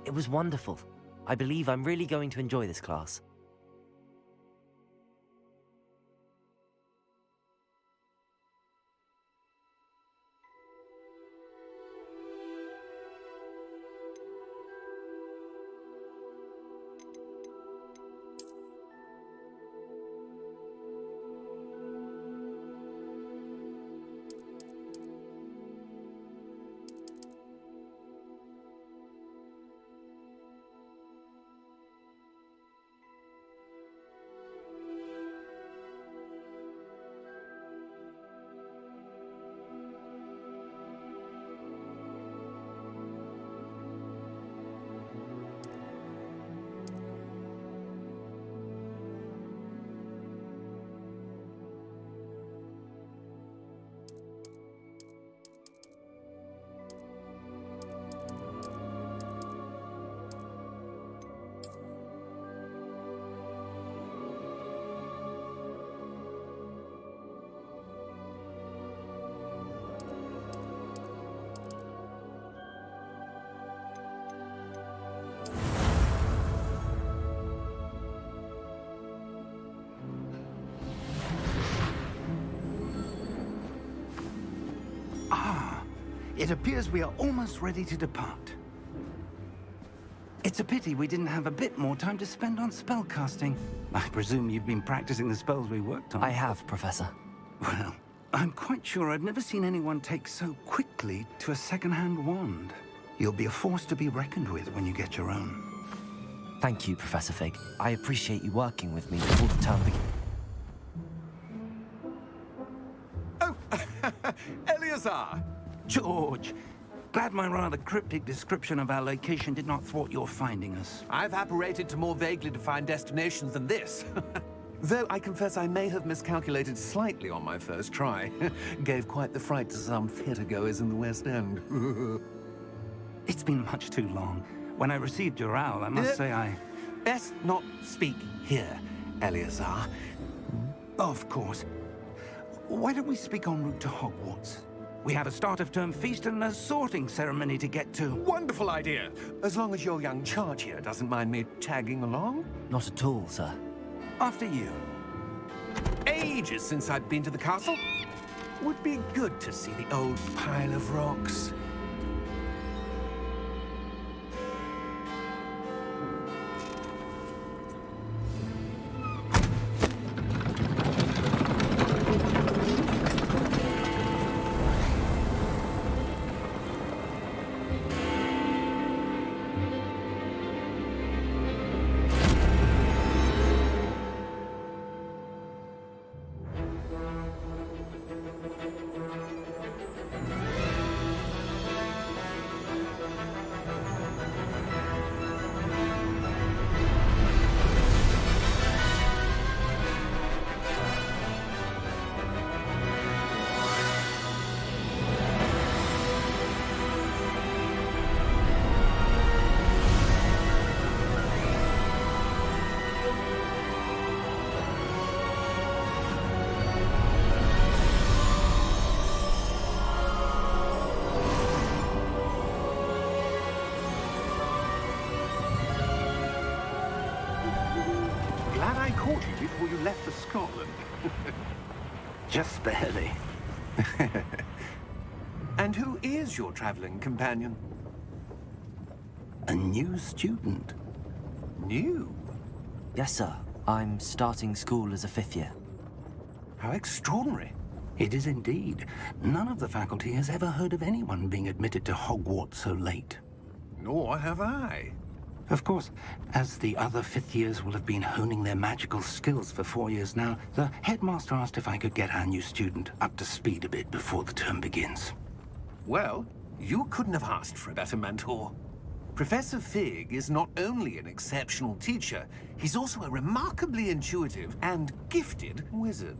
It was wonderful. I believe I'm really going to enjoy this class. It appears we are almost ready to depart. It's a pity we didn't have a bit more time to spend on spellcasting. I presume you've been practicing the spells we worked on. I have, Professor. Well, I'm quite sure I've never seen anyone take so quickly to a second-hand wand. You'll be a force to be reckoned with when you get your own. Thank you, Professor Fig. I appreciate you working with me before the term begins. Oh, Eleazar! George, glad my rather cryptic description of our location did not thwart your finding us. I've apparated to more vaguely defined destinations than this. Though I confess I may have miscalculated slightly on my first try. Gave quite the fright to some theatre-goers in the West End. It's been much too long. When I received your owl, I must say I... Best not speak here, Eleazar. Of course. Why don't we speak en route to Hogwarts? We have a start-of-term feast and a sorting ceremony to get to. Wonderful idea! As long as your young charge here doesn't mind me tagging along. Not at all, sir. After you. Ages since I'd been to the castle. Would be good to see the old pile of rocks. Glad I caught you before you left for Scotland. Just barely. And who is your traveling companion? A new student. New? Yes, sir. I'm starting school as a 5th year. How extraordinary. It is indeed. None of the faculty has ever heard of anyone being admitted to Hogwarts so late. Nor have I. Of course, as the other 5th years will have been honing their magical skills for 4 years now, the headmaster asked if I could get our new student up to speed a bit before the term begins. Well, you couldn't have asked for a better mentor. Professor Fig is not only an exceptional teacher, he's also a remarkably intuitive and gifted wizard.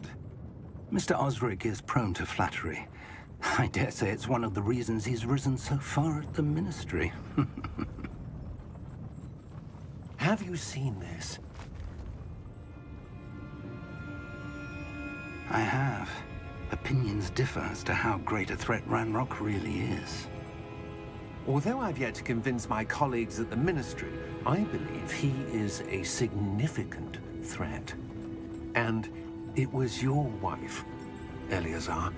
Mr. Osric is prone to flattery. I dare say it's one of the reasons he's risen so far at the Ministry. Have you seen this? I have. Opinions differ as to how great a threat Ranrock really is. Although I've yet to convince my colleagues at the Ministry, I believe he is a significant threat. And it was your wife, Eleazar,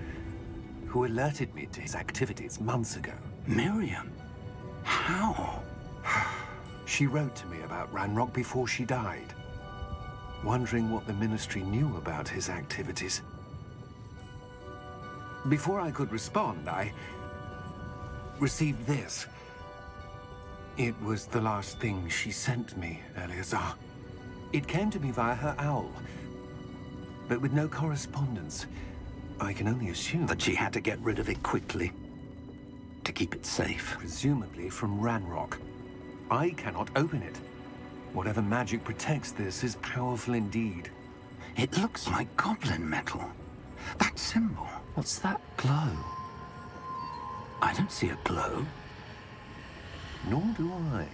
who alerted me to his activities months ago. Miriam? How? She wrote to me about Ranrock before she died, wondering what the Ministry knew about his activities. Before I could respond, I received this. It was the last thing she sent me, Eleazar. It came to me via her owl, but with no correspondence. I can only assume That she had to get rid of it quickly to keep it safe. presumably from Ranrock. I cannot open it. Whatever magic protects this is powerful indeed. It looks like goblin metal. That symbol. What's that glow? I don't see a glow. Nor do I.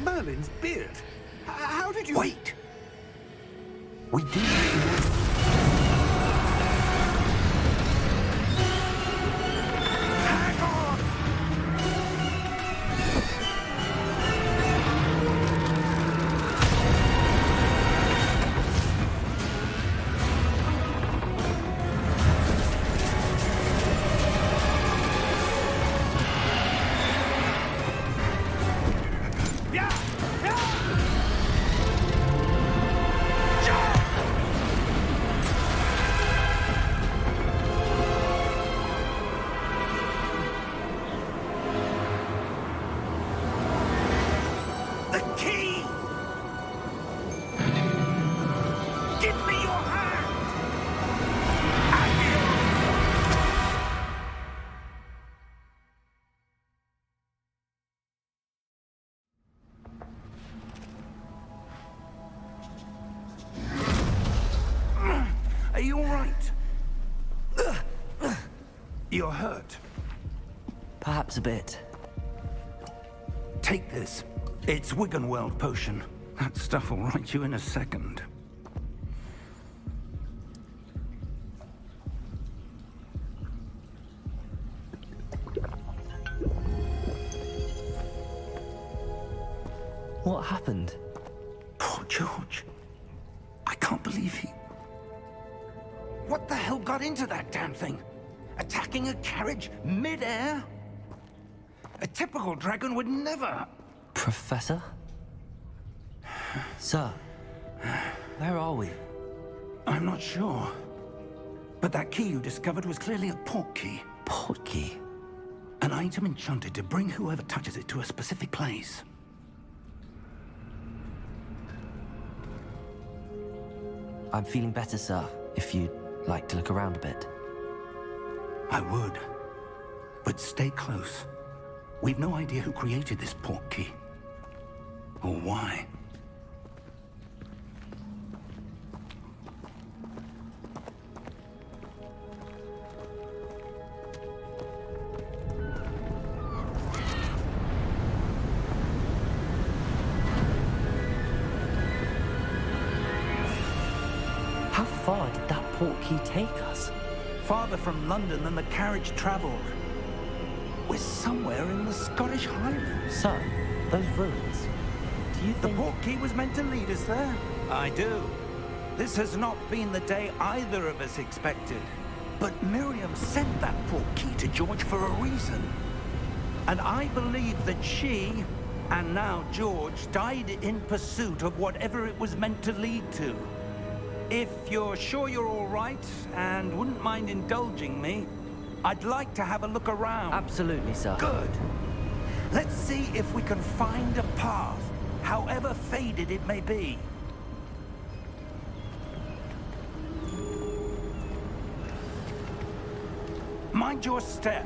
Merlin's beard. How did you... Wait! We do. Are you all right? You're hurt. Perhaps a bit. Take this. It's Wiggenweld potion. That stuff will right you in a second. What happened? Poor George. I can't believe he... What the hell got into that damn thing? Attacking a carriage mid-air? A typical dragon would never... Professor? Sir, where are we? I'm not sure. But that key you discovered was clearly a port key. Port key? An item enchanted to bring whoever touches it to a specific place. I'm feeling better, sir, if you'd like to look around a bit. I would. But stay close. We've no idea who created this port key. Or why. How far did that port key take us? Farther from London than the carriage traveled. We're somewhere in the Scottish Highlands. Sir, those ruins. Do you The think... port key was meant to lead us there? I do. This has not been the day either of us expected. But Miriam sent that port key to George for a reason. And I believe that she, and now George, died in pursuit of whatever it was meant to lead to. If you're sure you're all right, and wouldn't mind indulging me, I'd like to have a look around. Absolutely, sir. Good. Let's see if we can find a path, however faded it may be. Mind your step.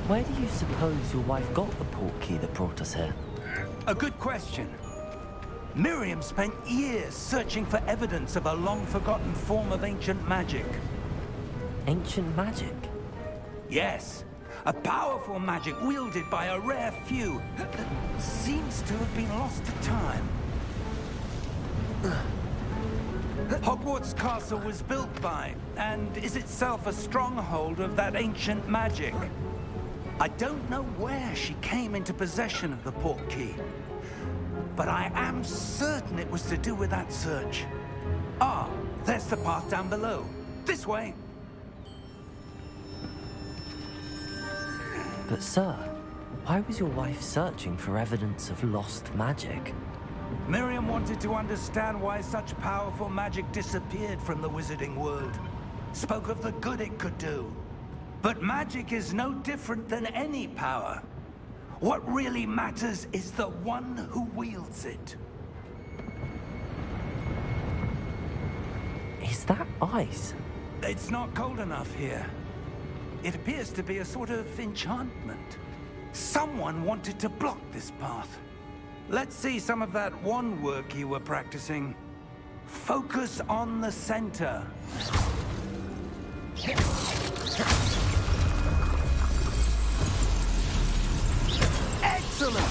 Where do you suppose your wife got the port key that brought us here? A good question. Miriam spent years searching for evidence of a long-forgotten form of ancient magic. Ancient magic? Yes, a powerful magic wielded by a rare few that seems to have been lost to time. Hogwarts Castle was built by, and is itself a stronghold of that ancient magic. I don't know where she came into possession of the portkey, but I am certain it was to do with that search. Ah, there's the path down below. This way. But sir, why was your wife searching for evidence of lost magic? Miriam wanted to understand why such powerful magic disappeared from the wizarding world. Spoke of the good it could do. But magic is no different than any power. What really matters is the one who wields it. Is that ice? It's not cold enough here. It appears to be a sort of enchantment. Someone wanted to block this path. Let's see some of that wand work you were practicing. Focus on the center. Excellent!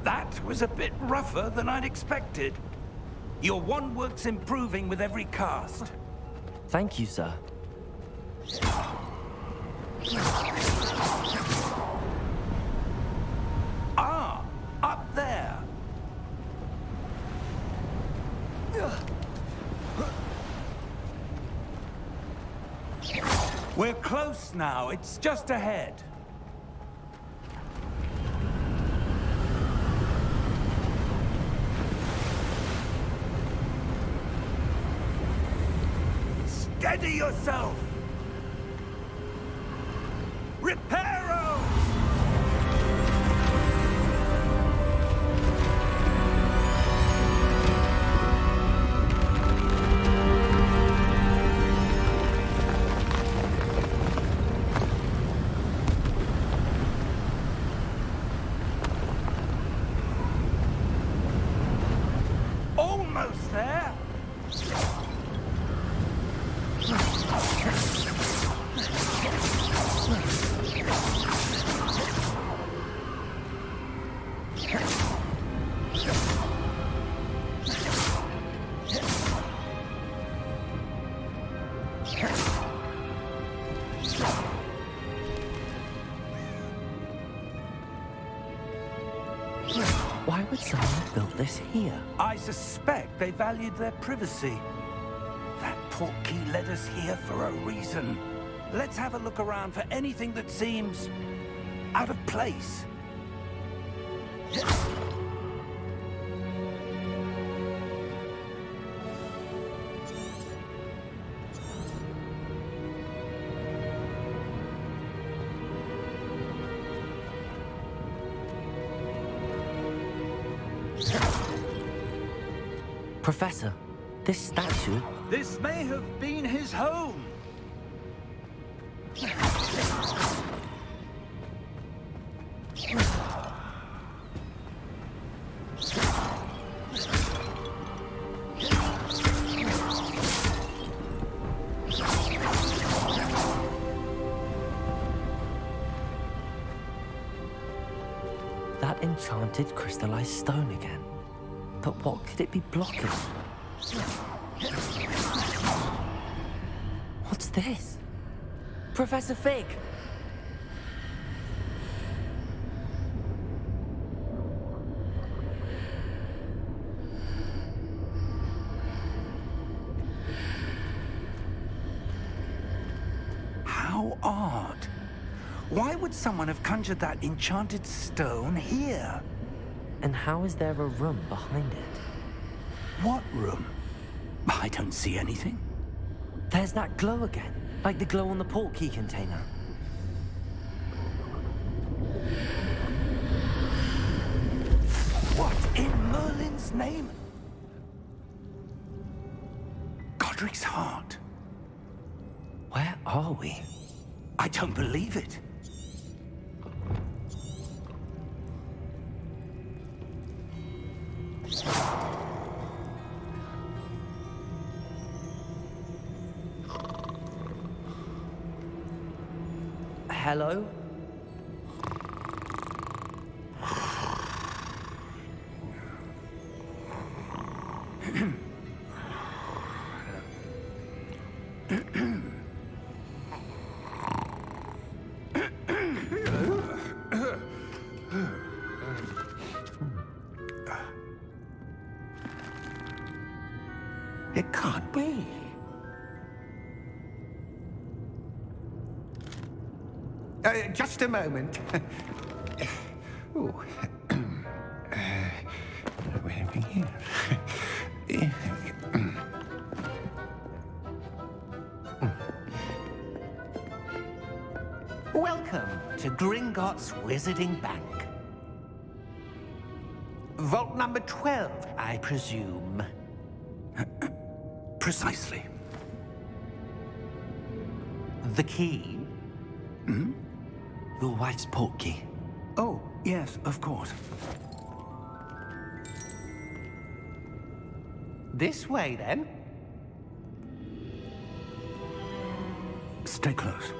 That was a bit rougher than I'd expected. Your wand work's improving with every cast. Thank you, sir. Ah, up there. We're close now. It's just ahead. Steady yourself! Reparo! Almost there! Why would someone have built this here? I suspect they valued their privacy. That portkey led us here for a reason. Let's have a look around for anything that seems out of place. Professor, this statue... This may have been his home. That enchanted crystallized stone again. But what could it be blocking? What's this? Professor Fig! How odd. Why would someone have conjured that enchanted stone here? And how is there a room behind it? What room? I don't see anything. There's that glow again, like the glow on the portkey container. What in Merlin's name? Godric's heart. Where are we? I don't believe it. Hello? It can't be. Just a moment. Ooh. Where are we here? Welcome to Gringotts Wizarding Bank. Vault number 12, I presume. Precisely. The key? Your wife's portkey. Oh, yes, of course. This way, then. Stay close.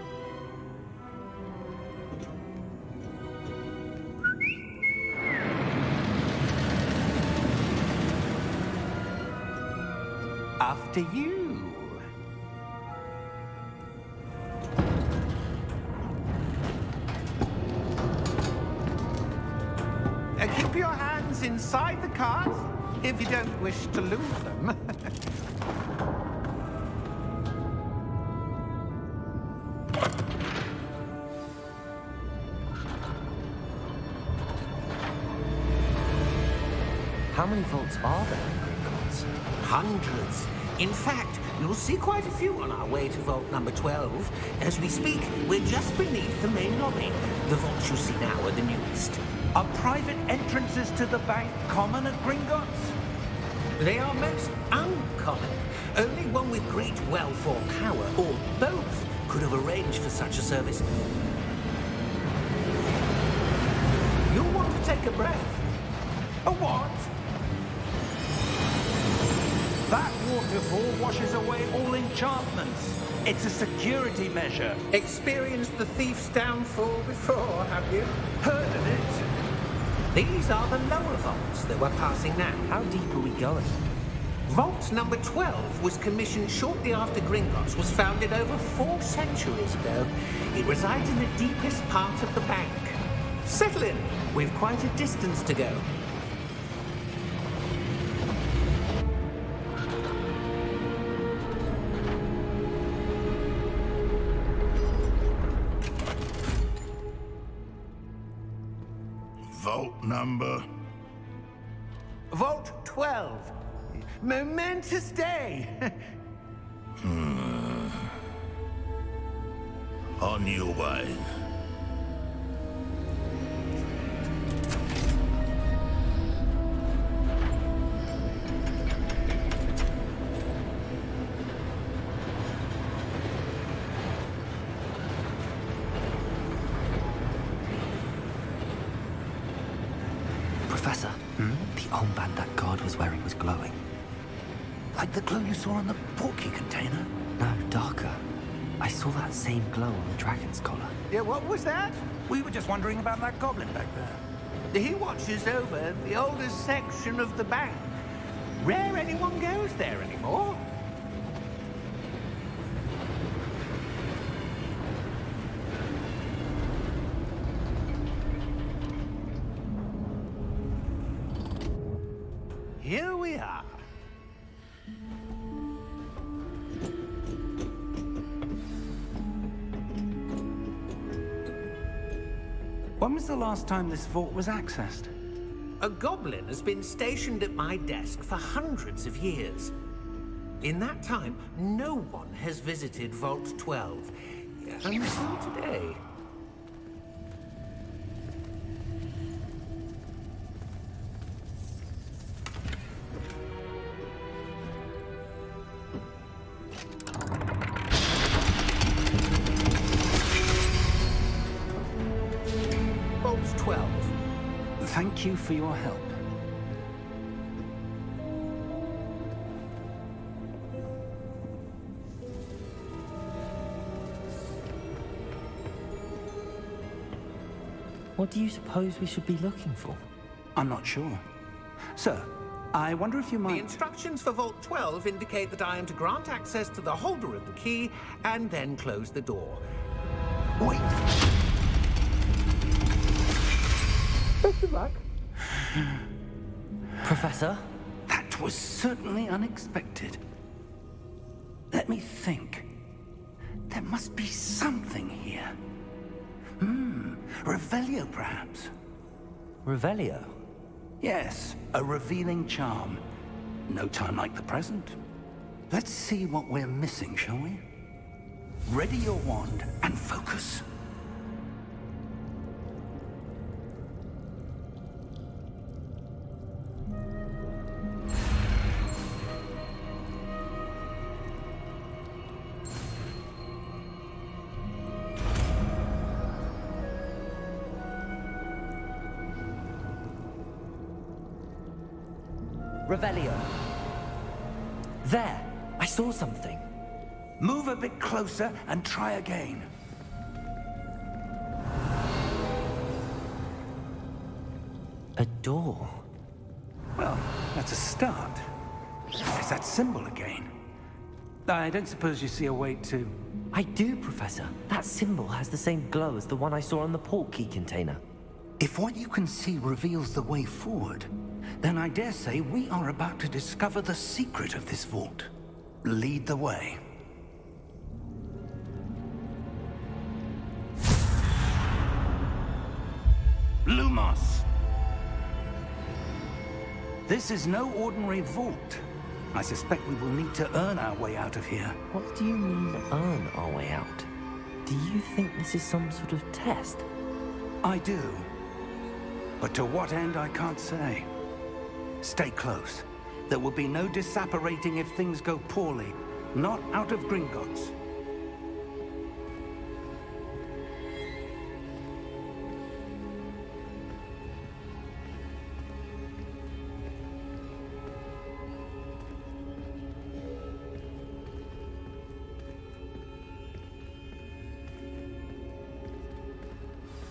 After you. Keep your hands inside the cart if you don't wish to lose them. How many vaults are there in Gringotts? Hundreds. In fact, you'll see quite a few on our way to vault number 12. As we speak, we're just beneath the main lobby. The vaults you see now are the newest. Are private entrances to the bank common at Gringotts? They are most uncommon. Only one with great wealth or power, or both, could have arranged for such a service. You'll want to take a breath. A what? That waterfall washes away all enchantments. It's a security measure. Experienced the thief's downfall before, have you? Heard of it? These are the lower vaults that we're passing now. How deep are we going? Vault number 12 was commissioned shortly after Gringotts was founded over 4 centuries ago. It resides in the deepest part of the bank. Settle in. We've quite a distance to go. Vault number? Vault 12. Momentous day. On your way. Professor, the armband that guard was wearing was glowing. Like the glow you saw on the portkey container? No, darker. I saw that same glow on the dragon's collar. Yeah, what was that? We were just wondering about that goblin back there. He watches over the oldest section of the bank. Rare anyone goes there anymore. Here we are. When was the last time this vault was accessed? A goblin has been stationed at my desk for hundreds of years. In that time, no one has visited Vault 12. Until today. Vault 12. Thank you for your help. What do you suppose we should be looking for? I'm not sure. Sir, I wonder if you The might... instructions for Vault 12 indicate that I am to grant access to the holder of the key and then close the door. Wait! Best of luck. Professor? That was certainly unexpected. Let me think. There must be something here. Revelio, perhaps? Revelio? Yes, a revealing charm. No time like the present. Let's see what we're missing, shall we? Ready your wand and focus. Revelio. There! I saw something. Move a bit closer and try again. A door. Well, that's a start. There's that symbol again. I don't suppose you see a way to... I do, Professor. That symbol has the same glow as the one I saw on the portkey container. If what you can see reveals the way forward, then I dare say we are about to discover the secret of this vault. Lead the way. Lumos! This is no ordinary vault. I suspect we will need to earn our way out of here. What do you mean, earn our way out? Do you think this is some sort of test? I do. But to what end, I can't say. Stay close. There will be no disapparating if things go poorly. Not out of Gringotts.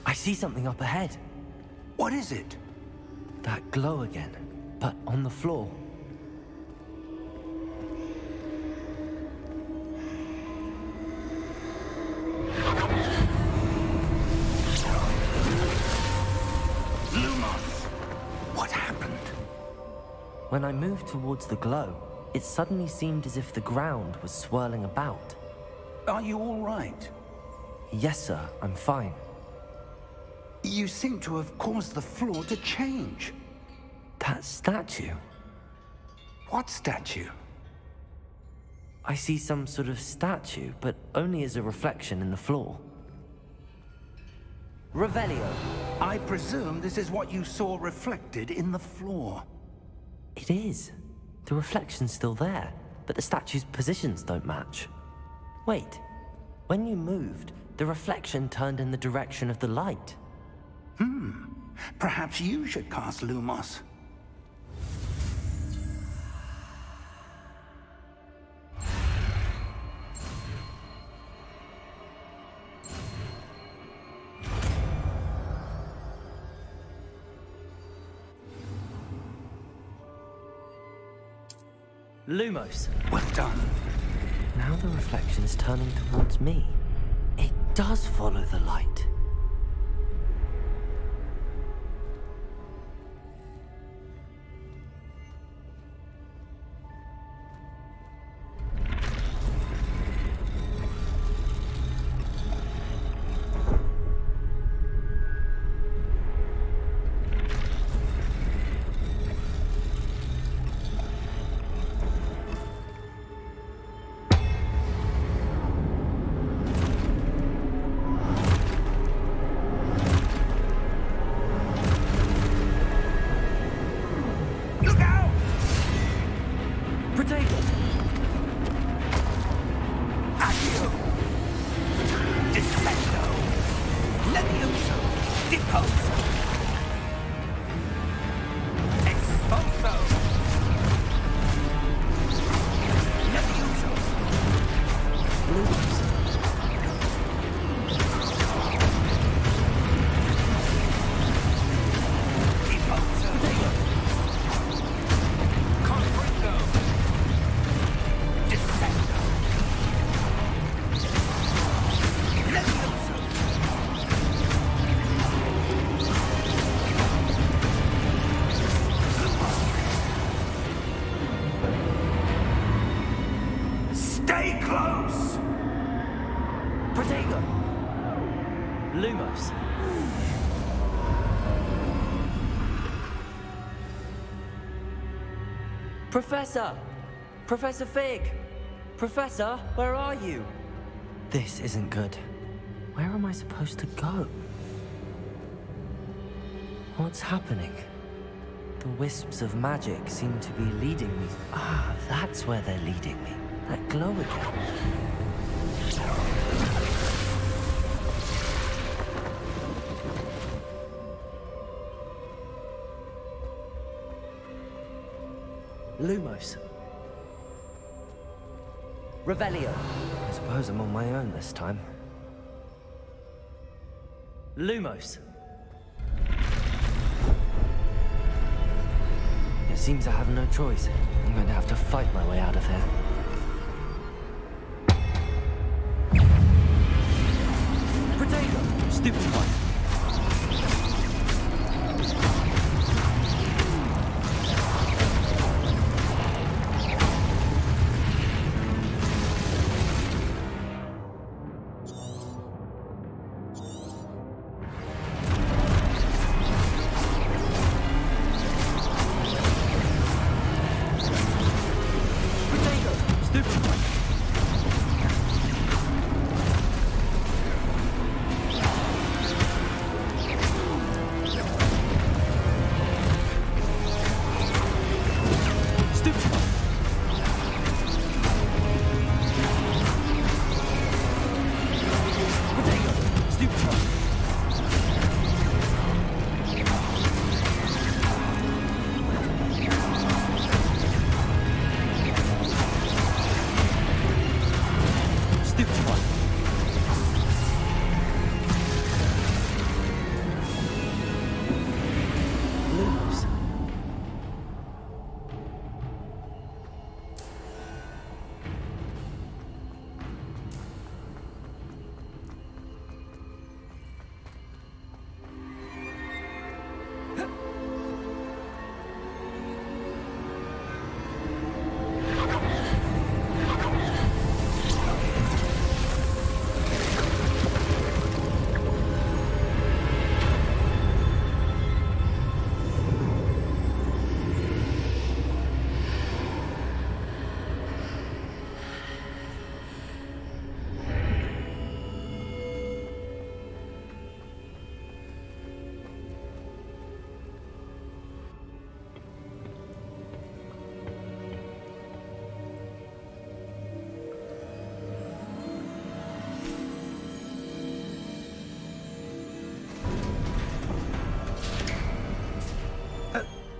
I see something up ahead. What is it? That glow again, but on the floor. Lumos! What happened? When I moved towards the glow, it suddenly seemed as if the ground was swirling about. Are you all right? Yes, sir, I'm fine. You seem to have caused the floor to change. That statue. What statue? I see some sort of statue, but only as a reflection in the floor. Revelio. I presume this is what you saw reflected in the floor. It is. The reflection's still there, but the statue's positions don't match. Wait. When you moved, the reflection turned in the direction of the light. Perhaps you should cast Lumos. Lumos. Well done. Now the reflection is turning towards me. It does follow the light. Stay close! Protego! Lumos. Professor! Professor Fig! Professor, where are you? This isn't good. Where am I supposed to go? What's happening? The wisps of magic seem to be leading me. Ah, that's where they're leading me. That glow again. Lumos. Revelio. I suppose I'm on my own this time. Lumos. It seems I have no choice. I'm going to have to fight my way out of here. Protego! Stupid one.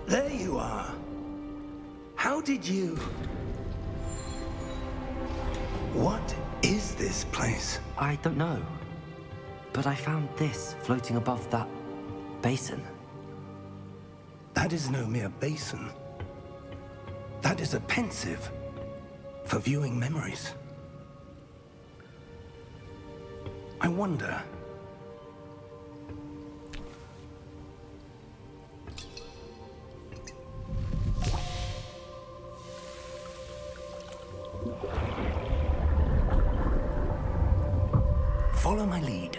There you are. How did you... What is this place? I don't know. But I found this floating above that basin. That is no mere basin. That is a pensive for viewing memories. I wonder... Follow my lead.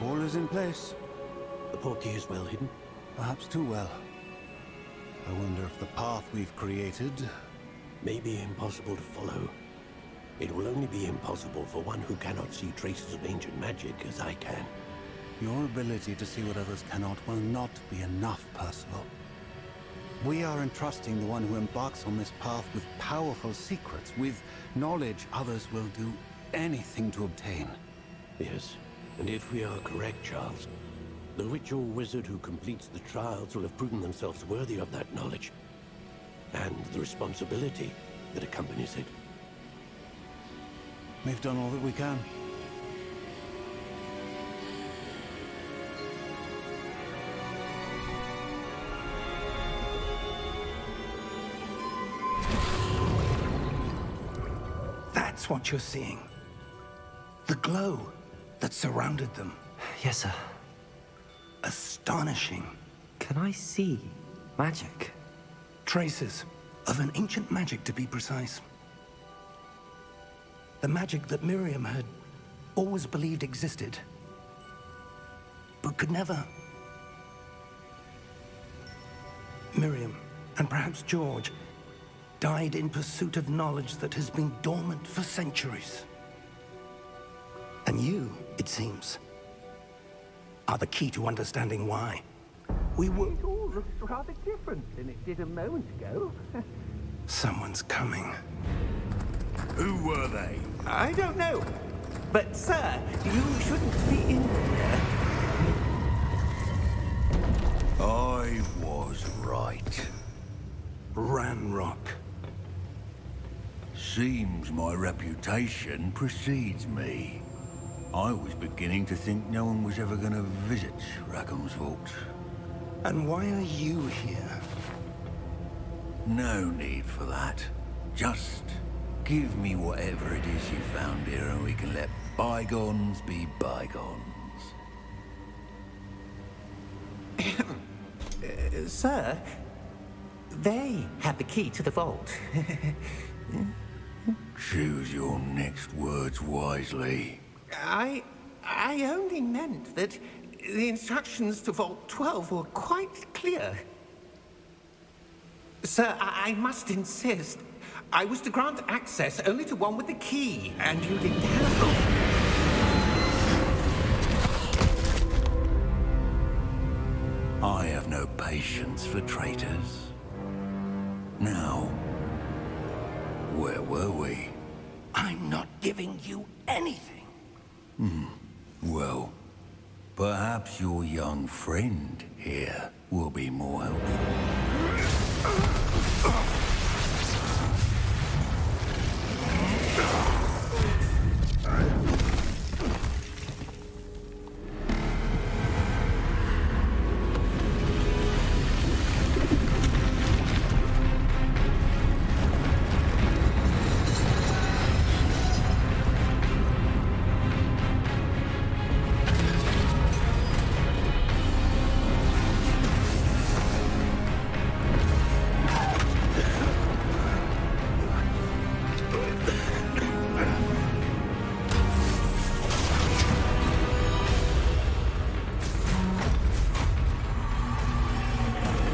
All is in place. The portkey is well hidden. Perhaps too well. I wonder if the path we've created... May be impossible to follow. It will only be impossible for one who cannot see traces of ancient magic as I can. Your ability to see what others cannot will not be enough, Percival. We are entrusting the one who embarks on this path with powerful secrets, with knowledge others will do anything to obtain. Yes, and if we are correct, Charles, the witch or wizard who completes the trials will have proven themselves worthy of that knowledge, and the responsibility that accompanies it. We've done all that we can. what you're seeing? The glow that surrounded them. Yes, sir. Astonishing. Can I see magic? Traces of an ancient magic, to be precise. The magic that Miriam had always believed existed, but could never. Miriam, and perhaps George, died in pursuit of knowledge that has been dormant for centuries. And you, it seems, are the key to understanding why. We were... It all looks rather different than it did a moment ago. Someone's coming. Who were they? I don't know. But, sir, you shouldn't be in here. I was right. Ranrock. Seems my reputation precedes me. I was beginning to think no one was ever going to visit Rackham's vault. And why are you here? No need for that. Just give me whatever it is you found here and we can let bygones be bygones. Sir, they have the key to the vault. Choose your next words wisely. I only meant that the instructions to Vault 12 were quite clear. Sir, I must insist. I was to grant access only to one with the key, and you didn't have. I have no patience for traitors. Now, where were we? I'm not giving you anything. Well, perhaps your young friend here will be more helpful.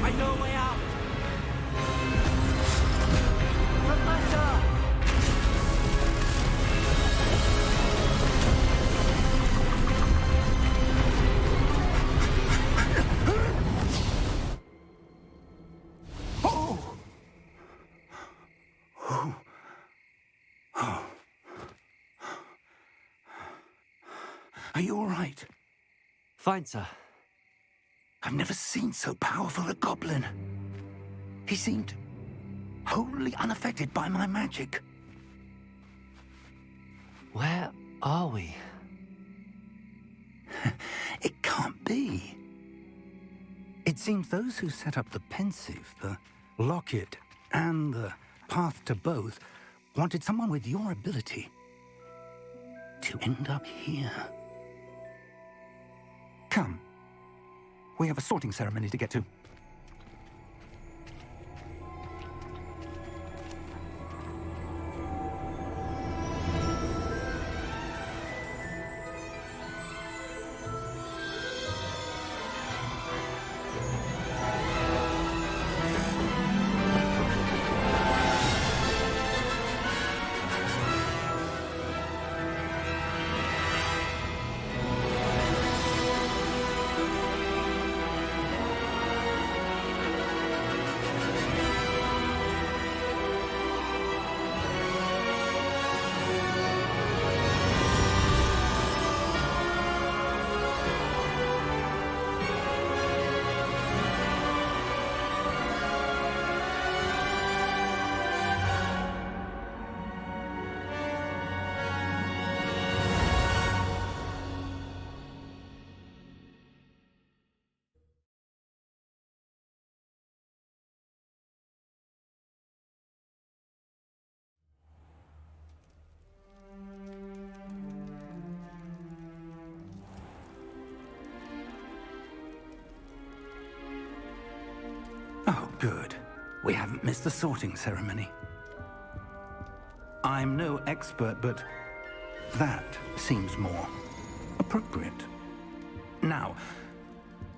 I know a way out! Professor! Are you all right? Fine, sir. I've never seen so powerful a goblin. He seemed wholly unaffected by my magic. Where are we? It can't be. It seems those who set up the pensive, the locket, and the path to both wanted someone with your ability to end up here. Come. We have a sorting ceremony to get to. Good. We haven't missed the sorting ceremony. I'm no expert, but that seems more appropriate. Now,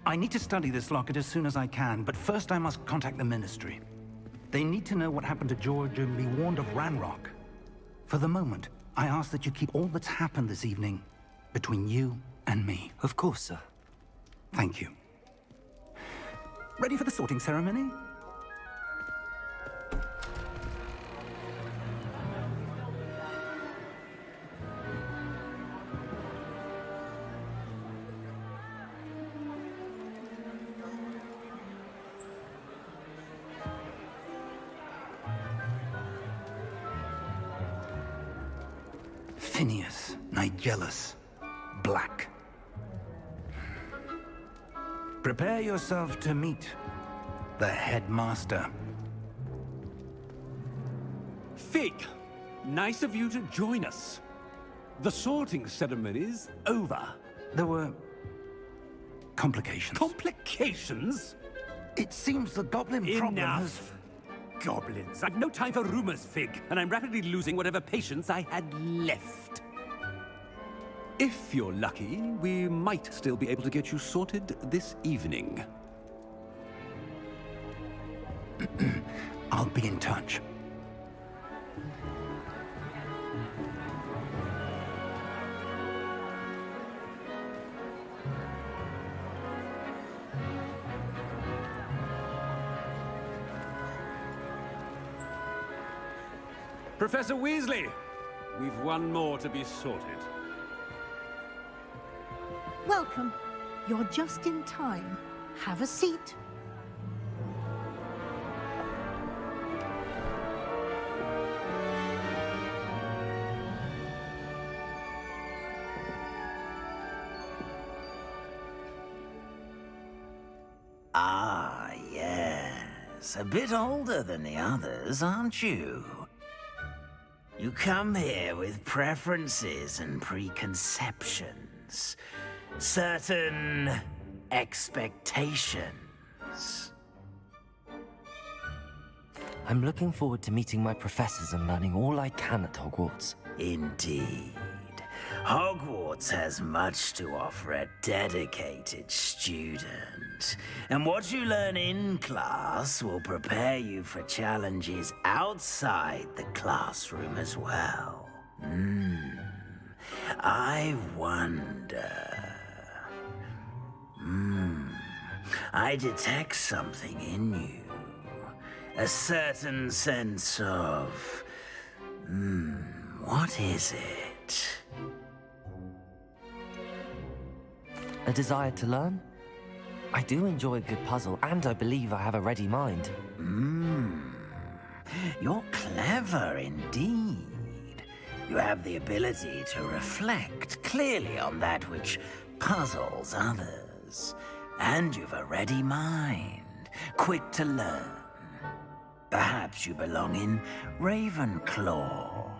I need to study this locket as soon as I can, but first I must contact the Ministry. They need to know what happened to George and be warned of Ranrock. For the moment, I ask that you keep all that's happened this evening between you and me. Of course, sir. Thank you. Ready for the sorting ceremony? Phineas, Nigellus, Black. Prepare yourself to meet the headmaster. Fig, nice of you to join us. The sorting ceremony's over. There were complications. Complications? It seems the goblin problem has... Enough. Goblins. I've no time for rumors, Fig, and I'm rapidly losing whatever patience I had left. If you're lucky, we might still be able to get you sorted this evening. I'll be in touch. Professor Weasley, we've one more to be sorted. Welcome. You're just in time. Have a seat. Ah, yes. A bit older than the others, aren't you? You come here with preferences and preconceptions. Certain expectations. I'm looking forward to meeting my professors and learning all I can at Hogwarts. Indeed. Hogwarts has much to offer a dedicated student. And what you learn in class will prepare you for challenges outside the classroom as well. I wonder... I detect something in you. A certain sense of... what is it? A desire to learn? I do enjoy a good puzzle, and I believe I have a ready mind. You're clever indeed. You have the ability to reflect clearly on that which puzzles others. And you've a ready mind, quick to learn. Perhaps you belong in Ravenclaw.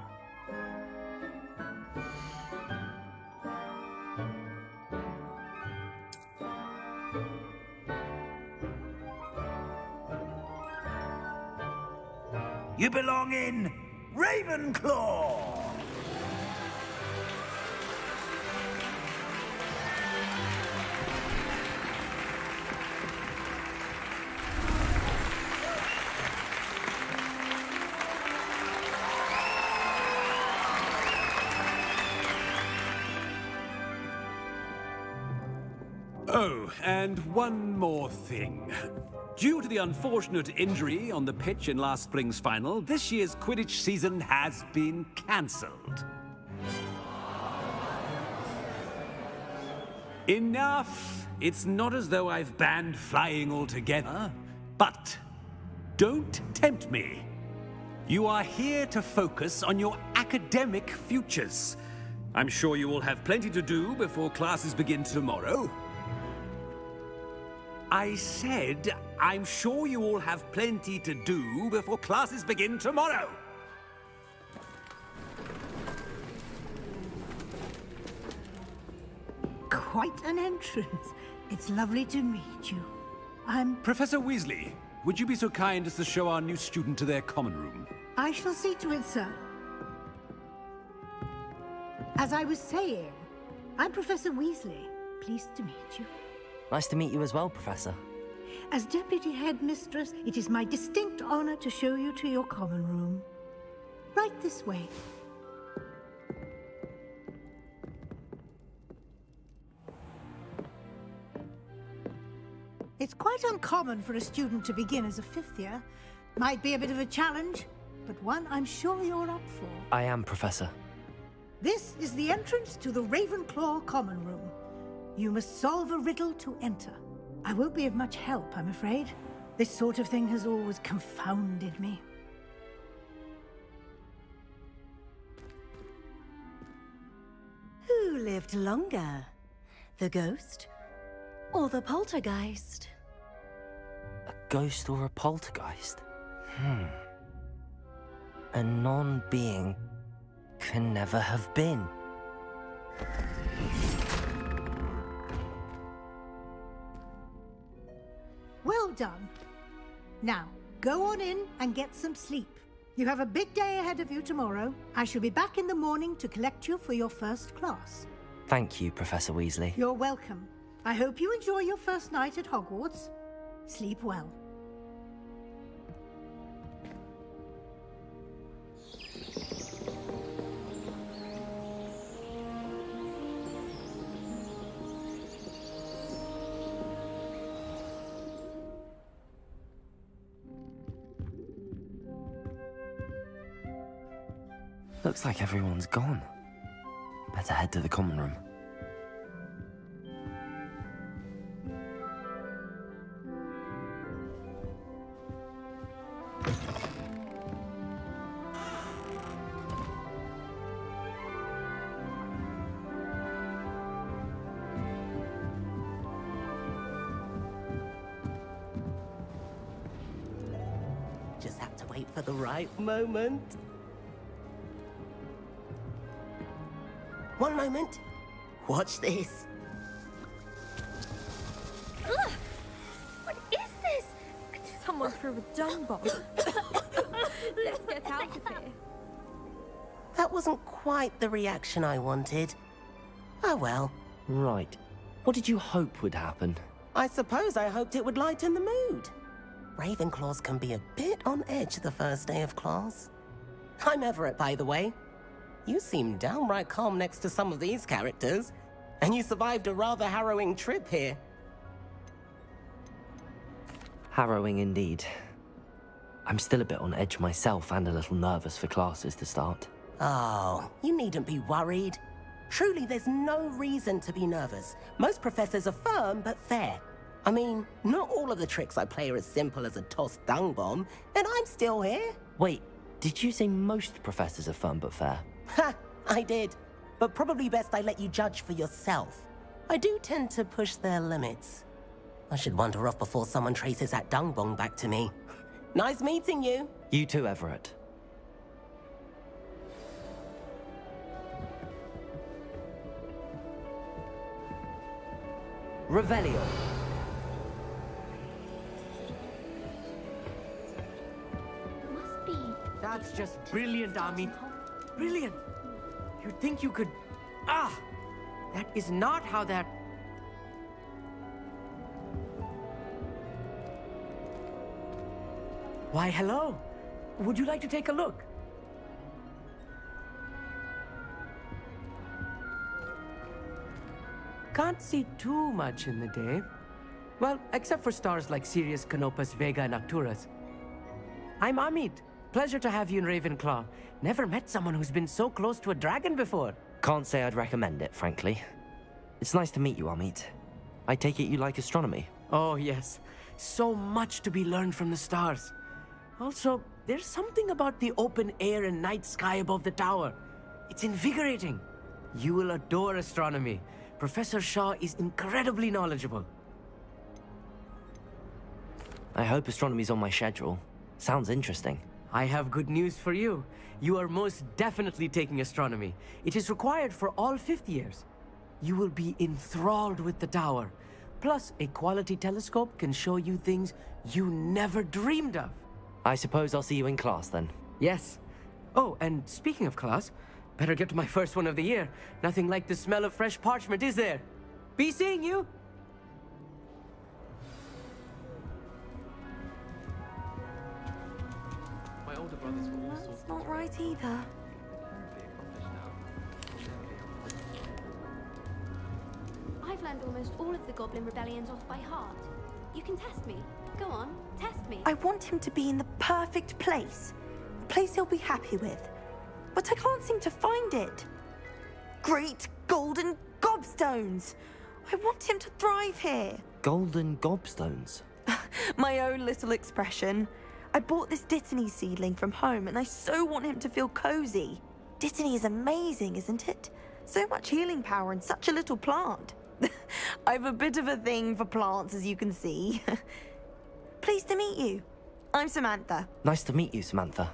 You belong in Ravenclaw! Oh, and one more thing. Due to the unfortunate injury on the pitch in last spring's final, this year's Quidditch season has been cancelled. Enough! It's not as though I've banned flying altogether, but don't tempt me. You are here to focus on your academic futures. I'm sure you will have plenty to do before classes begin tomorrow. I said, I'm sure you all have plenty to do before classes begin tomorrow. Quite an entrance. It's lovely to meet you. I'm... Professor Weasley, would you be so kind as to show our new student to their common room? I shall see to it, sir. As I was saying, I'm Professor Weasley. Pleased to meet you. Nice to meet you as well, Professor. As Deputy Headmistress, it is my distinct honor to show you to your common room. Right this way. It's quite uncommon for a student to begin as a fifth year. Might be a bit of a challenge, but one I'm sure you're up for. I am, Professor. This is the entrance to the Ravenclaw common room. You must solve a riddle to enter. I won't be of much help, I'm afraid. This sort of thing has always confounded me. Who lived longer? The ghost or the poltergeist? A ghost or a poltergeist? A non-being can never have been. Well done. Now, go on in and get some sleep. You have a big day ahead of you tomorrow. I shall be back in the morning to collect you for your first class. Thank you, Professor Weasley. You're welcome. I hope you enjoy your first night at Hogwarts. Sleep well. Looks like everyone's gone. Better head to the common room. Just have to wait for the right moment. One moment. Watch this. Ugh! What is this? Someone threw a dung bomb. Let's get out of here. That wasn't quite the reaction I wanted. Oh well. Right. What did you hope would happen? I suppose I hoped it would lighten the mood. Ravenclaws can be a bit on edge the first day of class. I'm Everett, by the way. You seem downright calm next to some of these characters, and you survived a rather harrowing trip here. Harrowing indeed. I'm still a bit on edge myself and a little nervous for classes to start. Oh, you needn't be worried. Truly, there's no reason to be nervous. Most professors are firm but fair. I mean, not all of the tricks I play are as simple as a tossed dung bomb, and I'm still here. Wait, did you say most professors are firm but fair? Ha! I did. But probably best I let you judge for yourself. I do tend to push their limits. I should wander off before someone traces that dung bomb back to me. Nice meeting you. You too, Everett. Revelio. Must be. That's just brilliant, Ami. Brilliant. You'd think you could... Ah! That is not how that... Why, hello. Would you like to take a look? Can't see too much in the day. Well, except for stars like Sirius, Canopus, Vega, and Arcturus. I'm Amit. Pleasure to have you in Ravenclaw. Never met someone who's been so close to a dragon before. Can't say I'd recommend it, frankly. It's nice to meet you, Amit. I take it you like astronomy? Oh, yes. So much to be learned from the stars. Also, there's something about the open air and night sky above the tower. It's invigorating. You will adore astronomy. Professor Shaw is incredibly knowledgeable. I hope astronomy's on my schedule. Sounds interesting. I have good news for you. You are most definitely taking astronomy. It is required for all fifth years. You will be enthralled with the tower. Plus, a quality telescope can show you things you never dreamed of. I suppose I'll see you in class then. Yes. Oh, and speaking of class, better get to my first one of the year. Nothing like the smell of fresh parchment, is there? Be seeing you! My older brothers were all sorts. That's not right either. I've learned almost all of the Goblin Rebellions off by heart. You can test me. Go on, test me. I want him to be in the perfect place. A place he'll be happy with. But I can't seem to find it. Great golden gobstones! I want him to thrive here. Golden gobstones? My own little expression. I bought this Dittany seedling from home and I so want him to feel cozy. Dittany is amazing, isn't it? So much healing power in such a little plant. I've a bit of a thing for plants, as you can see. Pleased to meet you. I'm Samantha. Nice to meet you, Samantha.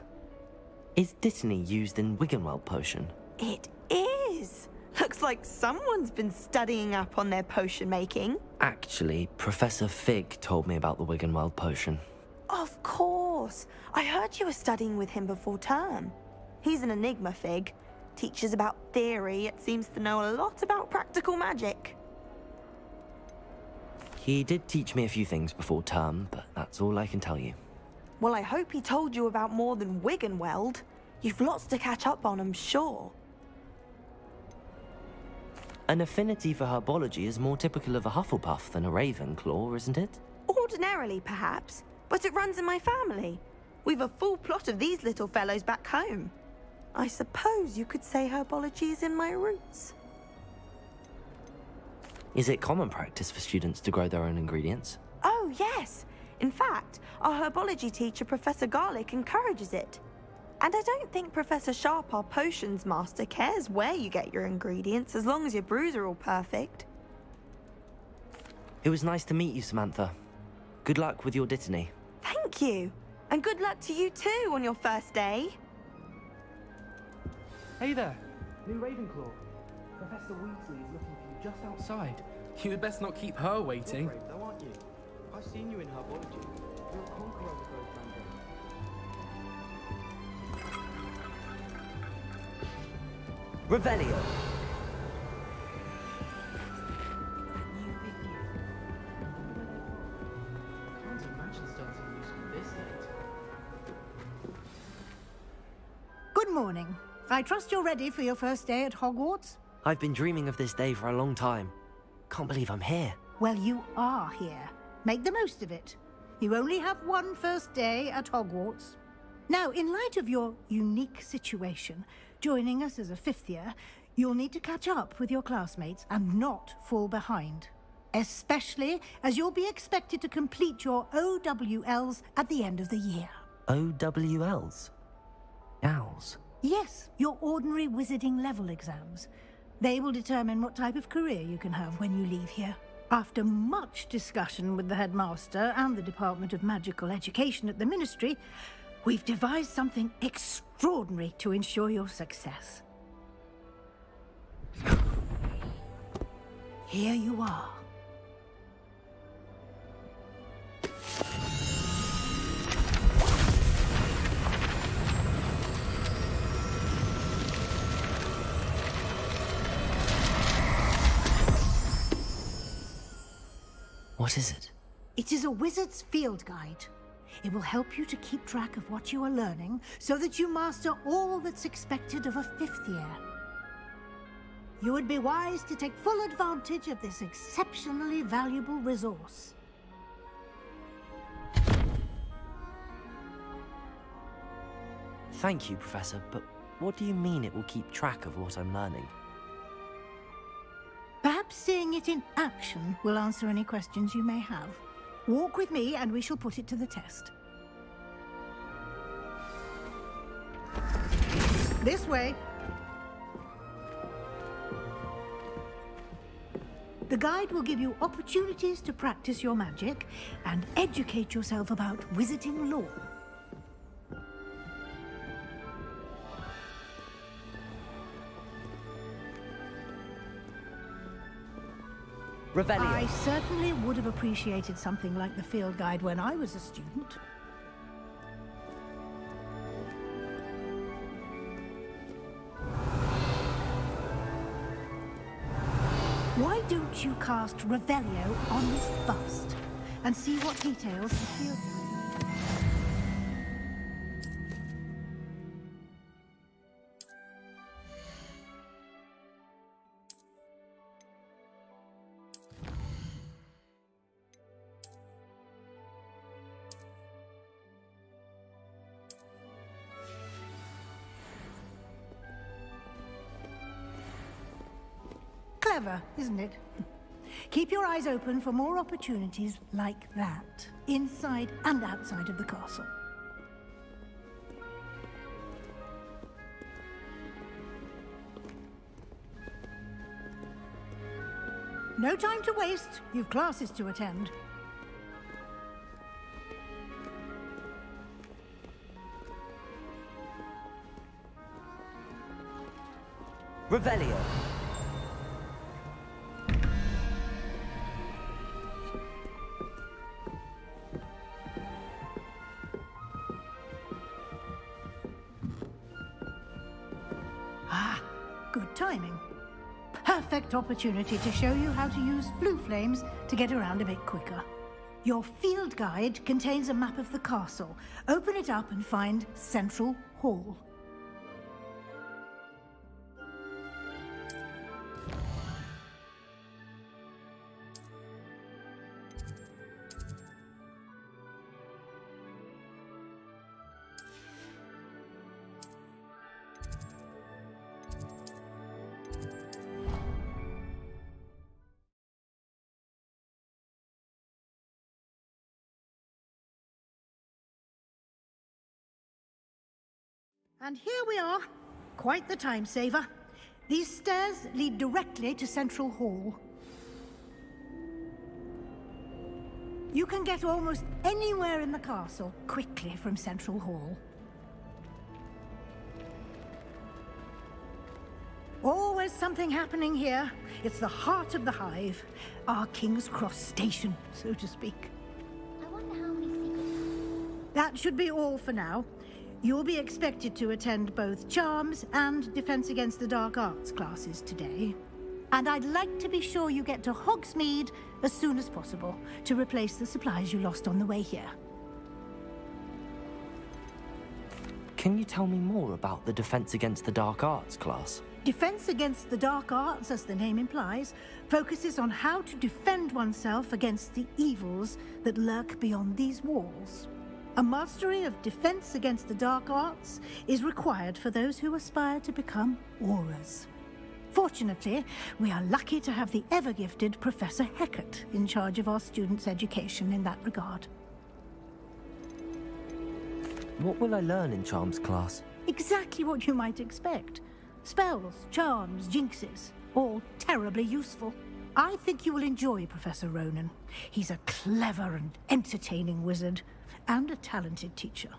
Is Dittany used in Wiggenweld potion? It is. Looks like someone's been studying up on their potion making. Actually, Professor Fig told me about the Wiggenweld potion. Of course. I heard you were studying with him before term. He's an enigma, Fig. Teaches about theory, yet seems to know a lot about practical magic. He did teach me a few things before term, but that's all I can tell you. Well, I hope he told you about more than Wiggenweld. You've lots to catch up on, I'm sure. An affinity for herbology is more typical of a Hufflepuff than a Ravenclaw, isn't it? Ordinarily, perhaps, but it runs in my family. We've a full plot of these little fellows back home. I suppose you could say herbology is in my roots. Is it common practice for students to grow their own ingredients? Oh, yes. In fact, our herbology teacher, Professor Garlick, encourages it. And I don't think Professor Sharp, our potions master, cares where you get your ingredients, as long as your brews are all perfect. It was nice to meet you, Samantha. Good luck with your Dittany. Thank you. And good luck to you too on your first day. Hey there, new Ravenclaw. Professor Weasley is looking for you just outside. You'd best not keep her waiting. You're brave though, aren't you? I've seen you in herbology. You're a conqueror of the both Revelio. Can't imagine starting use from this late. Good morning. I trust you're ready for your first day at Hogwarts? I've been dreaming of this day for a long time. Can't believe I'm here. Well, you are here. Make the most of it. You only have one first day at Hogwarts. Now, in light of your unique situation, joining us as a fifth year, you'll need to catch up with your classmates and not fall behind. Especially as you'll be expected to complete your OWLs at the end of the year. OWLs? Owls? Yes, your ordinary wizarding level exams. They will determine what type of career you can have when you leave here. After much discussion with the headmaster and the Department of Magical Education at the Ministry, we've devised something extraordinary to ensure your success. Here you are. What is it? It is a wizard's field guide. It will help you to keep track of what you are learning so that you master all that's expected of a fifth year. You would be wise to take full advantage of this exceptionally valuable resource. Thank you, Professor, but what do you mean it will keep track of what I'm learning? Perhaps seeing it in action will answer any questions you may have. Walk with me and we shall put it to the test. This way. The guide will give you opportunities to practice your magic and educate yourself about wizarding lore. Revelio. I certainly would have appreciated something like the field guide when I was a student. Why don't you cast Revelio on this bust and see what details the field guide... Clever, isn't it? Keep your eyes open for more opportunities like that, inside and outside of the castle. No time to waste. You've classes to attend. Revelio. Good timing. Perfect opportunity to show you how to use flue flames to get around a bit quicker. Your field guide contains a map of the castle. Open it up and find Central Hall. And here we are. Quite the time saver. These stairs lead directly to Central Hall. You can get almost anywhere in the castle quickly from Central Hall. Always something happening here. It's the heart of the Hive. Our King's Cross station, so to speak. I wonder how many secrets... That should be all for now. You'll be expected to attend both Charms and Defense Against the Dark Arts classes today. And I'd like to be sure you get to Hogsmeade as soon as possible to replace the supplies you lost on the way here. Can you tell me more about the Defense Against the Dark Arts class? Defense Against the Dark Arts, as the name implies, focuses on how to defend oneself against the evils that lurk beyond these walls. A mastery of Defense Against the Dark Arts is required for those who aspire to become Aurors. Fortunately, we are lucky to have the ever-gifted Professor Hecat in charge of our students' education in that regard. What will I learn in Charms class? Exactly what you might expect. Spells, charms, jinxes, all terribly useful. I think you will enjoy Professor Ronan. He's a clever and entertaining wizard, and a talented teacher.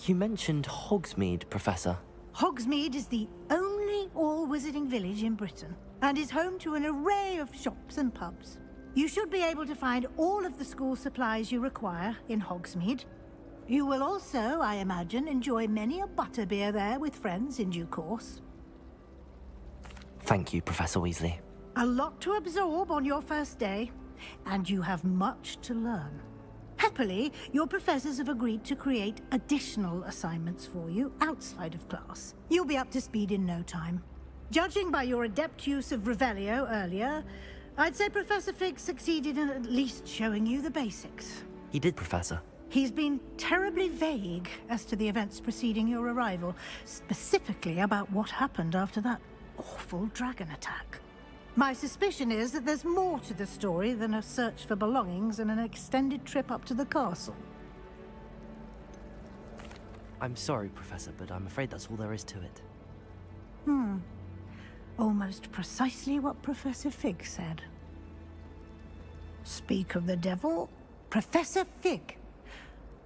You mentioned Hogsmeade, Professor. Hogsmeade is the only all-wizarding village in Britain, and is home to an array of shops and pubs. You should be able to find all of the school supplies you require in Hogsmeade. You will also, I imagine, enjoy many a butterbeer there with friends in due course. Thank you, Professor Weasley. A lot to absorb on your first day, and you have much to learn. Happily, your professors have agreed to create additional assignments for you outside of class. You'll be up to speed in no time. Judging by your adept use of Revelio earlier, I'd say Professor Fig succeeded in at least showing you the basics. He did, Professor. He's been terribly vague as to the events preceding your arrival, specifically about what happened after that awful dragon attack. My suspicion is that there's more to the story than a search for belongings and an extended trip up to the castle. I'm sorry, Professor, but I'm afraid that's all there is to it. Almost precisely what Professor Fig said. Speak of the devil, Professor Fig.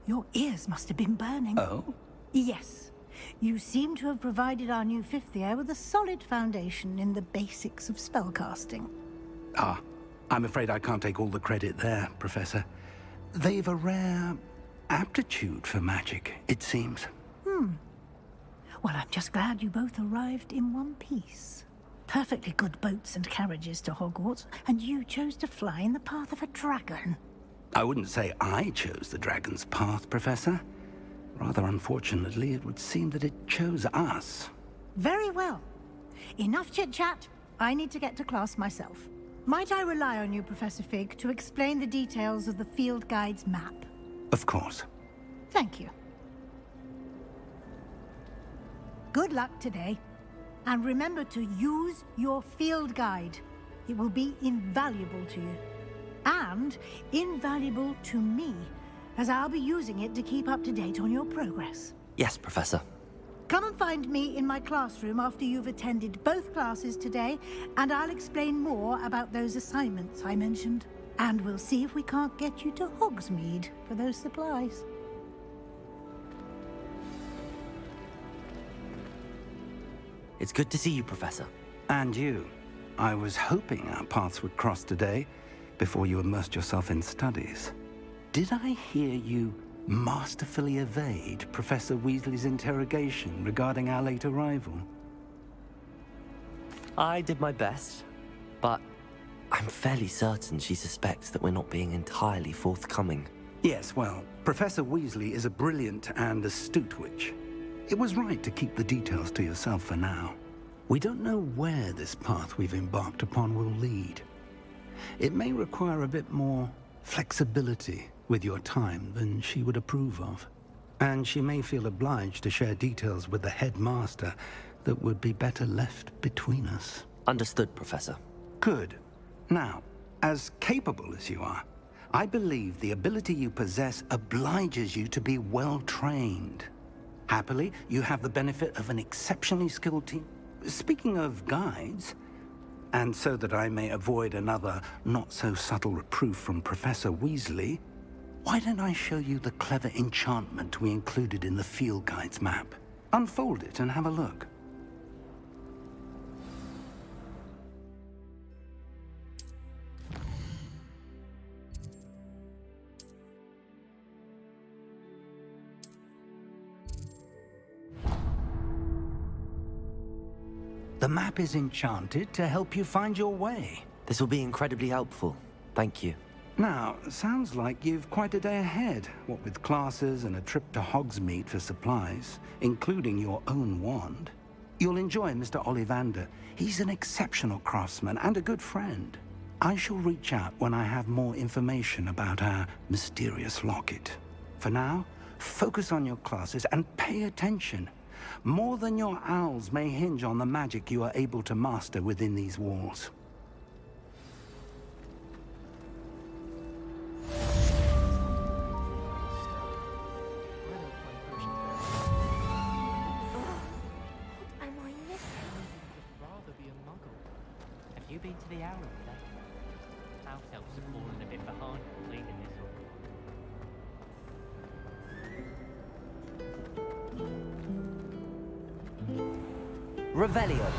Your ears must have been burning. Oh? Yes. You seem to have provided our new fifth year with a solid foundation in the basics of spellcasting. Ah, I'm afraid I can't take all the credit there, Professor. They've a rare aptitude for magic, it seems. Well, I'm just glad you both arrived in one piece. Perfectly good boats and carriages to Hogwarts, and you chose to fly in the path of a dragon. I wouldn't say I chose the dragon's path, Professor. Rather unfortunately, it would seem that it chose us. Very well. Enough chit-chat. I need to get to class myself. Might I rely on you, Professor Fig, to explain the details of the field guide's map? Of course. Thank you. Good luck today. And remember to use your field guide. It will be invaluable to you. And invaluable to me, as I'll be using it to keep up to date on your progress. Yes, Professor. Come and find me in my classroom after you've attended both classes today, and I'll explain more about those assignments I mentioned. And we'll see if we can't get you to Hogsmeade for those supplies. It's good to see you, Professor. And you. I was hoping our paths would cross today, before you immersed yourself in studies. Did I hear you masterfully evade Professor Weasley's interrogation regarding our late arrival? I did my best, but I'm fairly certain she suspects that we're not being entirely forthcoming. Yes, well, Professor Weasley is a brilliant and astute witch. It was right to keep the details to yourself for now. We don't know where this path we've embarked upon will lead. It may require a bit more flexibility with your time than she would approve of. And she may feel obliged to share details with the headmaster that would be better left between us. Understood, Professor. Good. Now, as capable as you are, I believe the ability you possess obliges you to be well trained. Happily, you have the benefit of an exceptionally skilled team. Speaking of guides, and so that I may avoid another not-so-subtle reproof from Professor Weasley, why don't I show you the clever enchantment we included in the field guide's map? Unfold it and have a look. The map is enchanted to help you find your way. This will be incredibly helpful. Thank you. Now, sounds like you've quite a day ahead, what with classes and a trip to Hogsmeade for supplies, including your own wand. You'll enjoy Mr. Ollivander. He's an exceptional craftsman and a good friend. I shall reach out when I have more information about our mysterious locket. For now, focus on your classes and pay attention. More than your owls may hinge on the magic you are able to master within these walls. Am I missing? Rather be a muggle. Have you been to the Owl today? House elves have fallen a bit behind cleaning this up. Revelio.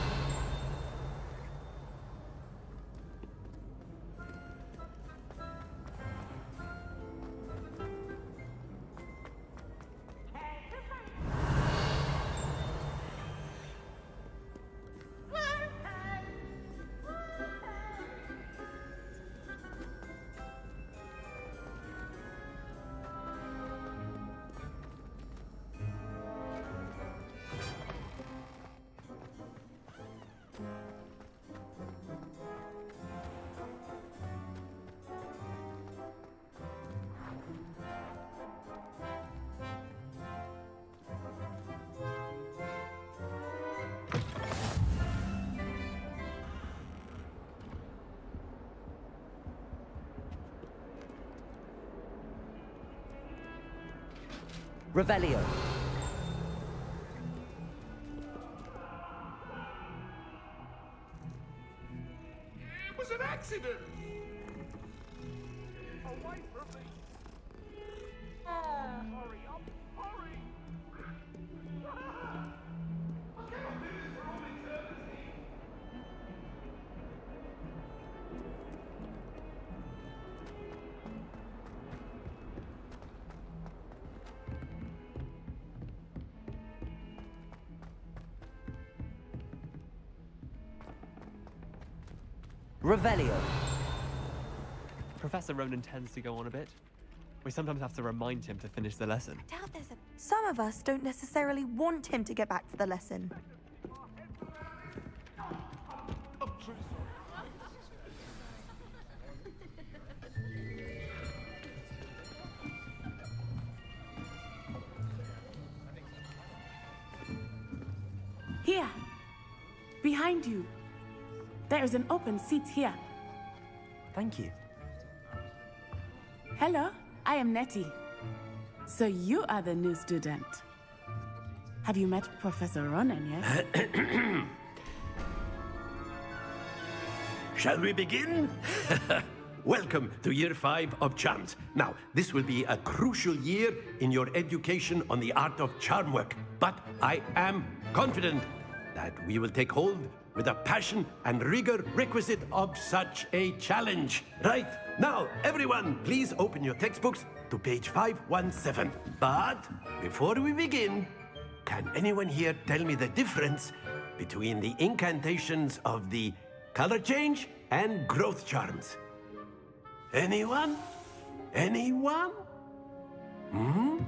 Revelio. It was an accident! Away from me! Hurry up! Hurry! Revelio. Professor Ronan tends to go on a bit. We sometimes have to remind him to finish the lesson. Doubt there's a... Some of us don't necessarily want him to get back to the lesson. Here, behind you. There is an open seat here. Thank you. Hello, I am Nettie. So you are the new student. Have you met Professor Ronan yet? Shall we begin? Welcome to Year 5 of Charms. Now, this will be a crucial year in your education on the art of charm work. But I am confident that we will take hold with the passion and rigor requisite of such a challenge. Right, now, everyone, please open your textbooks to page 517. But before we begin, can anyone here tell me the difference between the incantations of the color change and growth charms? Anyone? Anyone? Hmm?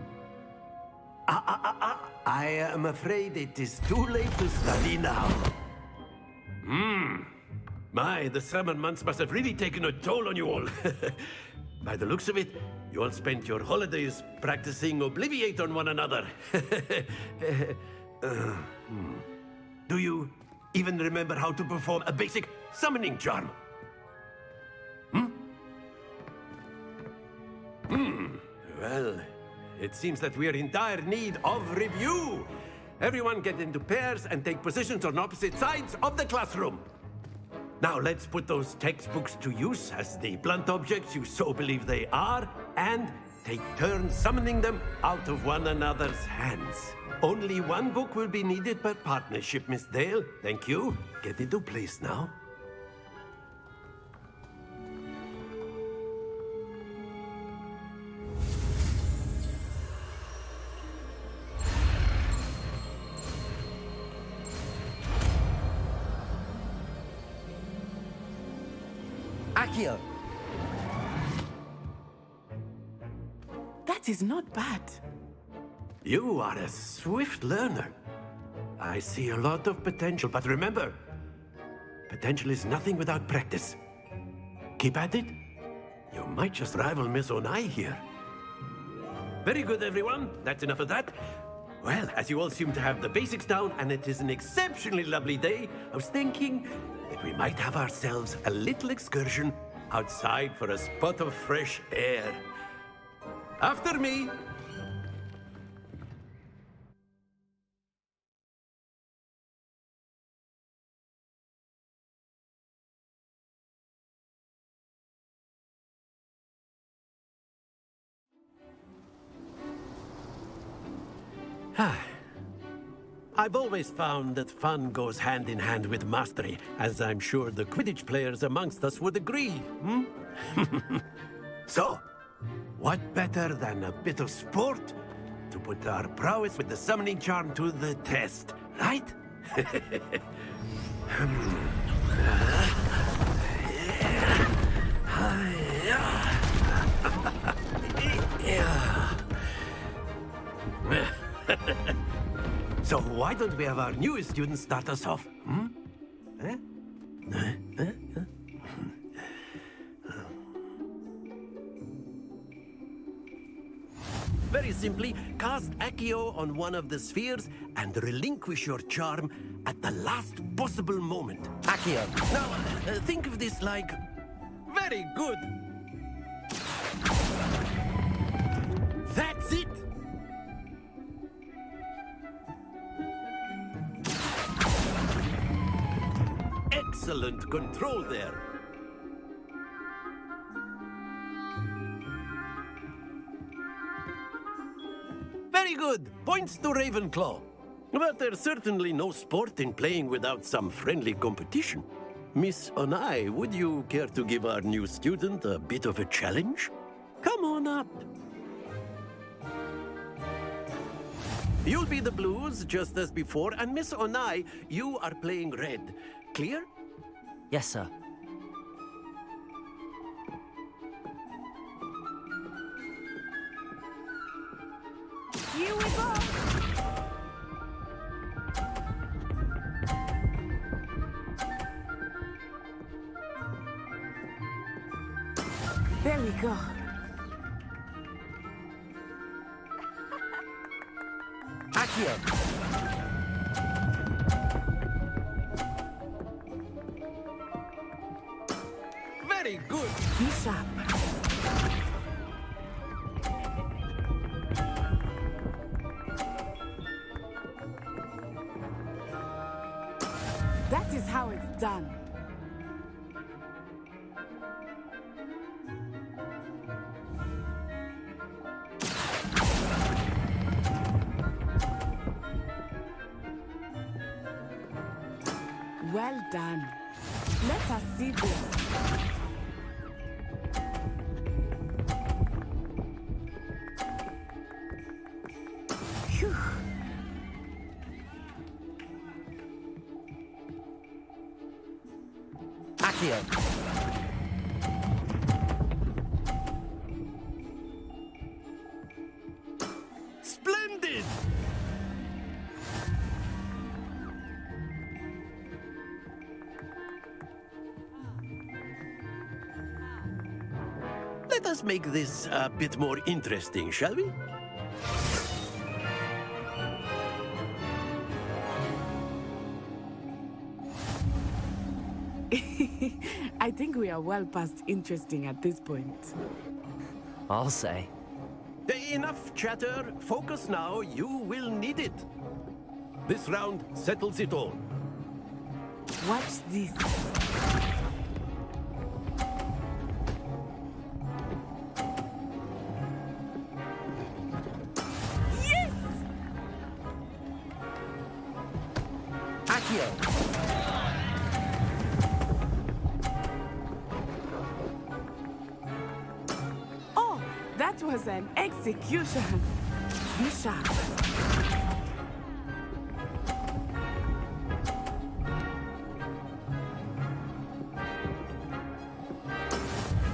I am afraid it is too late to study now. My, the summer months must have really taken a toll on you all. By the looks of it, you all spent your holidays practicing Obliviate on one another. Do you even remember how to perform a basic summoning charm? Well, it seems that we are in dire need of review. Everyone get into pairs and take positions on opposite sides of the classroom. Now let's put those textbooks to use as the blunt objects you so believe they are, and take turns summoning them out of one another's hands. Only one book will be needed per partnership, Miss Dale. Thank you. Get into place now. Accio. That is not bad. You are a swift learner. I see a lot of potential, but remember, potential is nothing without practice. Keep at it. You might just rival Miss Onai here. Very good, everyone. That's enough of that. Well, as you all seem to have the basics down, and it is an exceptionally lovely day, I was thinking that we might have ourselves a little excursion outside for a spot of fresh air. After me. I've always found that fun goes hand in hand with mastery, as I'm sure the Quidditch players amongst us would agree, So, what better than a bit of sport to put our prowess with the summoning charm to the test, right? So why don't we have our newest student start us off? Very simply, cast Accio on one of the spheres and relinquish your charm at the last possible moment. Accio. Now, think of this like... Very good. That's it. Excellent control there. Very good. Points to Ravenclaw. But there's certainly no sport in playing without some friendly competition. Miss Onai, would you care to give our new student a bit of a challenge? Come on up. You'll be the blues, just as before, and Miss Onai, you are playing red. Clear? Yes, sir. There we go. Accio! Very good! Be sharp. That is how it's done. Well done. Let us see this. Phew. Accio. Splendid! Let us make this a bit more interesting, shall we? I think we are well past interesting at this point. I'll say. Enough chatter. Focus now. You will need it. This round settles it all. Watch this. Yes! Accio. Oh, that was an execution. Be sharp.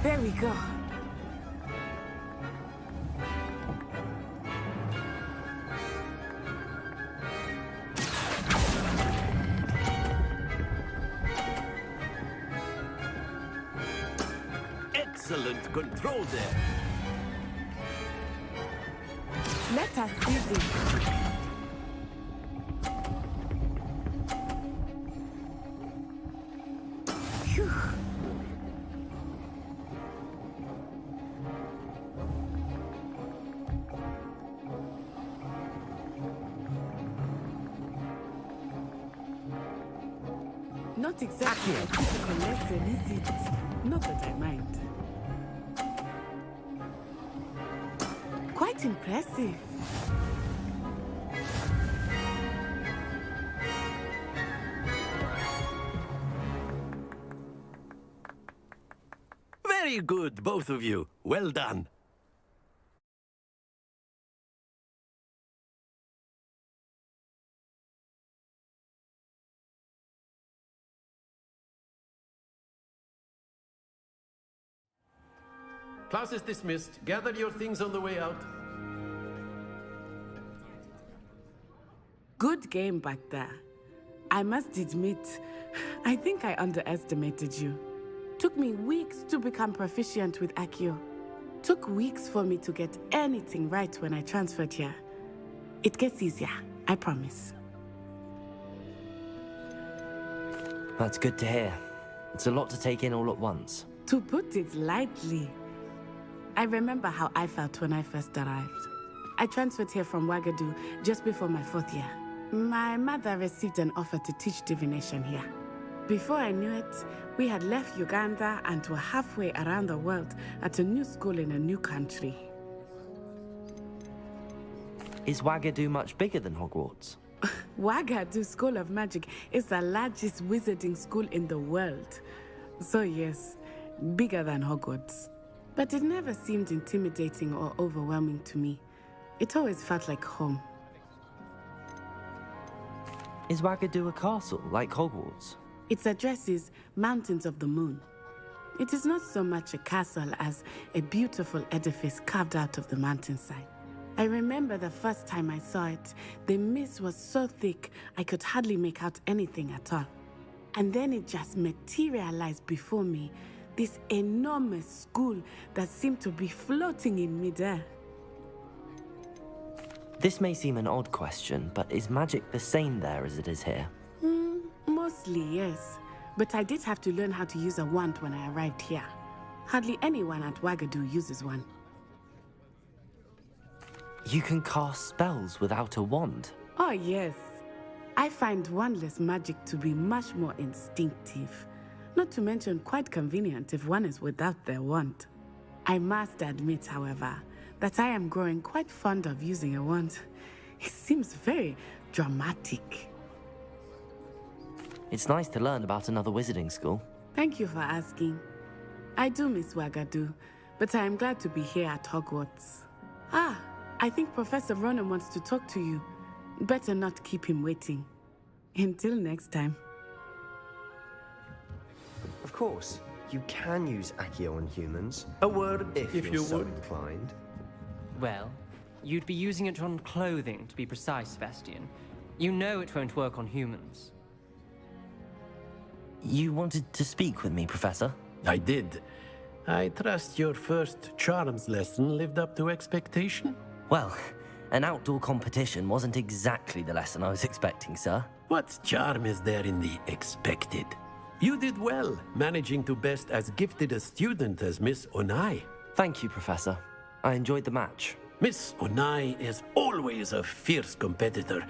There we go. Excellent control there. Let us see this. Phew. Not exactly a typical lesson, is it? Not that I mind. Quite impressive. Very good, both of you. Well done. Class is dismissed. Gather your things on the way out. Good game back there. I must admit, I think I underestimated you. Took me weeks to become proficient with Accio. Took weeks for me to get anything right when I transferred here. It gets easier, I promise. That's good to hear. It's a lot to take in all at once. To put it lightly, I remember how I felt when I first arrived. I transferred here from Wagadu just before my 4th year. My mother received an offer to teach divination here. Before I knew it, we had left Uganda and were halfway around the world at a new school in a new country. Is Wagadu much bigger than Hogwarts? Wagadu School of Magic is the largest wizarding school in the world. So yes, bigger than Hogwarts. But it never seemed intimidating or overwhelming to me. It always felt like home. Is Wagadu a castle, like Hogwarts? Its address is Mountains of the Moon. It is not so much a castle as a beautiful edifice carved out of the mountainside. I remember the first time I saw it, the mist was so thick I could hardly make out anything at all. And then it just materialized before me, this enormous school that seemed to be floating in midair. This may seem an odd question, but is magic the same there as it is here? Mostly, yes. But I did have to learn how to use a wand when I arrived here. Hardly anyone at Wagadu uses one. You can cast spells without a wand? Oh, yes. I find wandless magic to be much more instinctive. Not to mention quite convenient if one is without their wand. I must admit, however, that I am growing quite fond of using a wand. It seems very dramatic. It's nice to learn about another wizarding school. Thank you for asking. I do miss Wagadu, but I am glad to be here at Hogwarts. Ah, I think Professor Ronan wants to talk to you. Better not keep him waiting. Until next time. Of course, you can use Accio on humans. A word if you're so inclined. Well, you'd be using it on clothing, to be precise, Sebastian. You know it won't work on humans. You wanted to speak with me, Professor? I did. I trust your first charms lesson lived up to expectation? Well, an outdoor competition wasn't exactly the lesson I was expecting, sir. What charm is there in the expected? You did well, managing to best as gifted a student as Miss Onai. Thank you, Professor. I enjoyed the match. Miss Onai is always a fierce competitor,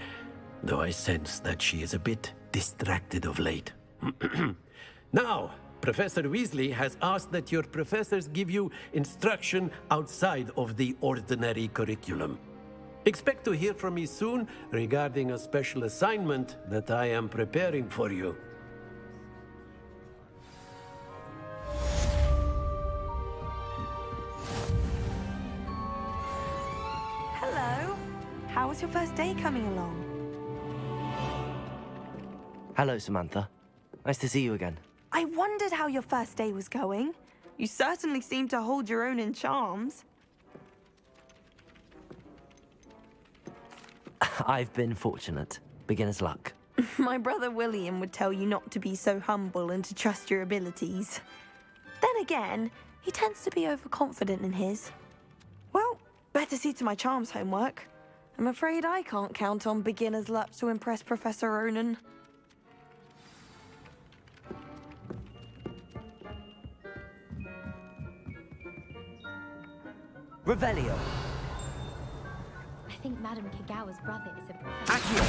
though I sense that she is a bit distracted of late. Now, Professor Weasley has asked that your professors give you instruction outside of the ordinary curriculum. Expect to hear from me soon regarding a special assignment that I am preparing for you. Hello. How was your first day coming along? Hello, Samantha. Nice to see you again. I wondered how your first day was going. You certainly seem to hold your own in charms. I've been fortunate. Beginner's luck. My brother William would tell you not to be so humble and to trust your abilities. Then again, he tends to be overconfident in his. Well, better see to my charms homework. I'm afraid I can't count on beginner's luck to impress Professor Ronan. Revelio. I think Madame Kagawa's brother is a professor.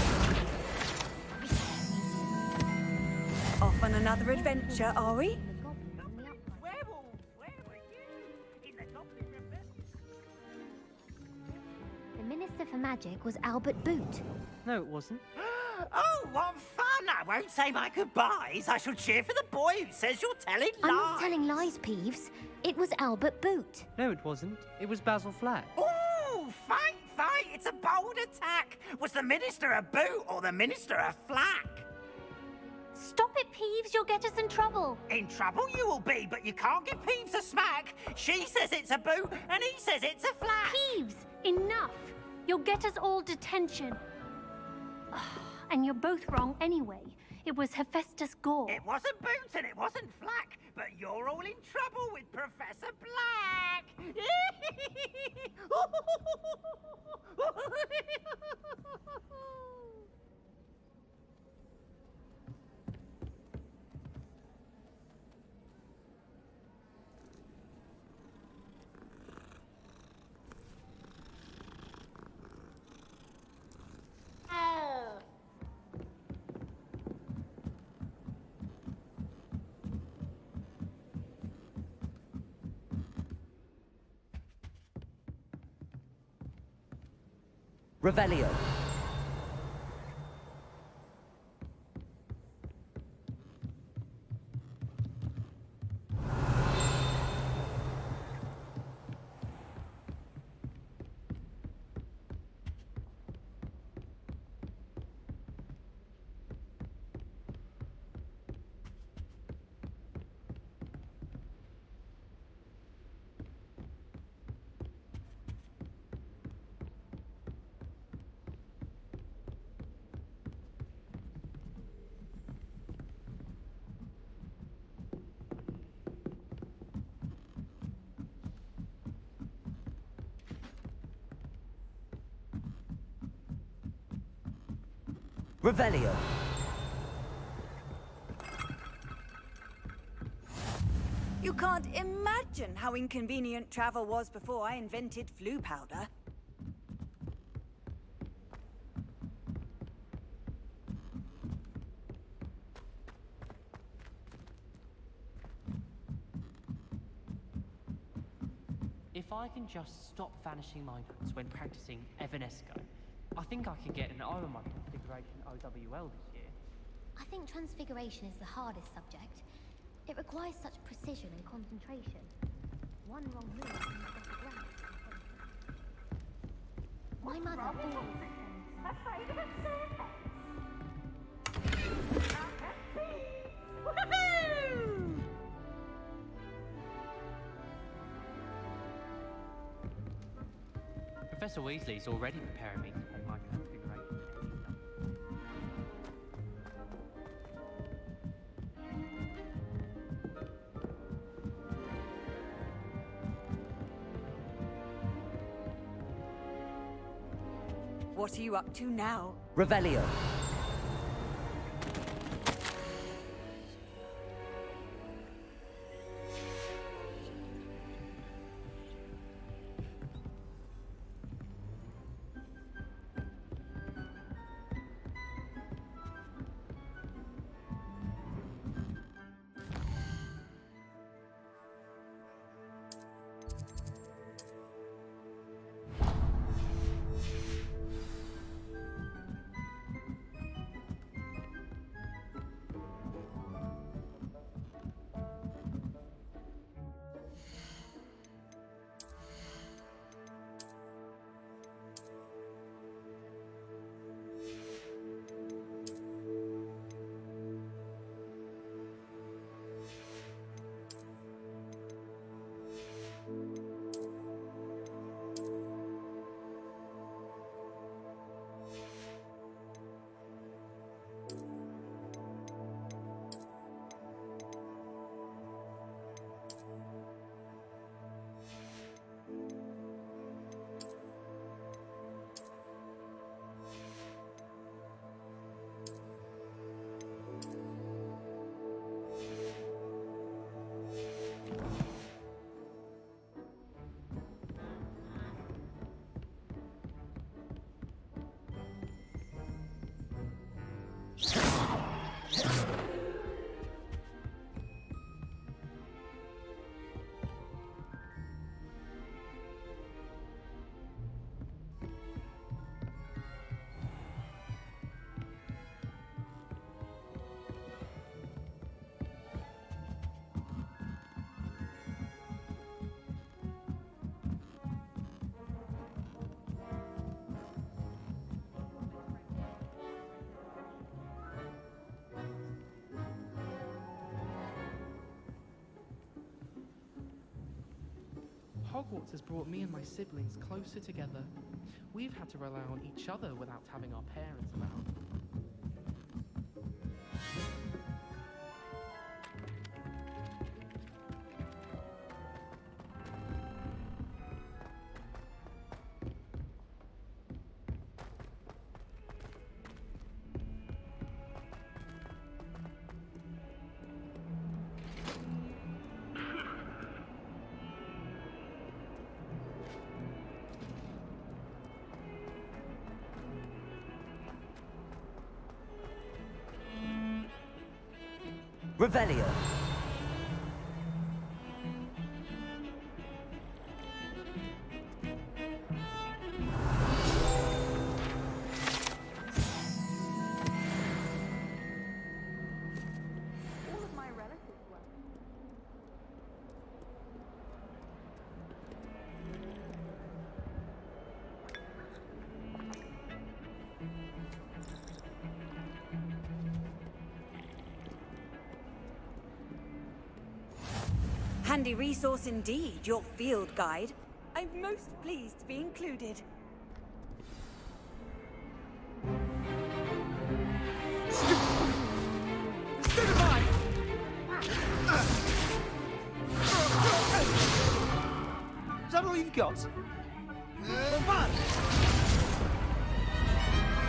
Off on another adventure, are we? The Minister for Magic was Albert Boot. No, it wasn't. Oh, what fun! I won't say my goodbyes. I shall cheer for the boy who says you're telling lies. I'm not telling lies, Peeves. It was Albert Boot. No, it wasn't. It was Basil Flack. Oh, fight, fight! It's a bold attack. Was the Minister a boot or the Minister a flack? Stop it, Peeves. You'll get us in trouble. In trouble you will be, but you can't give Peeves a smack. She says it's a boot and he says it's a flack. Peeves, enough. You'll get us all detention. And you're both wrong anyway. It was Hephaestus Gore. It wasn't Boot and it wasn't Flack, but you're all in trouble with Professor Black. Revelio. Revelio. You can't imagine how inconvenient travel was before I invented flu powder. If I can just stop vanishing migrants when practicing Evanesco, I think I could get an O on my configuration OWL this year. I think transfiguration is the hardest subject. It requires such precision and concentration. One wrong move and you get it right. My mother always Professor Weasley's already preparing me to take my configuration. What are you up to now? Revelio. Hogwarts has brought me and my siblings closer together. We've had to rely on each other without having our parents around. Revelio. All of my relatives were. Handy resource indeed, your field guide. I'm most pleased to be included. Is that all you've got?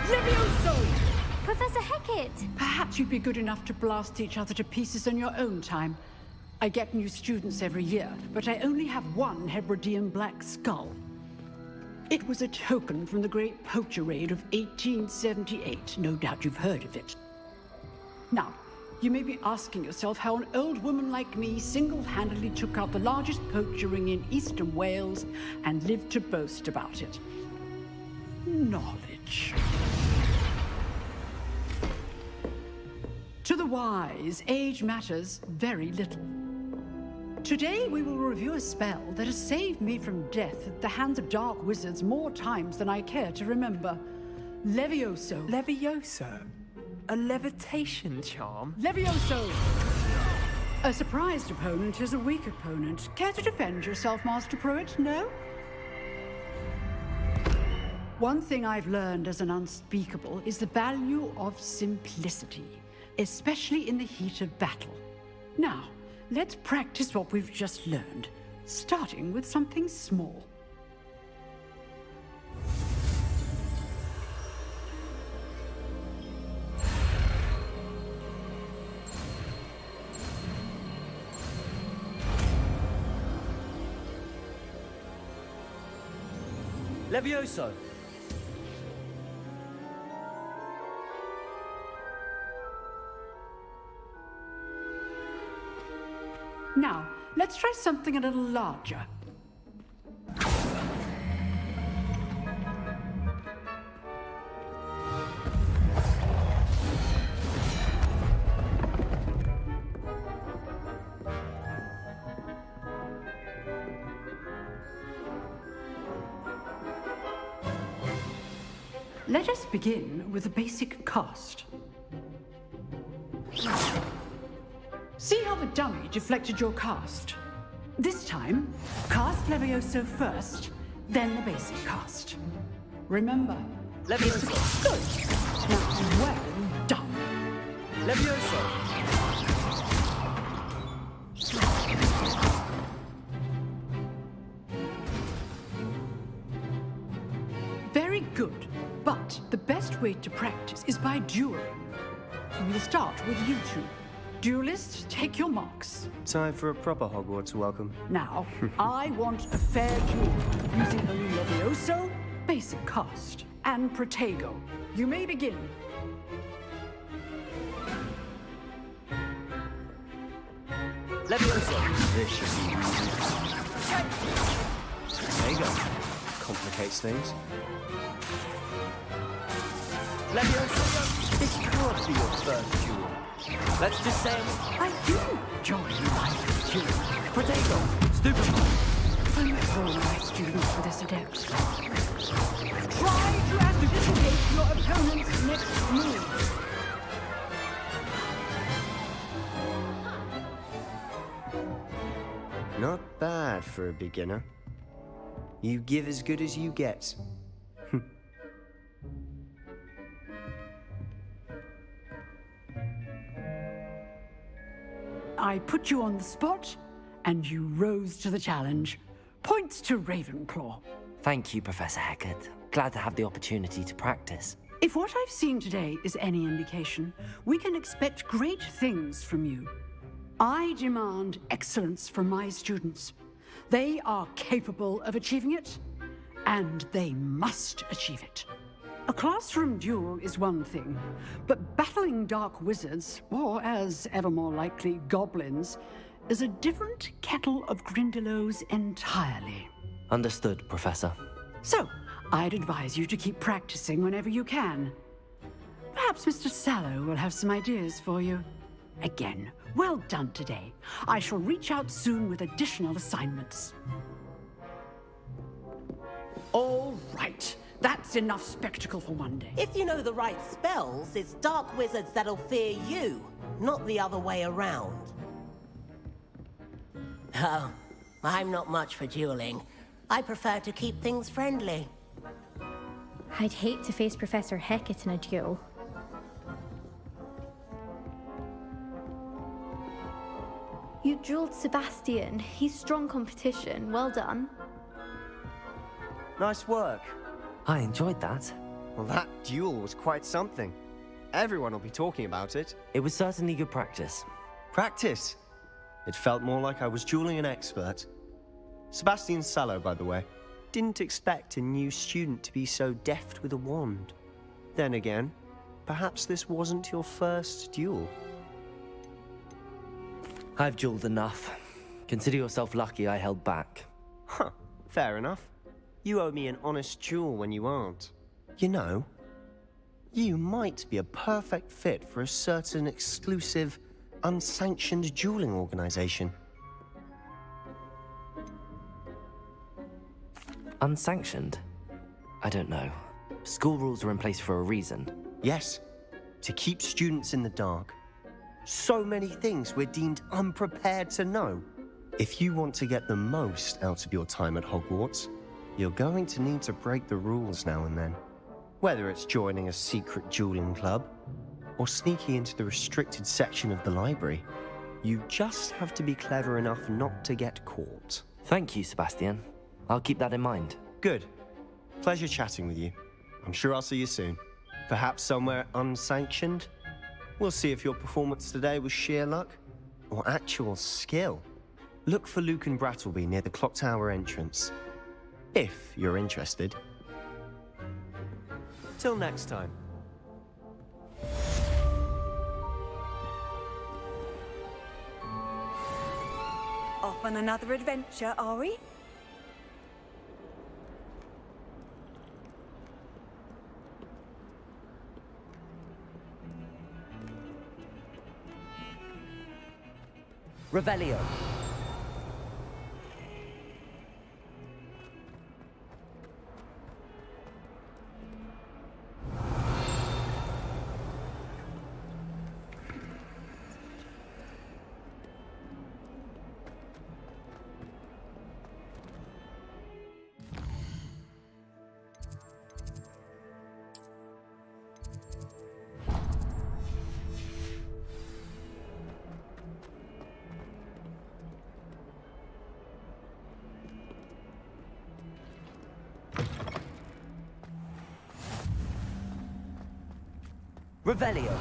Levioso! Professor Hecat! Perhaps you'd be good enough to blast each other to pieces in your own time. I get new students every year, but I only have one Hebridean black skull. It was a token from the Great Poacher Raid of 1878. No doubt you've heard of it. Now, you may be asking yourself how an old woman like me single-handedly took out the largest poacher ring in eastern Wales and lived to boast about it. Knowledge. To the wise, age matters very little. Today we will review a spell that has saved me from death at the hands of dark wizards more times than I care to remember. Levioso. Levioso? A levitation charm? Levioso! A surprised opponent is a weak opponent. Care to defend yourself, Master Pruitt? No? One thing I've learned as an unspeakable is the value of simplicity, especially in the heat of battle. Now, let's practice what we've just learned, starting with something small. Levioso! Now, let's try something a little larger. Let us begin with the basic cast. See how the dummy deflected your cast? This time, cast Levioso first, then the basic cast. Remember, Levioso! Good! Now, well done! Levioso! Very good, but the best way to practice is by dueling. We'll start with you two. Duelists, take your marks. Time for a proper Hogwarts welcome. Now, I want a fair duel using only Levioso, basic cast, and Protego. You may begin. Levioso! This should be easy. There you go. Complicates things. Levioso! This can't be your first duel. Let's just say I do enjoy life duel. Protego! Stupefy! I'm all my students for this adept. Try to anticipate your opponent's next move. Not bad for a beginner. You give as good as you get. I put you on the spot, and you rose to the challenge. Points to Ravenclaw. Thank you, Professor Hecat. Glad to have the opportunity to practice. If what I've seen today is any indication, we can expect great things from you. I demand excellence from my students. They are capable of achieving it, and they must achieve it. A classroom duel is one thing, but battling dark wizards, or as ever more likely, goblins, is a different kettle of Grindylows entirely. Understood, Professor. So, I'd advise you to keep practicing whenever you can. Perhaps Mr. Sallow will have some ideas for you. Again, well done today. I shall reach out soon with additional assignments. All right. That's enough spectacle for one day. If you know the right spells, it's dark wizards that'll fear you, not the other way around. Oh, I'm not much for dueling. I prefer to keep things friendly. I'd hate to face Professor Hecat in a duel. You dueled Sebastian. He's strong competition. Well done. Nice work. I enjoyed that. Well, that duel was quite something. everyone will be talking about it. It was certainly good practice. Practice? It felt more like I was dueling an expert. Sebastian Sallow, by the way. Didn't expect a new student to be so deft with a wand. Then again, perhaps this wasn't your first duel. I've dueled enough. Consider yourself lucky I held back. Huh, fair enough. You owe me an honest duel when you aren't. You know, you might be a perfect fit for a certain exclusive, unsanctioned dueling organization. Unsanctioned? I don't know. School rules are in place for a reason. Yes, to keep students in the dark. So many things we're deemed unprepared to know. If you want to get the most out of your time at Hogwarts, you're going to need to break the rules now and then. Whether it's joining a secret dueling club, or sneaking into the restricted section of the library, you just have to be clever enough not to get caught. Thank you, Sebastian. I'll keep that in mind. Good. Pleasure chatting with you. I'm sure I'll see you soon. Perhaps somewhere unsanctioned? We'll see if your performance today was sheer luck or actual skill. Look for Luke and Brattleby near the clock tower entrance, if you're interested. Till next time. Off on another adventure, are we? Revelio. Revelio.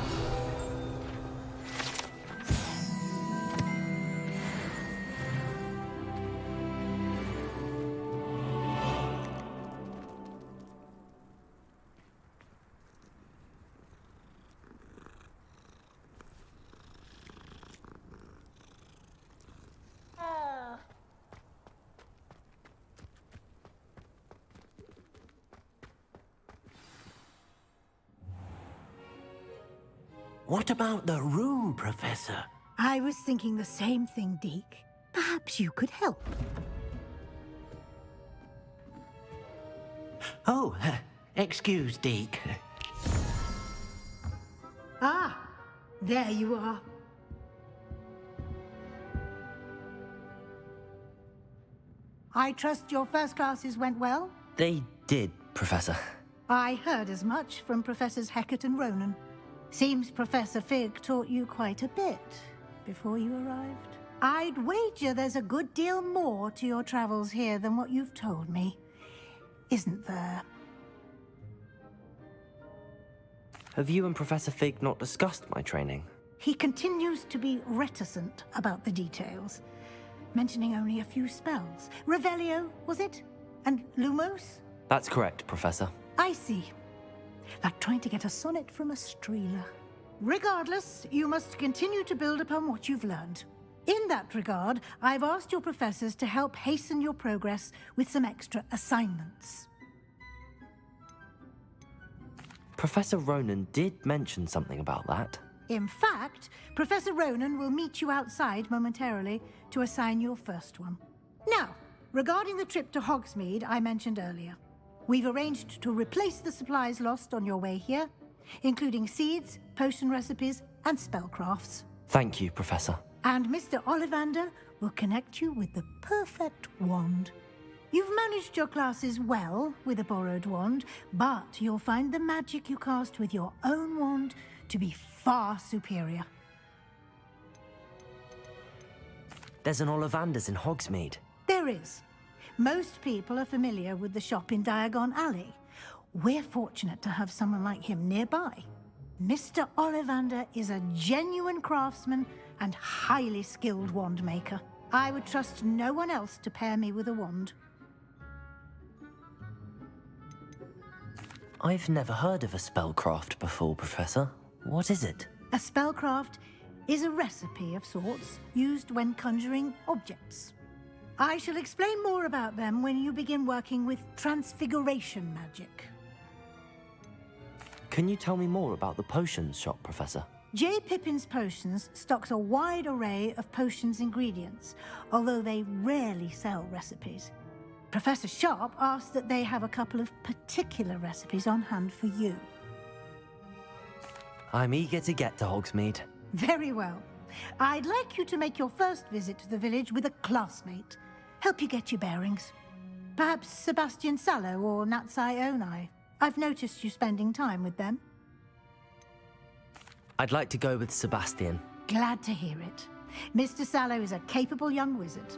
What about the room, Professor? I was thinking the same thing, Deke. Perhaps you could help. Oh, excuse, Deke. Ah, there you are. I trust your first classes went well? They did, Professor. I heard as much from Professors Hecat and Ronan. Seems Professor Fig taught you quite a bit before you arrived. I'd wager there's a good deal more to your travels here than what you've told me. Isn't there? Have you and Professor Fig not discussed my training? He continues to be reticent about the details, mentioning only a few spells. Revelio, was it? And Lumos? That's correct, Professor. I see. Like trying to get a sonnet from a streeler. Regardless, you must continue to build upon what you've learned. In that regard, I've asked your professors to help hasten your progress with some extra assignments. Professor Ronan did mention something about that. In fact, Professor Ronan will meet you outside momentarily to assign your first one. Now, regarding the trip to Hogsmeade I mentioned earlier, we've arranged to replace the supplies lost on your way here, including seeds, potion recipes, and spellcrafts. Thank you, Professor. And Mr. Ollivander will connect you with the perfect wand. You've managed your classes well with a borrowed wand, but you'll find the magic you cast with your own wand to be far superior. There's an Ollivander's in Hogsmeade. There is. Most people are familiar with the shop in Diagon Alley. We're fortunate to have someone like him nearby. Mr. Ollivander is a genuine craftsman and highly skilled wand maker. I would trust no one else to pair me with a wand. I've never heard of a spellcraft before, Professor. What is it? A spellcraft is a recipe of sorts used when conjuring objects. I shall explain more about them when you begin working with transfiguration magic. Can you tell me more about the potions shop, Professor? J. Pippin's Potions stocks a wide array of potions ingredients, although they rarely sell recipes. Professor Sharp asked that they have a couple of particular recipes on hand for you. I'm eager to get to Hogsmeade. Very well. I'd like you to make your first visit to the village with a classmate. Help you get your bearings. Perhaps Sebastian Sallow or Natsai Onai. I've noticed you spending time with them. I'd like to go with Sebastian. Glad to hear it. Mr. Sallow is a capable young wizard,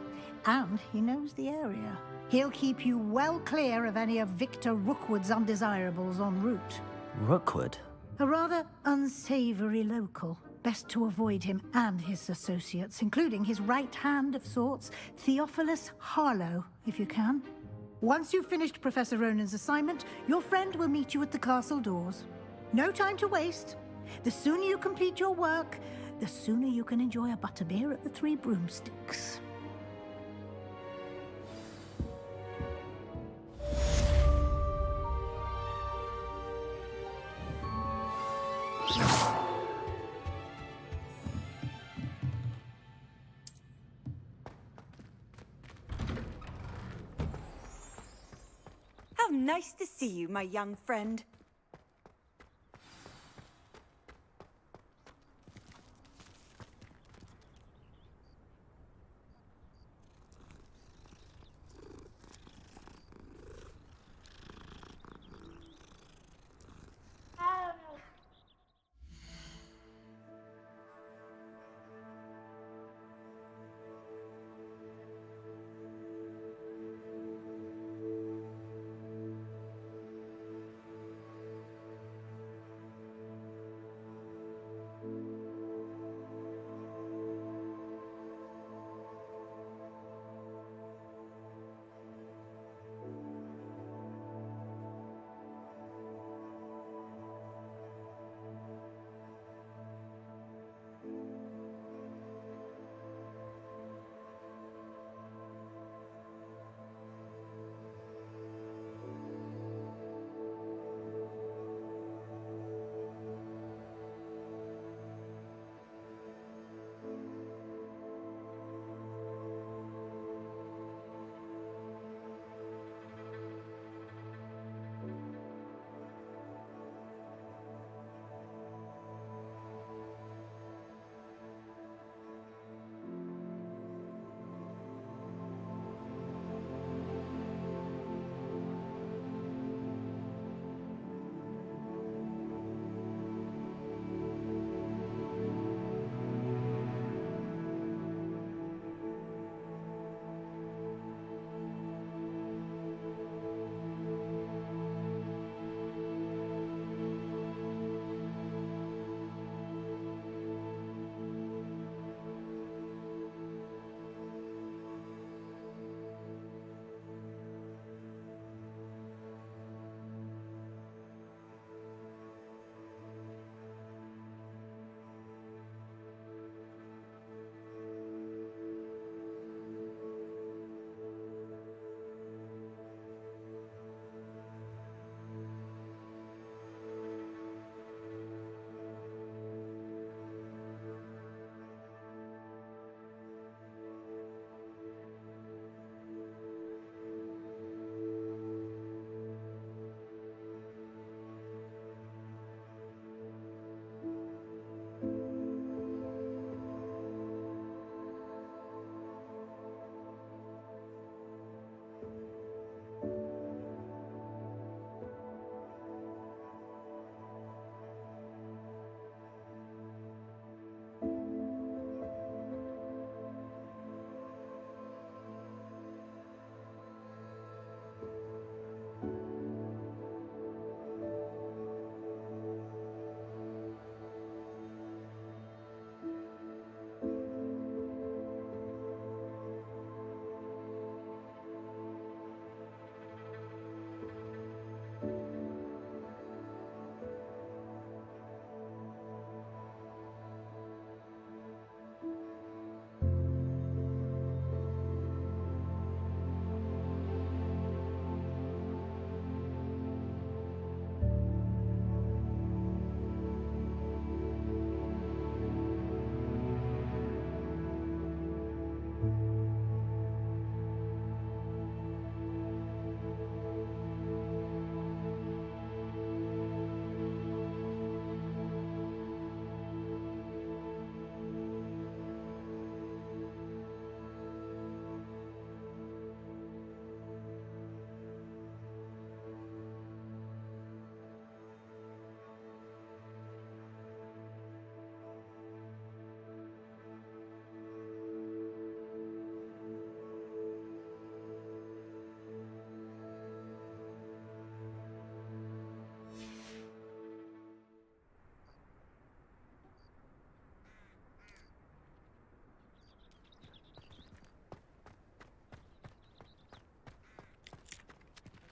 and he knows the area. He'll keep you well clear of any of Victor Rookwood's undesirables en route. Rookwood? A rather unsavory local. Best to avoid him and his associates, including his right hand of sorts, Theophilus Harlow, if you can. Once you've finished Professor Ronan's assignment, your friend will meet you at the castle doors. No time to waste. The sooner you complete your work, the sooner you can enjoy a butterbeer at the Three Broomsticks. How nice to see you, my young friend.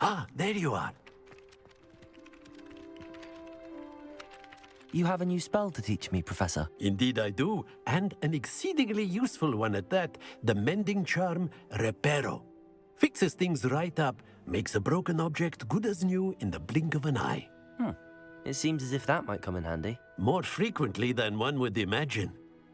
Ah, there you are. You have a new spell to teach me, Professor. Indeed I do, and an exceedingly useful one at that. The mending charm, Reparo. Fixes things right up, makes a broken object good as new in the blink of an eye. It seems as if that might come in handy. More frequently than one would imagine.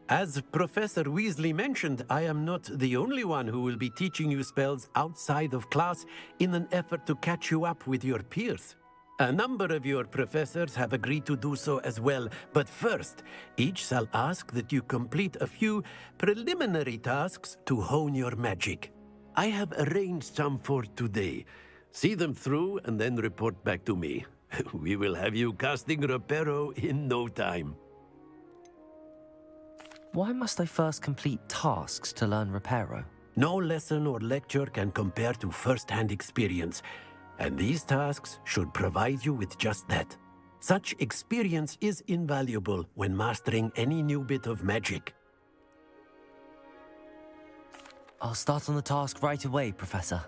As Professor Weasley mentioned, I am not the only one who will be teaching you spells outside of class in an effort to catch you up with your peers. A number of your professors have agreed to do so as well, but first, each shall ask that you complete a few preliminary tasks to hone your magic. I have arranged some for today. See them through and then report back to me. We will have you casting Reparo in no time. Why must I first complete tasks to learn Reparo? No lesson or lecture can compare to first-hand experience, and these tasks should provide you with just that. Such experience is invaluable when mastering any new bit of magic. I'll start on the task right away, Professor.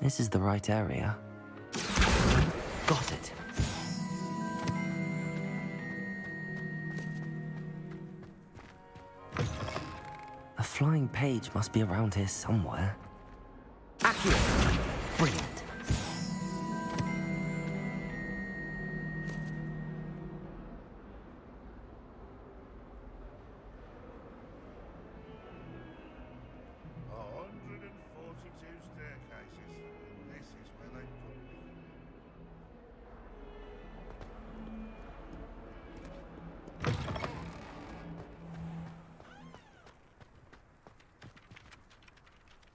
This is the right area. Got it. A flying page must be around here somewhere. Accio! Brilliant.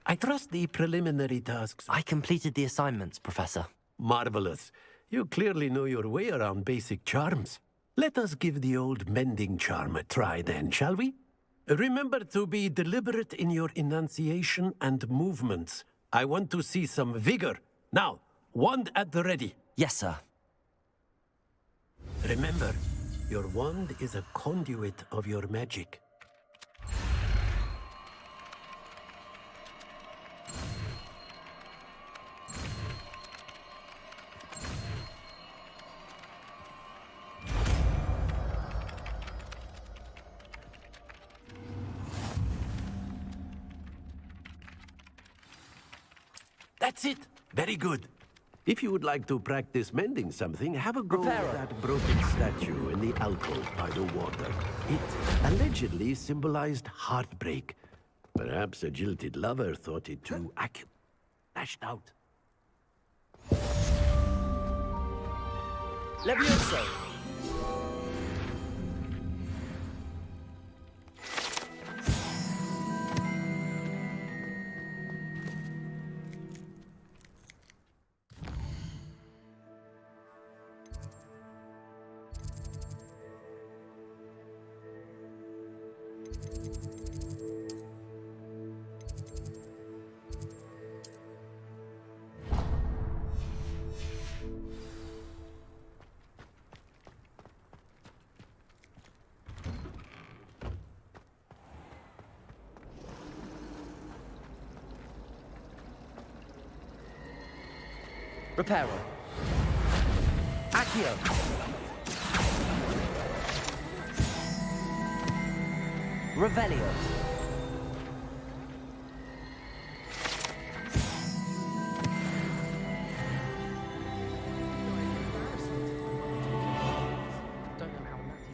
I trust the preliminary tasks. I completed the assignments, Professor. Marvelous. You clearly know your way around basic charms. Let us give the old mending charm a try then, shall we? Remember to be deliberate in your enunciation and movements. I want to see some vigor. Now, wand at the ready. Yes, sir. Remember, your wand is a conduit of your magic. That's it. Very good. If you would like to practice mending something, have a go at that broken statue in the alcove by the water. It allegedly symbolized heartbreak. Perhaps a jilted lover thought it too accurate. Lashed out. Levioso! Reparo. Accio. Revelio.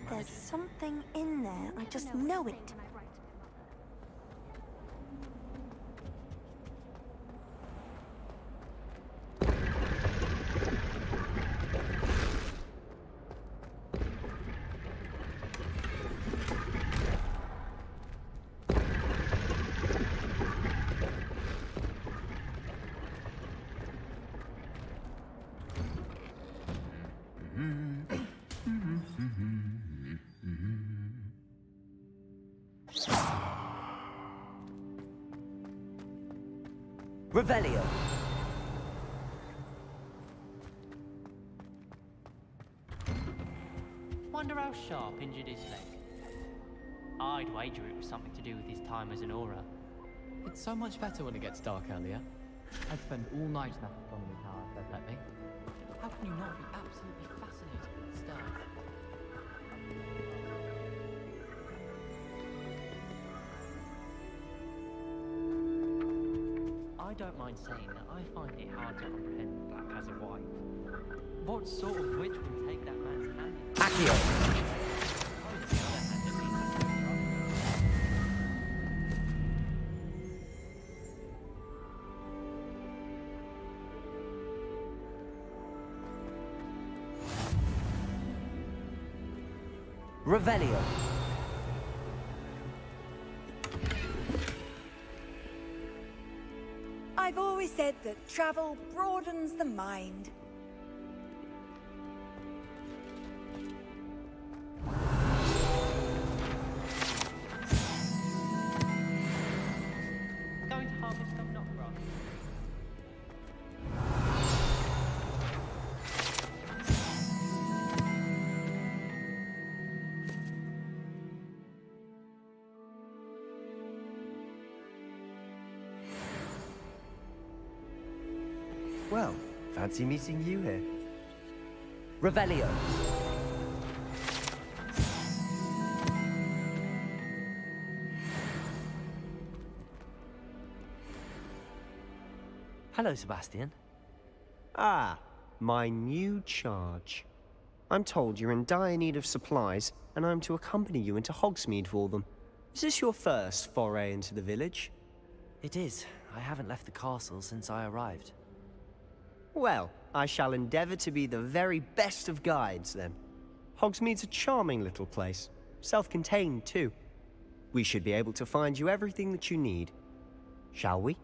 There's something in there. I just know it. Revelio. Sharp injured his leg? I'd wager it was something to do with his time as an aura. It's so much better when it gets dark earlier. I'd spend all night in that astronomy tower if they'd let me. How can you not be absolutely fascinated with the stars? I don't mind saying that I find it hard to comprehend Black as a wife. What sort of witch would take that man's hand? Accio! Revelio. I've always said that travel broadens the mind. Going to harvest some knotgrass. Well, fancy meeting you here. Revelio. Hello, Sebastian. Ah, my new charge. I'm told you're in dire need of supplies, and I'm to accompany you into Hogsmeade for them. Is this your first foray into the village? It is. I haven't left the castle since I arrived. Well, I shall endeavour to be the very best of guides, then. Hogsmeade's a charming little place. Self-contained, too. We should be able to find you everything that you need. Shall we?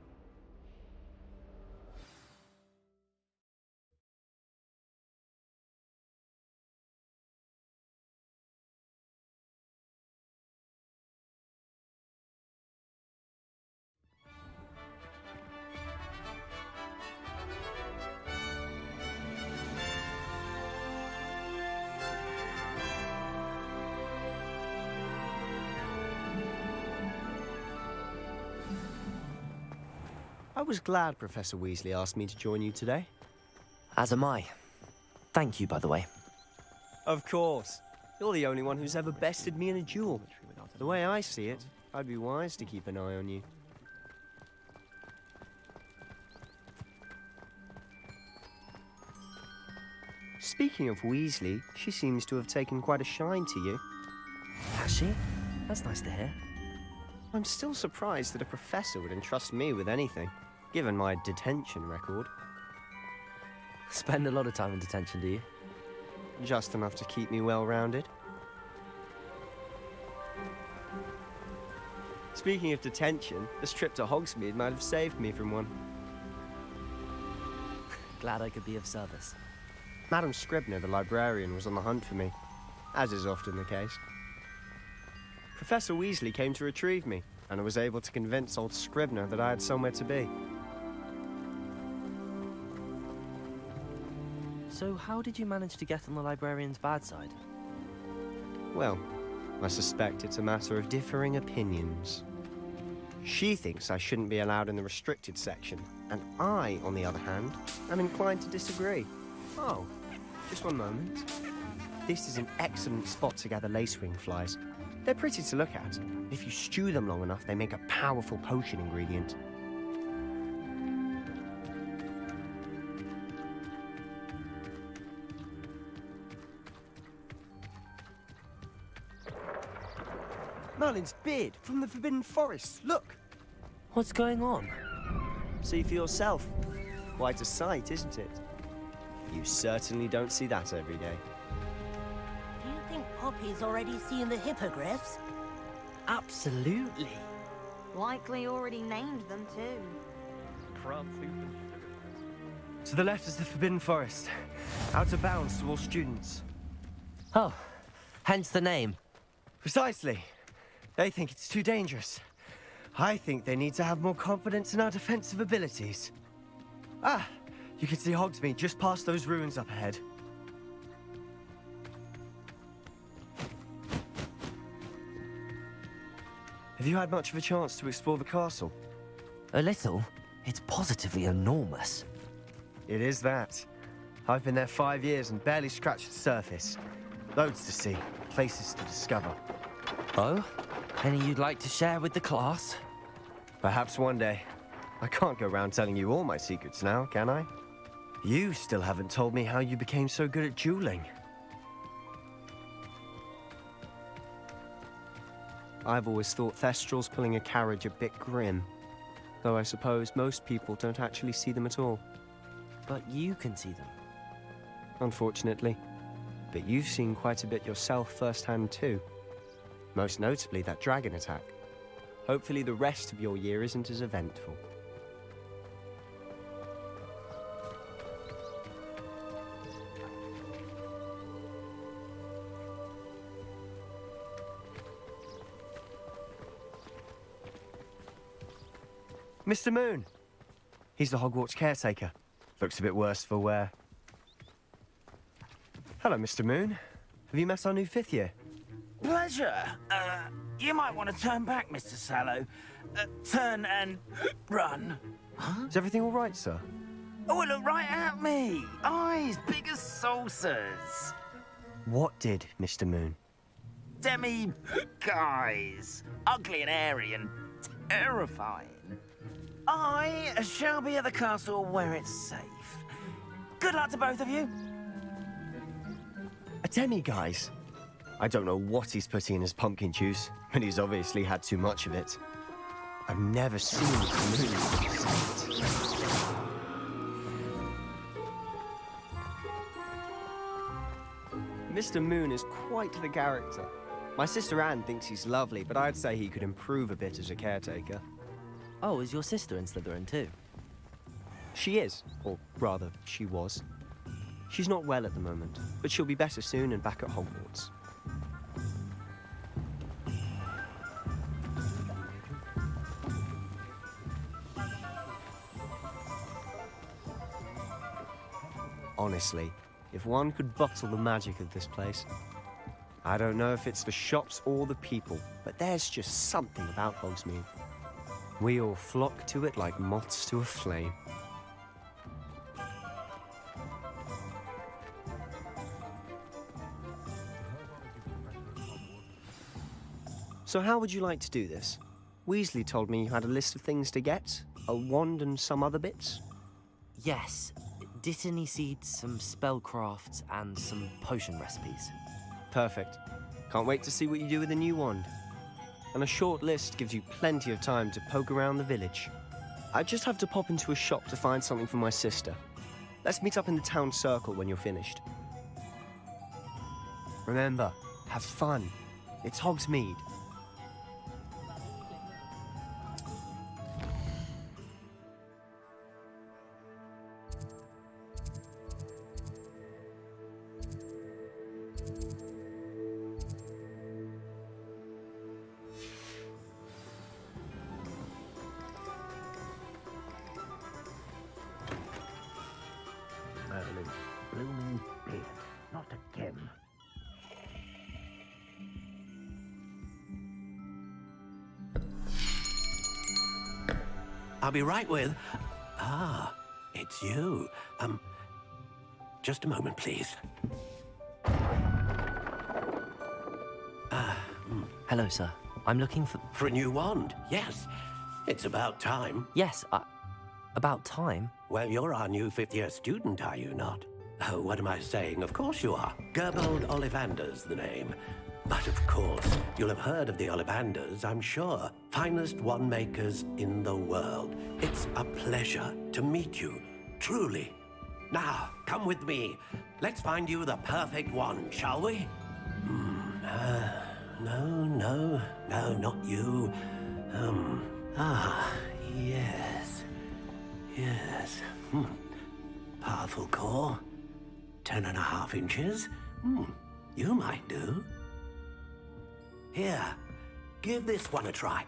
I was glad Professor Weasley asked me to join you today. As am I. Thank you, by the way. Of course. You're the only one who's ever bested me in a duel. The way I see it, I'd be wise to keep an eye on you. Speaking of Weasley, she seems to have taken quite a shine to you. Has she? That's nice to hear. I'm still surprised that a professor would entrust me with anything, given my detention record. Spend a lot of time in detention, do you? Just enough to keep me well-rounded. Speaking of detention, this trip to Hogsmeade might have saved me from one. Glad I could be of service. Madam Scribner, the librarian, was on the hunt for me, as is often the case. Professor Weasley came to retrieve me, and I was able to convince old Scribner that I had somewhere to be. So how did you manage to get on the librarian's bad side? Well, I suspect it's a matter of differing opinions. She thinks I shouldn't be allowed in the restricted section, and I, on the other hand, am inclined to disagree. Oh, just one moment. This is an excellent spot to gather lacewing flies. They're pretty to look at. If you stew them long enough, they make a powerful potion ingredient. Merlin's beard from the Forbidden Forest. Look! What's going on? See for yourself. Quite a sight, isn't it? You certainly don't see that every day. Do you think Poppy's already seen the hippogriffs? Absolutely. Likely already named them too. To the left is the Forbidden Forest. Out of bounds to all students. Oh, hence the name. Precisely. They think it's too dangerous. I think they need to have more confidence in our defensive abilities. Ah, you can see Hogsmeade just past those ruins up ahead. Have you had much of a chance to explore the castle? A little. It's positively enormous. It is that. I've been there 5 years and barely scratched the surface. Loads to see, places to discover. Oh? Any you'd like to share with the class? Perhaps one day. I can't go around telling you all my secrets now, can I? You still haven't told me how you became so good at dueling. I've always thought Thestrals pulling a carriage a bit grim. Though I suppose most people don't actually see them at all. But you can see them. Unfortunately. But you've seen quite a bit yourself firsthand too. Most notably that dragon attack. Hopefully the rest of your year isn't as eventful. Mr. Moon! He's the Hogwarts caretaker. Looks a bit worse for wear. Hello, Mr. Moon. Have you met our new 5th year? Pleasure. You might want to turn back, Mr. Sallow. Turn and run. Huh? Is everything all right, sir? Oh, look right at me. Eyes big as saucers. What did, Mr. Moon? Guys. Ugly and hairy and terrifying. I shall be at the castle where it's safe. Good luck to both of you. A demi-guise? I don't know what he's putting in his pumpkin juice, but he's obviously had too much of it. I've never seen Mr. Moon say it. Mr. Moon is quite the character. My sister Anne thinks he's lovely, but I'd say he could improve a bit as a caretaker. Oh, is your sister in Slytherin too? She is, or rather, she was. She's not well at the moment, but she'll be better soon and back at Hogwarts. Honestly, if one could bottle the magic of this place. I don't know if it's the shops or the people, but there's just something about Hogsmeade. We all flock to it like moths to a flame. So how would you like to do this? Weasley told me you had a list of things to get, a wand and some other bits. Yes. Dittany seeds, some spellcrafts, and some potion recipes. Perfect. Can't wait to see what you do with the new wand. And a short list gives you plenty of time to poke around the village. I just have to pop into a shop to find something for my sister. Let's meet up in the town circle when you're finished. Remember, have fun. It's Hogsmeade. Blooming beard. Not again. I'll be right with... Ah, it's you. Just a moment, please. Hello, sir. I'm looking for... For a new wand, yes. It's about time. Yes, about time? Well, you're our new 5th-year student, are you not? Oh, what am I saying? Of course you are. Gerbold Ollivander's the name. But of course, you'll have heard of the Ollivanders, I'm sure. Finest wand makers in the world. It's a pleasure to meet you, truly. Now, come with me. Let's find you the perfect wand, shall we? No, not you. Yes. Powerful core. 10.5 inches. You might do. Here, give this one a try.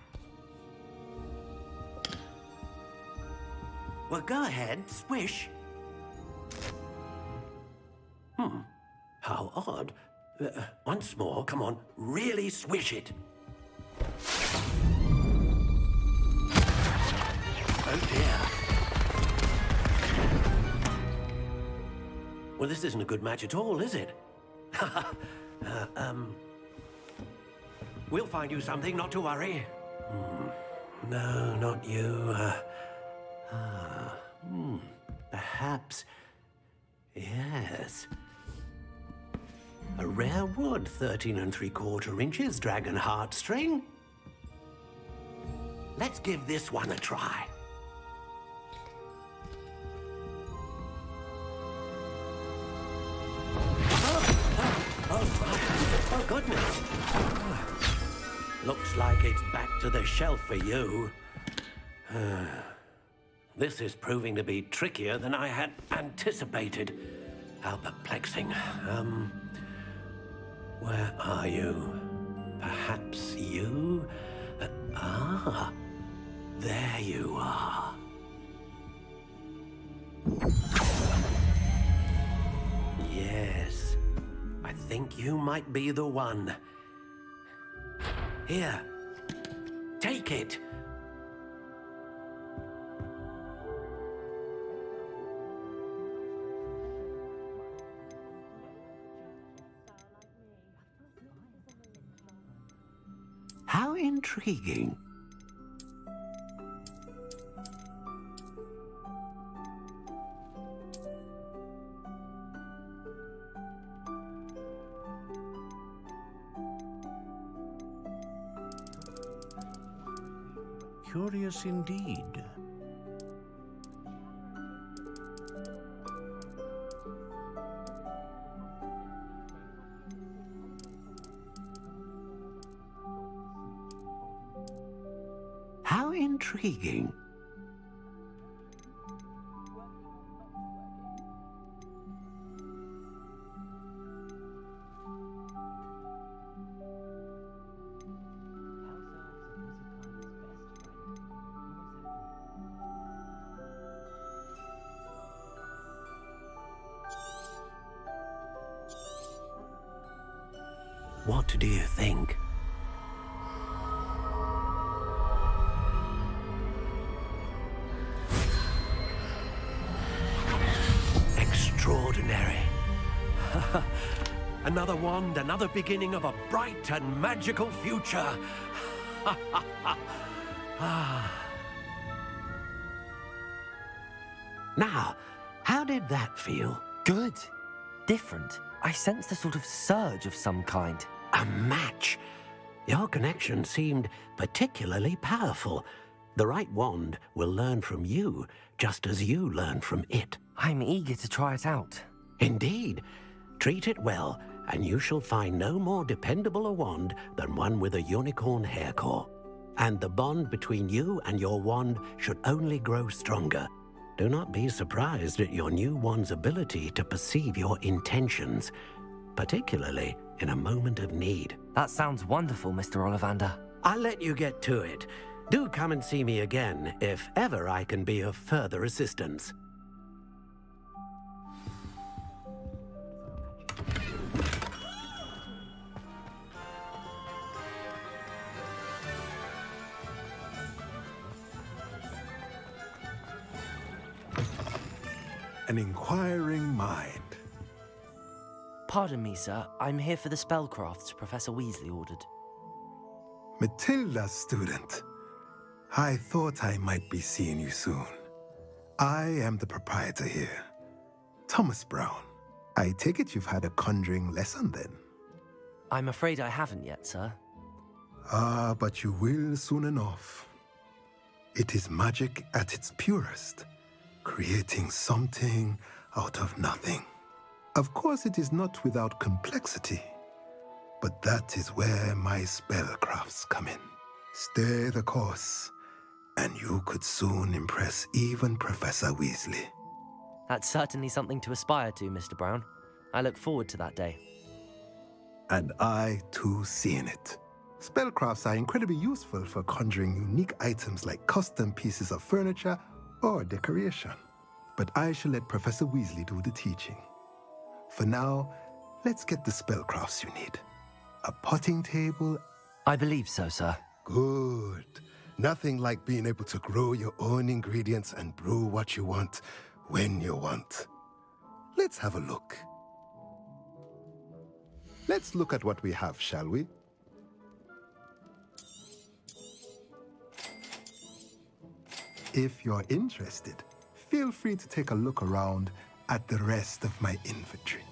Well, go ahead, swish. How odd. Once more, come on, really swish it. Oh dear. Well, this isn't a good match at all, is it? We'll find you something, not to worry. No, not you. Perhaps. Yes. A rare wood, 13 3/4 inches, dragon heartstring. Let's give this one a try. Oh, goodness. Looks like it's back to the shelf for you. This is proving to be trickier than I had anticipated. How perplexing. Where are you? Perhaps you? There you are. Yes, I think you might be the one. Here, take it. How intriguing. Curious indeed. How intriguing. What do you think? Extraordinary. Another wand, another beginning of a bright and magical future. Now, how did that feel? Good. Different. I sensed a sort of surge of some kind. A match. Your connection seemed particularly powerful. The right wand will learn from you, just as you learn from it. I'm eager to try it out. Indeed. Treat it well, and you shall find no more dependable a wand than one with a unicorn hair core. And the bond between you and your wand should only grow stronger. Do not be surprised at your new wand's ability to perceive your intentions, particularly in a moment of need. That sounds wonderful, Mr. Ollivander. I'll let you get to it. Do come and see me again if ever I can be of further assistance. An inquiring mind. Pardon me, sir. I'm here for the spellcrafts Professor Weasley ordered. Matilda's student. I thought I might be seeing you soon. I am the proprietor here, Thomas Brown. I take it you've had a conjuring lesson then? I'm afraid I haven't yet, sir. Ah, but you will soon enough. It is magic at its purest, creating something out of nothing. Of course, it is not without complexity, but that is where my spellcrafts come in. Stay the course, and you could soon impress even Professor Weasley. That's certainly something to aspire to, Mr. Brown. I look forward to that day. And I, too, seeing it. Spellcrafts are incredibly useful for conjuring unique items like custom pieces of furniture or decoration. But I shall let Professor Weasley do the teaching. For now, let's get the spellcrafts you need. A potting table. I believe so, sir. Good. Nothing like being able to grow your own ingredients and brew what you want when you want. Let's have a look. Let's look at what we have, shall we? If you're interested, feel free to take a look around at the rest of my inventory.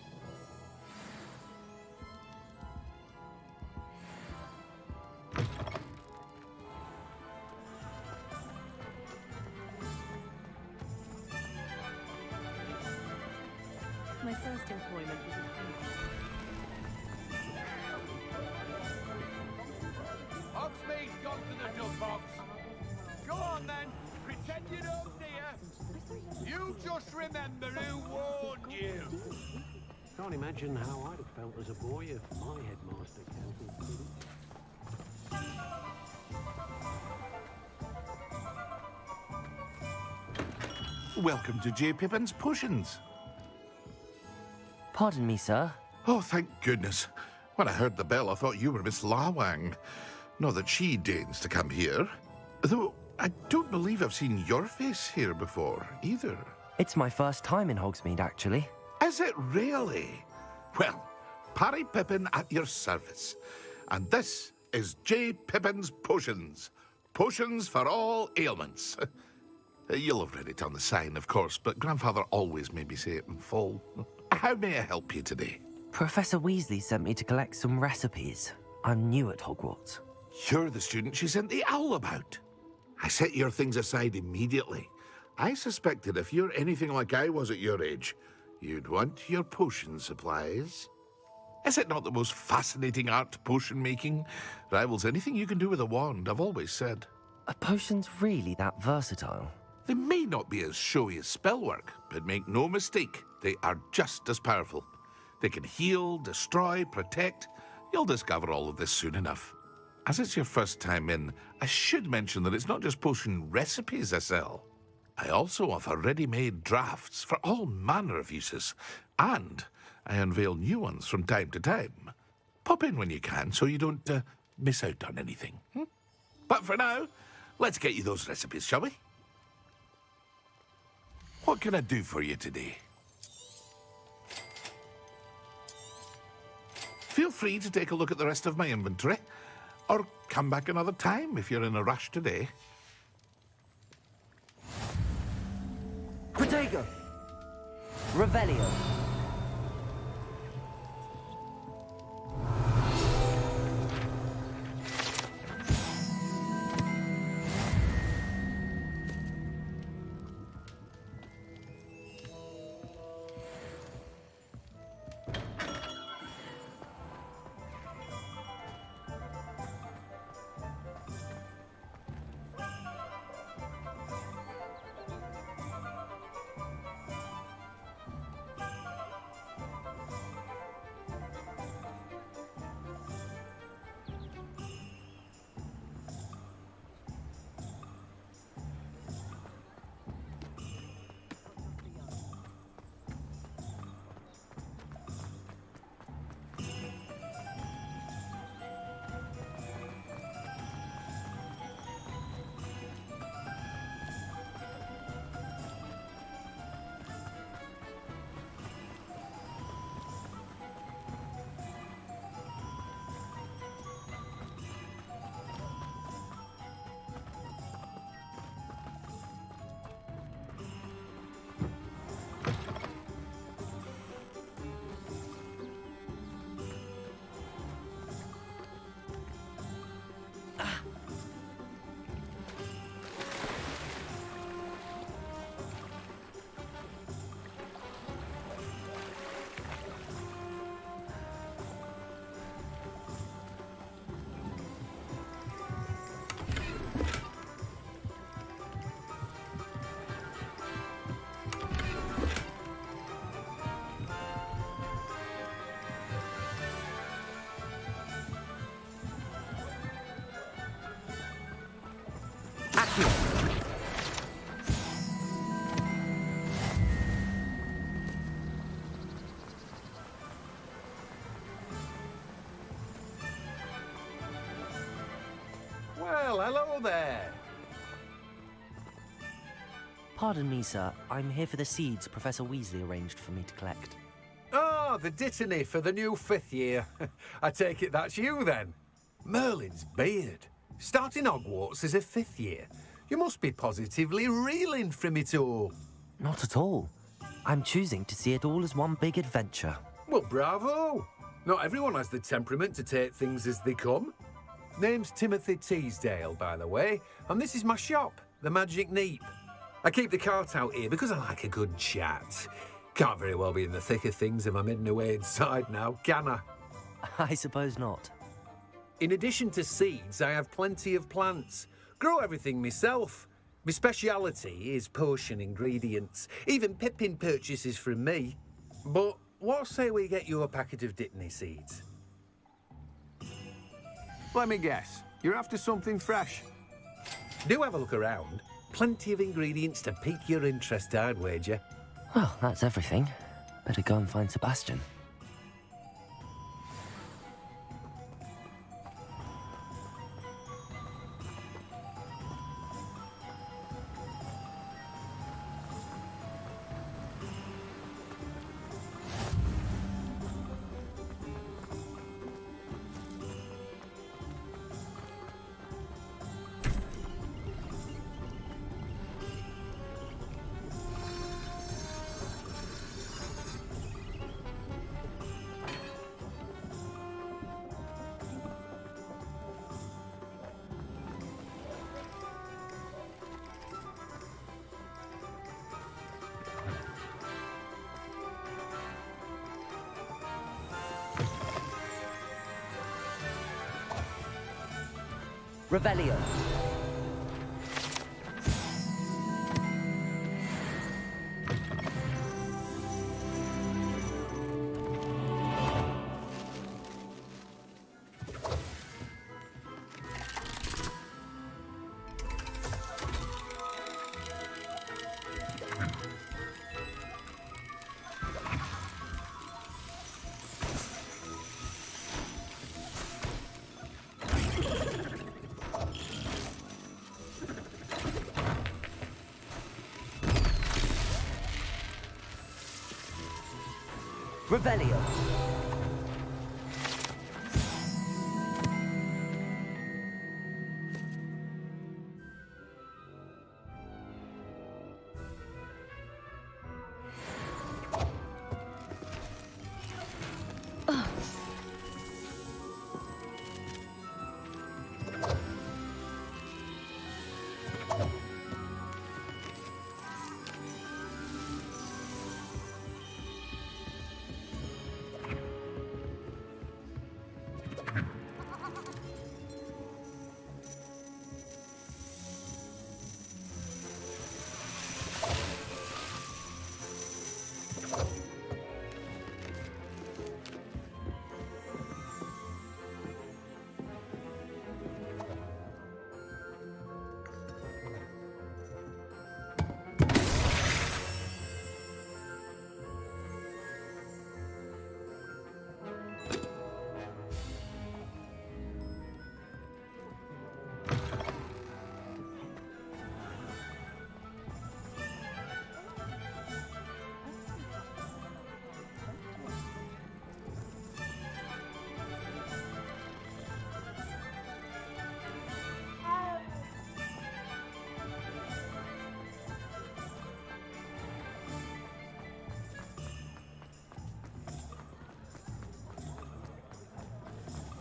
My first employment was Hogsmeade's gone to the dog box. Go on then, pretend you don't hear. You just remember who warned you. Can't imagine how I'd have felt as a boy if my headmaster cancelled. Welcome to J. Pippin's Potions. Pardon me, sir. Oh, thank goodness. When I heard the bell, I thought you were Miss Lawang. Not that she deigns to come here. Though, I don't believe I've seen your face here before, either. It's my first time in Hogsmeade, actually. Is it really? Well, Parry Pippin at your service. And this is J. Pippin's Potions. Potions for all ailments. You'll have read it on the sign, of course, but Grandfather always made me say it in full. How may I help you today? Professor Weasley sent me to collect some recipes. I'm new at Hogwarts. You're the student she sent the owl about. I set your things aside immediately. I suspected if you're anything like I was at your age, you'd want your potion supplies. Is it not the most fascinating art, potion making? Rivals anything you can do with a wand, I've always said. Are potions really that versatile? They may not be as showy as spellwork, but make no mistake, they are just as powerful. They can heal, destroy, protect. You'll discover all of this soon enough. As it's your first time in, I should mention that it's not just potion recipes I sell. I also offer ready-made drafts for all manner of uses, and I unveil new ones from time to time. Pop in when you can so you don't miss out on anything. But for now, let's get you those recipes, shall we? What can I do for you today? Feel free to take a look at the rest of my inventory, or come back another time if you're in a rush today. Protego! Revelio! Well, hello there. Pardon me, sir. I'm here for the seeds Professor Weasley arranged for me to collect. Oh, the dittany for the new 5th year. I take it that's you, then. Merlin's beard. Starting Hogwarts as a 5th year. You must be positively reeling from it all. Not at all. I'm choosing to see it all as one big adventure. Well, bravo. Not everyone has the temperament to take things as they come. Name's Timothy Teasdale, by the way, and this is my shop, the Magic Neep. I keep the cart out here because I like a good chat. Can't very well be in the thick of things if I'm hidden away inside now, can I? I suppose not. In addition to seeds, I have plenty of plants. Grow everything myself. My speciality is potion ingredients. Even Pippin purchases from me. But what say we get you a packet of Dittany seeds? Let me guess. You're after something fresh. Do have a look around. Plenty of ingredients to pique your interest, I'd wager. Well, that's everything. Better go and find Sebastian. Revelio. Revelio.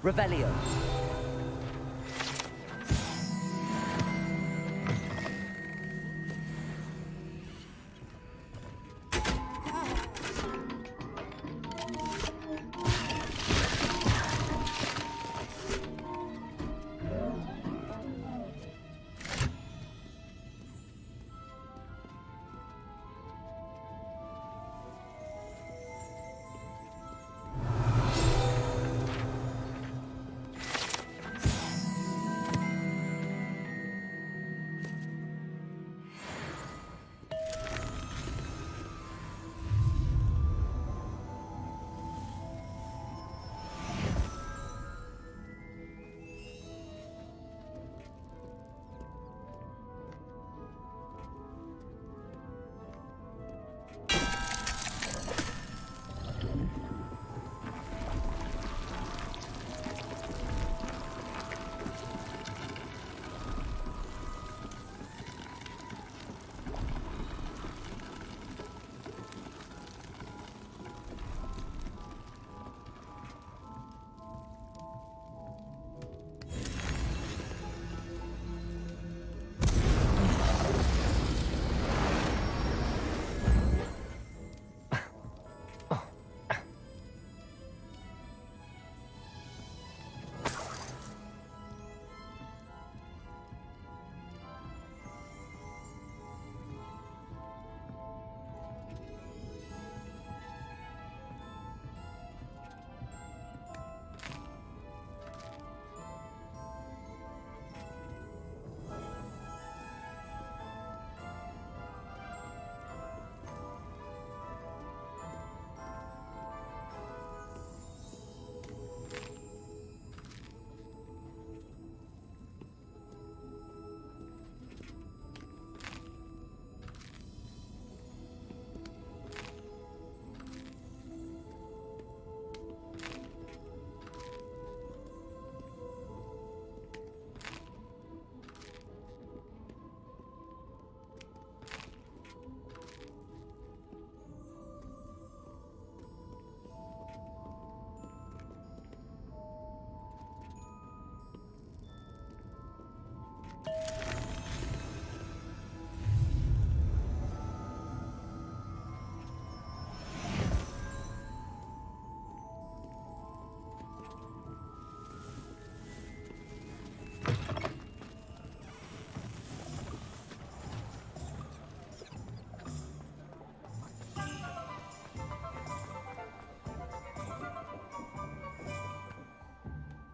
Revelio.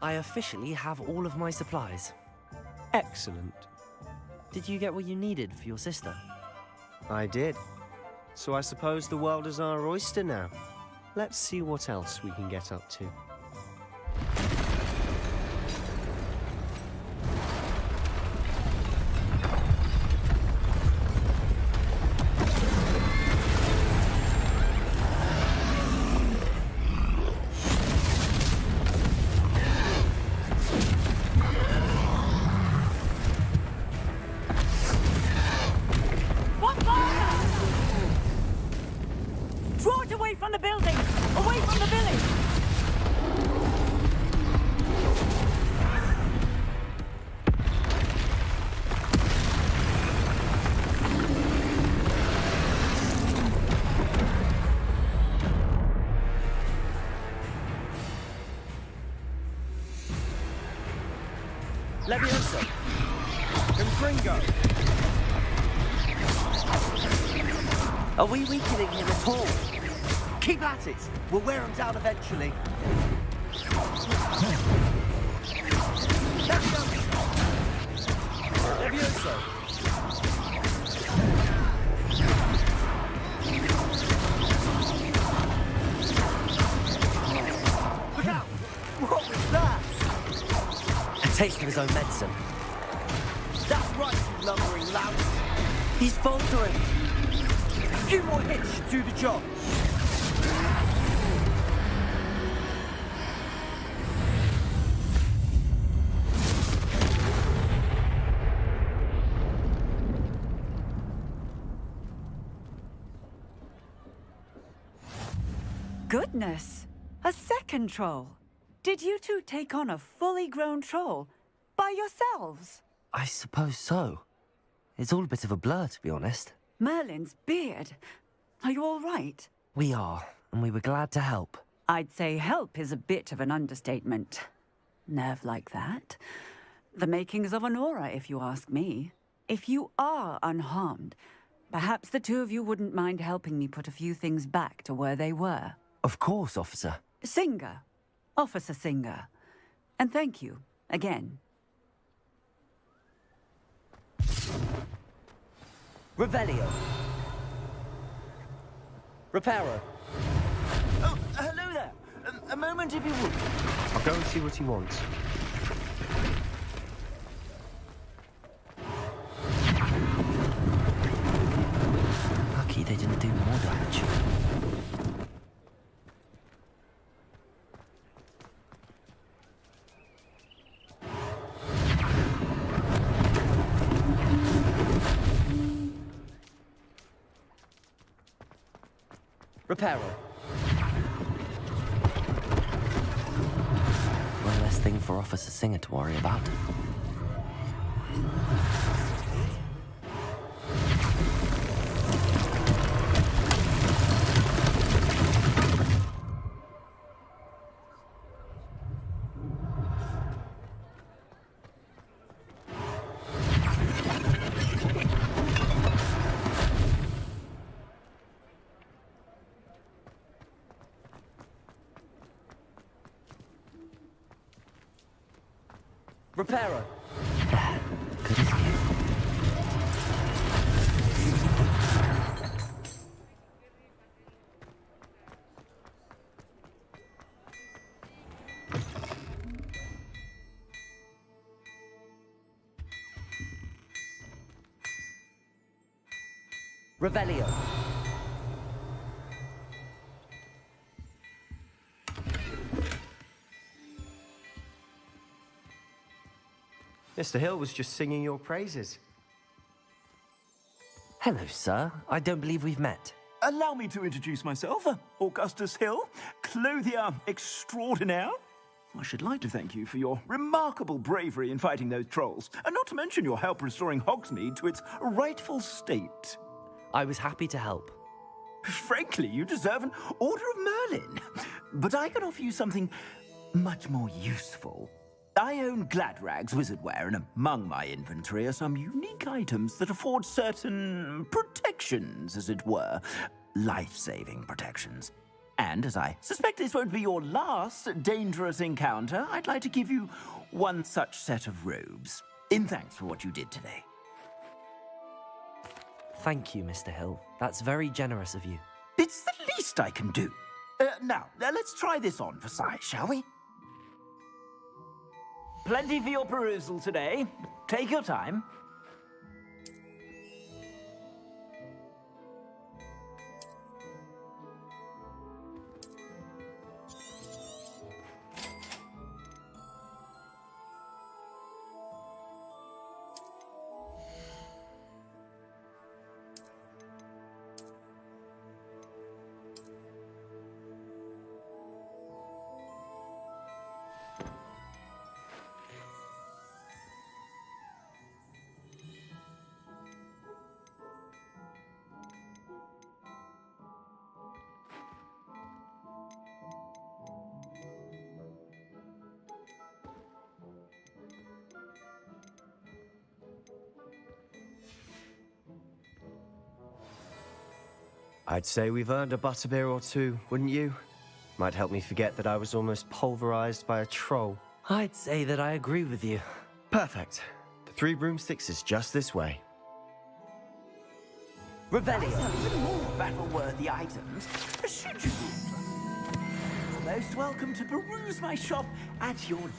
I officially have all of my supplies. Excellent. Did you get what you needed for your sister? I did. So I suppose the world is our oyster now. Let's see what else we can get up to. Draw it away from the building! Away from the village! Leviosa! Confringo! Are we weakening him at all? Keep at it! We'll wear him down eventually. Leviosa! Look out! What was that? A taste of his own medicine. That's right, you lumbering louse. He's faltering. A few more hits should do the job. Goodness! A second troll! Did you two take on a fully grown troll? By yourselves? I suppose so. It's all a bit of a blur, to be honest. Merlin's beard. Are you all right? We are, and we were glad to help. I'd say help is a bit of an understatement. Nerve like that. The makings of an aura, if you ask me. If you are unharmed, perhaps the two of you wouldn't mind helping me put a few things back to where they were. Of course, officer. Singer. Officer Singer. And thank you, again. Revelio. Reparo. Oh, hello there. A moment if you would. I'll go and see what he wants. Lucky they didn't do more damage. Reparo. One less thing for Officer Singer to worry about. Reparo. Good as new. Revelio. Mr. Hill was just singing your praises. Hello, sir. I don't believe we've met. Allow me to introduce myself, Augustus Hill, clothier extraordinaire. I should like to thank you for your remarkable bravery in fighting those trolls, and not to mention your help restoring Hogsmeade to its rightful state. I was happy to help. Frankly, you deserve an Order of Merlin. But I can offer you something much more useful. I own Gladrag's wizardware, and among my inventory are some unique items that afford certain protections, as it were. Life-saving protections. And as I suspect this won't be your last dangerous encounter, I'd like to give you one such set of robes, in thanks for what you did today. Thank you, Mr. Hill. That's very generous of you. It's the least I can do. Now, let's try this on for size, shall we? Plenty for your perusal today. Take your time. I'd say we've earned a butterbeer or two, wouldn't you? Might help me forget that I was almost pulverized by a troll. I'd say that I agree with you. Perfect. The 3 broomsticks is just this way. Revelio. Even more battle-worthy items. Should you? You're most welcome to peruse my shop at your leisure.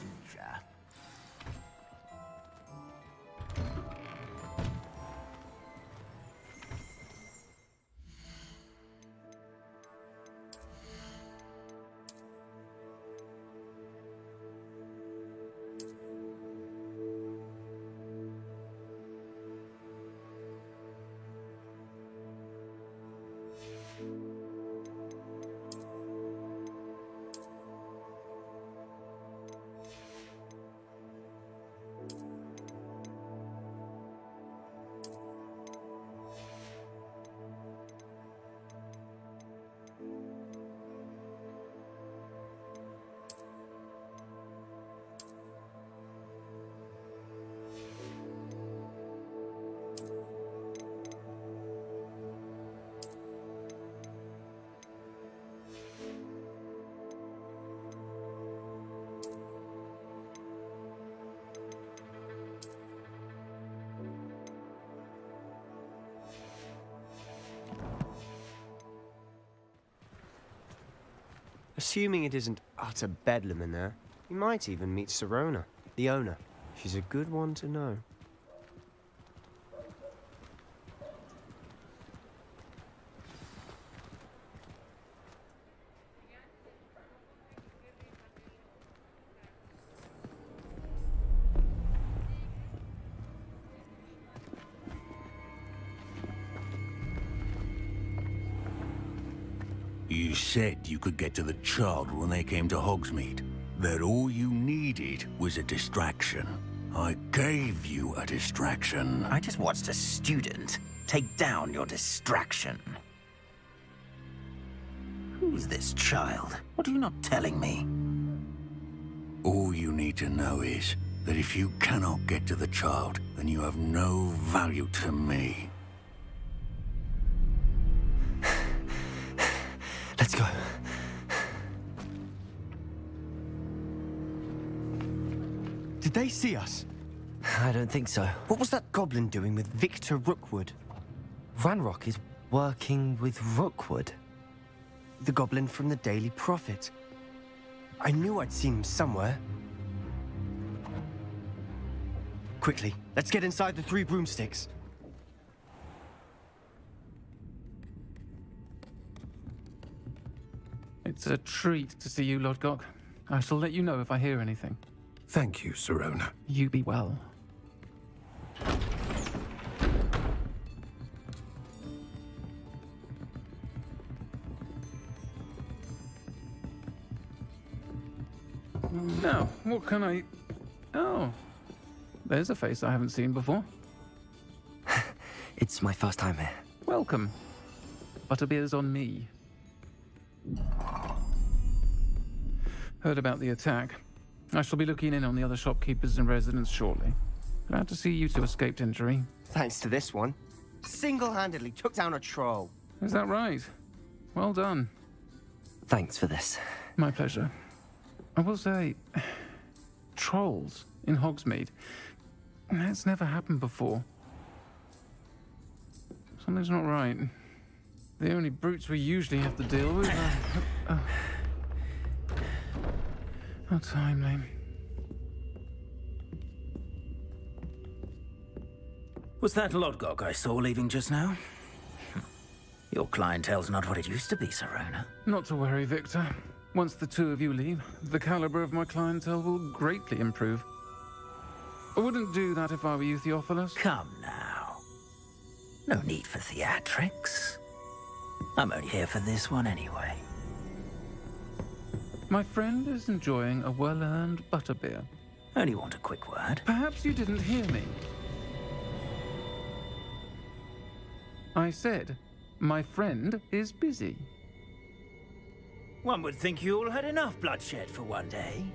Assuming it isn't utter bedlam in there, you might even meet Sirona, the owner. She's a good one to know. You said you could get to the child when they came to Hogsmeade. That all you needed was a distraction. I gave you a distraction. I just watched a student take down your distraction. Who's this child? What are you not telling me? All you need to know is that if you cannot get to the child, then you have no value to me. Let's go. Did they see us? I don't think so. What was that goblin doing with Victor Rookwood? Ranrock is working with Rookwood. The goblin from the Daily Prophet. I knew I'd seen him somewhere. Quickly, let's get inside the 3 broomsticks. It's a treat to see you, Lodgok. I shall let you know if I hear anything. Thank you, Sirona. You be well. Now, what can I... Oh, there's a face I haven't seen before. It's my first time here. Welcome. Butterbeer's on me. Heard about the attack. I shall be looking in on the other shopkeepers and residents shortly. Glad to see you two escaped injury. Thanks to this one. Single-handedly took down a troll. Is that right? Well done. Thanks for this. My pleasure. I will say, trolls in Hogsmeade. That's never happened before. Something's not right. The only brutes we usually have to deal with are... How timely. Was that Lodgok I saw leaving just now? Your clientele's not what it used to be, Sirona. Not to worry, Victor. Once the two of you leave, the caliber of my clientele will greatly improve. I wouldn't do that if I were you, Theophilus. Come now. No need for theatrics. I'm only here for this one anyway. My friend is enjoying a well-earned butterbeer. Only want a quick word. Perhaps you didn't hear me. I said, my friend is busy. One would think you all had enough bloodshed for one day.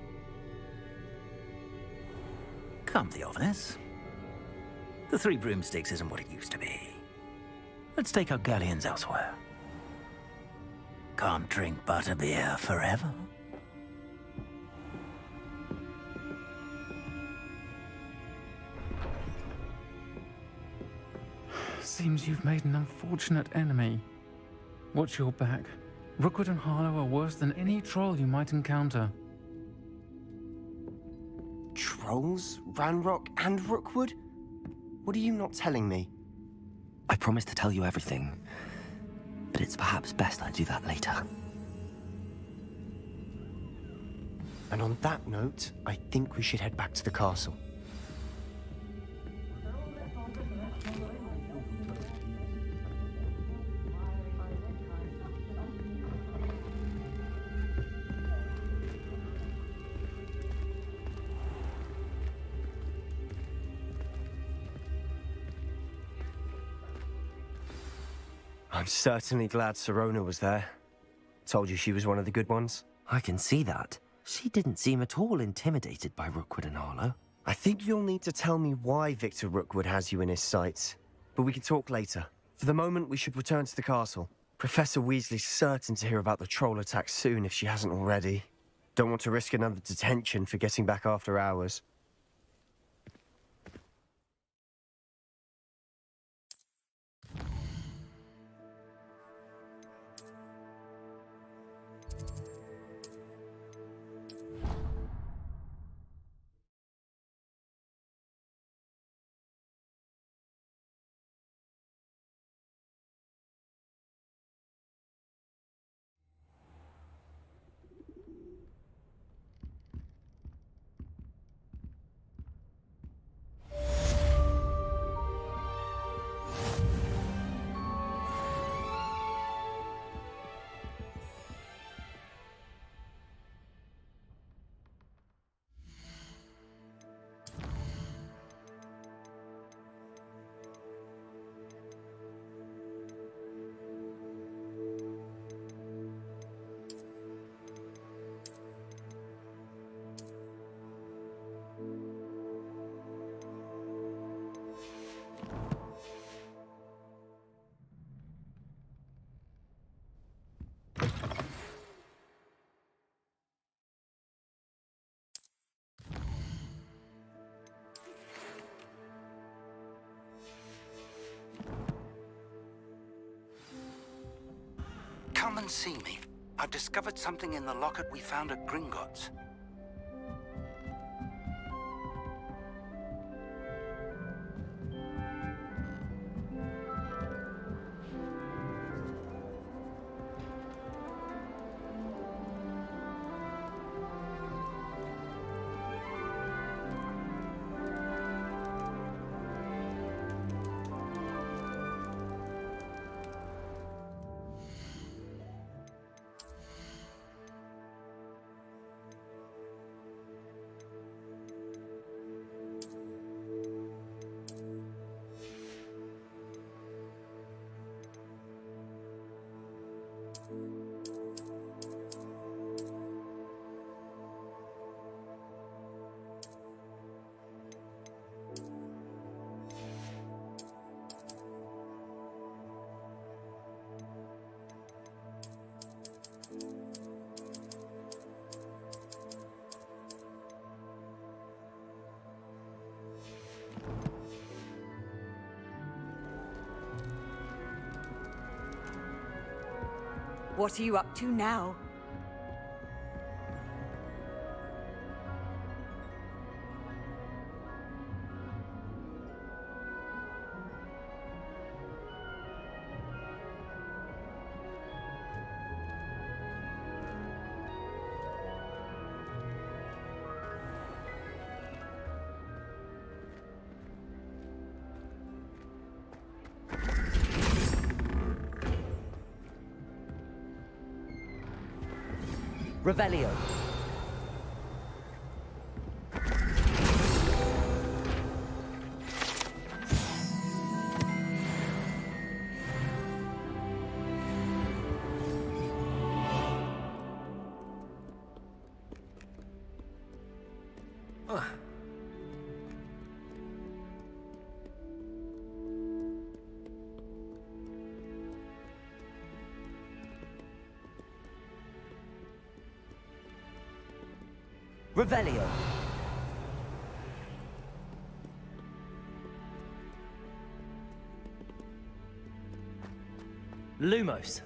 Come, Theophilus. The Three Broomsticks isn't what it used to be. Let's take our galleons elsewhere. Can't drink butterbeer forever. Seems you've made an unfortunate enemy. Watch your back. Rookwood and Harlow are worse than any troll you might encounter. Trolls? Ranrock and Rookwood? What are you not telling me? I promise to tell you everything, but it's perhaps best I do that later. And on that note, I think we should head back to the castle. I'm certainly glad Sirona was there. Told you she was one of the good ones. I can see that. She didn't seem at all intimidated by Rookwood and Harlow. I think you'll need to tell me why Victor Rookwood has you in his sights. But we can talk later. For the moment, we should return to the castle. Professor Weasley's certain to hear about the troll attack soon if she hasn't already. Don't want to risk another detention for getting back after hours. Come and see me. I've discovered something in the locket we found at Gringotts. What are you up to now? Revelio. Revelio. Lumos.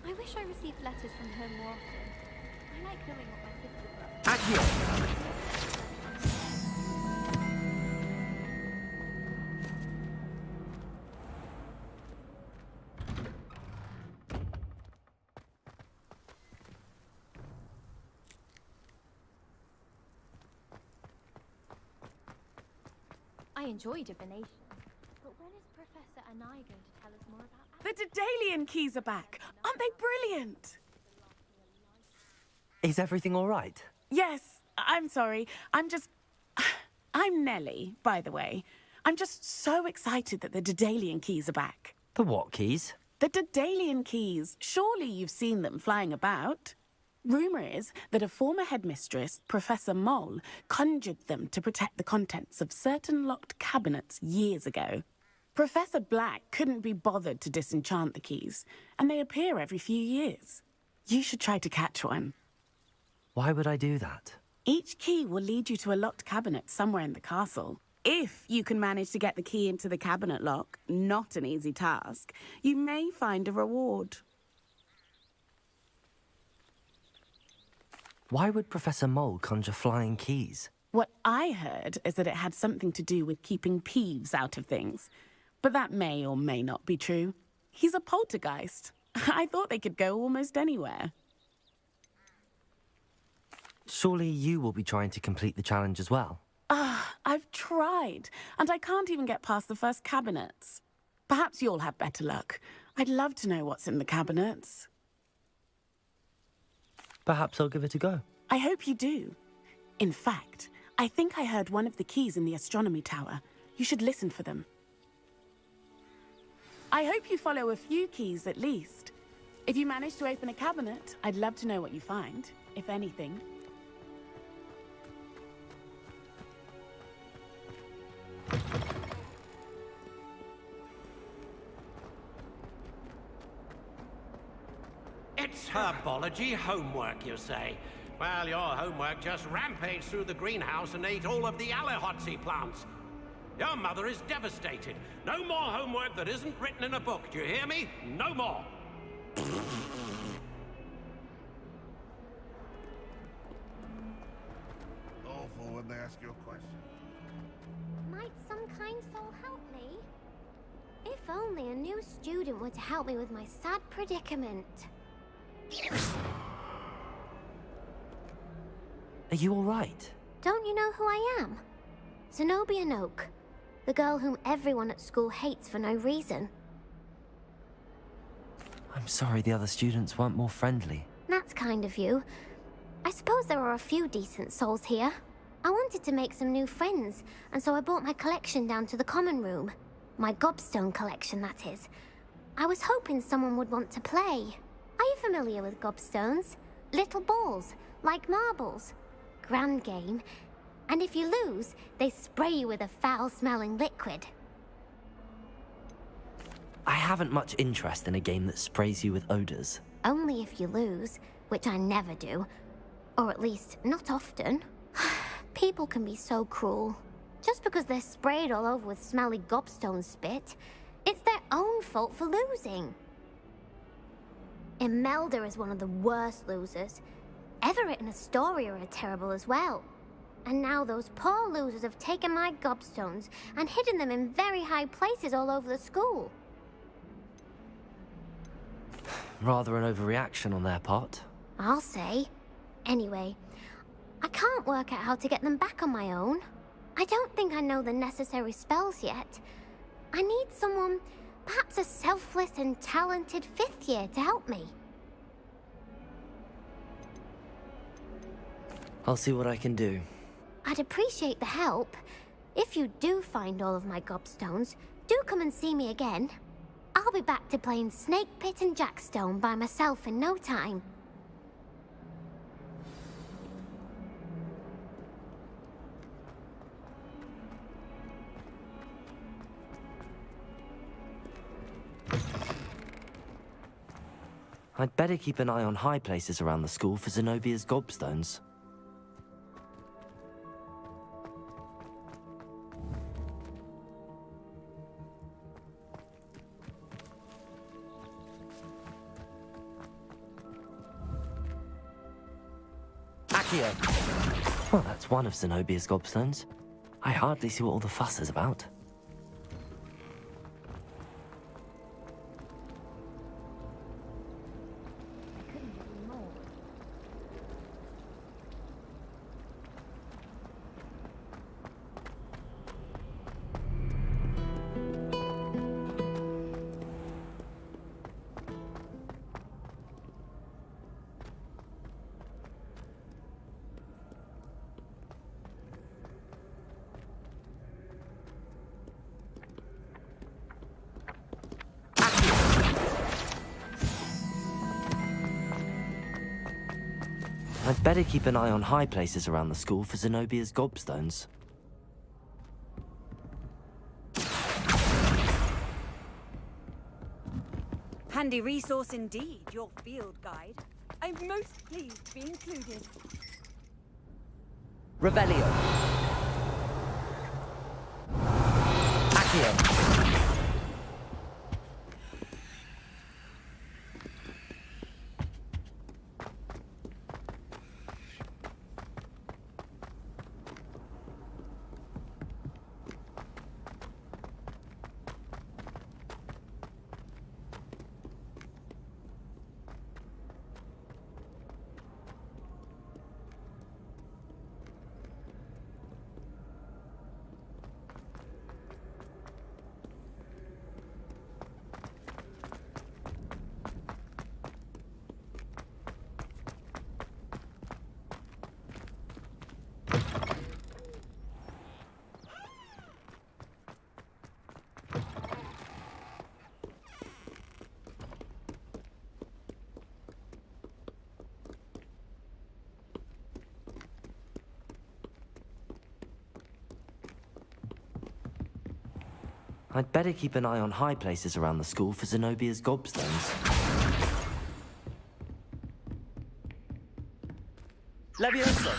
I wish I received letters from home more often. I like knowing what my sister wrote. Accio. I enjoy divination. But when is Professor Anai going to tell us more about The Daedalian keys are back. Aren't they brilliant? Is everything all right? Yes, I'm sorry. I'm Nellie, by the way. I'm just so excited that the Daedalian keys are back. The what keys? The Daedalian keys. Surely you've seen them flying about. Rumour is that a former headmistress, Professor Moll, conjured them to protect the contents of certain locked cabinets years ago. Professor Black couldn't be bothered to disenchant the keys, and they appear every few years. You should try to catch one. Why would I do that? Each key will lead you to a locked cabinet somewhere in the castle. If you can manage to get the key into the cabinet lock, not an easy task, you may find a reward. Why would Professor Mole conjure flying keys? What I heard is that it had something to do with keeping Peeves out of things. But that may or may not be true. He's a poltergeist. I thought they could go almost anywhere. Surely you will be trying to complete the challenge as well. I've tried, and I can't even get past the first cabinets. Perhaps you'll have better luck. I'd love to know what's in the cabinets. Perhaps I'll give it a go. I hope you do. In fact, I think I heard one of the keys in the astronomy tower. You should listen for them. I hope you follow a few keys at least. If you manage to open a cabinet, I'd love to know what you find, if anything. It's herbology homework, you say? Well, your homework just rampaged through the greenhouse and ate all of the Alehotzi plants. Your mother is devastated. No more homework that isn't written in a book, do you hear me? No more! Awful when they ask you a question. Might some kind soul help me? If only a new student were to help me with my sad predicament. Are you all right? Don't you know who I am? Zenobia Noak. The girl whom everyone at school hates for no reason. I'm sorry the other students weren't more friendly. That's kind of you. I suppose there are a few decent souls here. I wanted to make some new friends, and so I brought my collection down to the common room. My gobstone collection, that is. I was hoping someone would want to play. Are you familiar with gobstones? Little balls, like marbles. Grand game. And if you lose, they spray you with a foul-smelling liquid. I haven't much interest in a game that sprays you with odors. Only if you lose, which I never do. Or at least, not often. People can be so cruel. Just because they're sprayed all over with smelly gobstone spit, it's their own fault for losing. Imelda is one of the worst losers. Everett and Astoria are terrible as well. And now those poor losers have taken my gobstones and hidden them in very high places all over the school. Rather an overreaction on their part. I'll say. Anyway, I can't work out how to get them back on my own. I don't think I know the necessary spells yet. I need someone, perhaps a selfless and talented 5th year to help me. I'll see what I can do. I'd appreciate the help. If you do find all of my gobstones, do come and see me again. I'll be back to playing Snake Pit and Jackstone by myself in no time. I'd better keep an eye on high places around the school for Zenobia's gobstones. Accio! Well, that's one of Zenobia's gobstones. I hardly see what all the fuss is about. I'd better keep an eye on high places around the school for Zenobia's gobstones. Handy resource indeed, your field guide. I'm most pleased to be included. Revelio. Accio. I'd better keep an eye on high places around the school for Zenobia's gobstones. Levioso!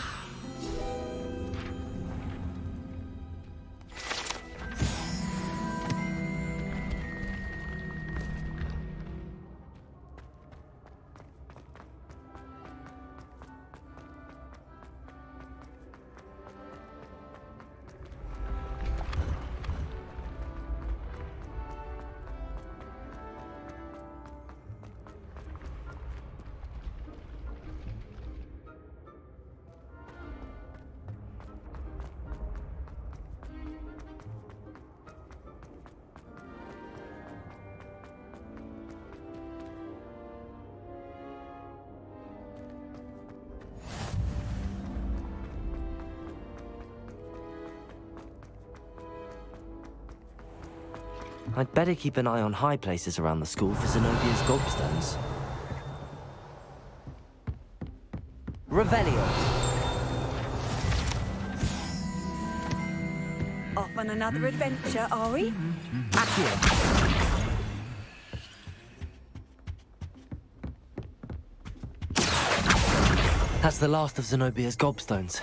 I'd better keep an eye on high places around the school for Zenobia's gobstones. Revelio. Off on another adventure, are we? Accio. That's the last of Zenobia's gobstones.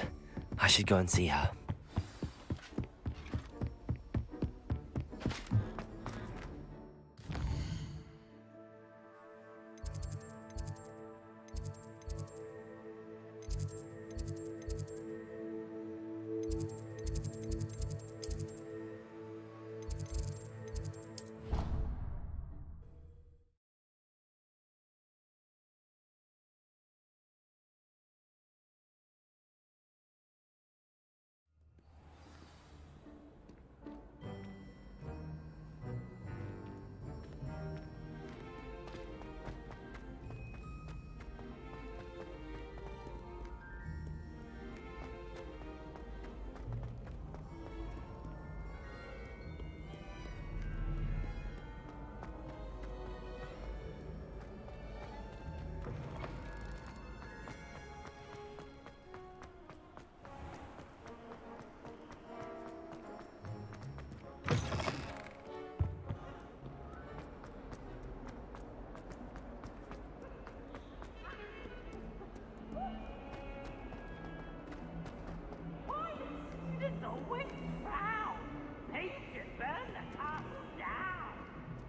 I should go and see her.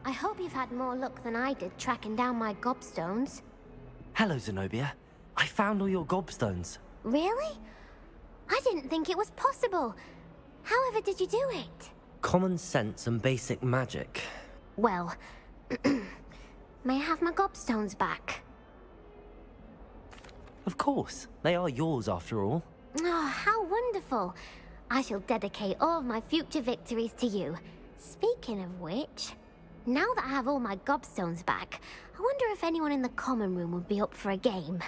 I hope you've had more luck than I did tracking down my gobstones. Hello, Zenobia. I found all your gobstones. Really? I didn't think it was possible. However did you do it? Common sense and basic magic. Well, may I have my gobstones back? Of course. They are yours, after all. Oh, how wonderful. I shall dedicate all of my future victories to you. Speaking of which, now that I have all my gobstones back, I wonder if anyone in the common room would be up for a game.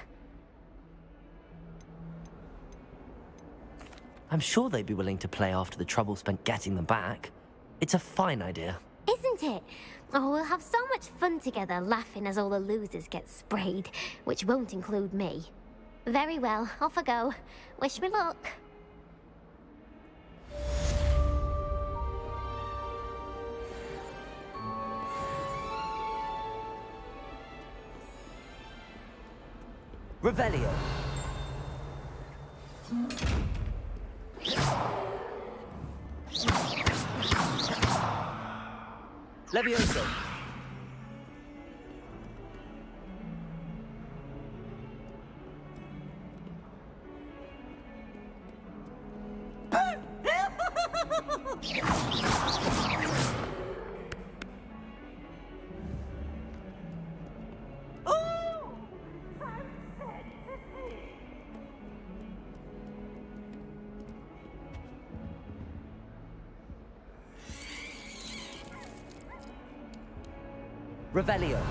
I'm sure they'd be willing to play after the trouble spent getting them back. It's a fine idea. Isn't it? Oh, we'll have so much fun together laughing as all the losers get sprayed, which won't include me. Very well, off I go. Wish me luck. Revelio. Levioso. Revelio.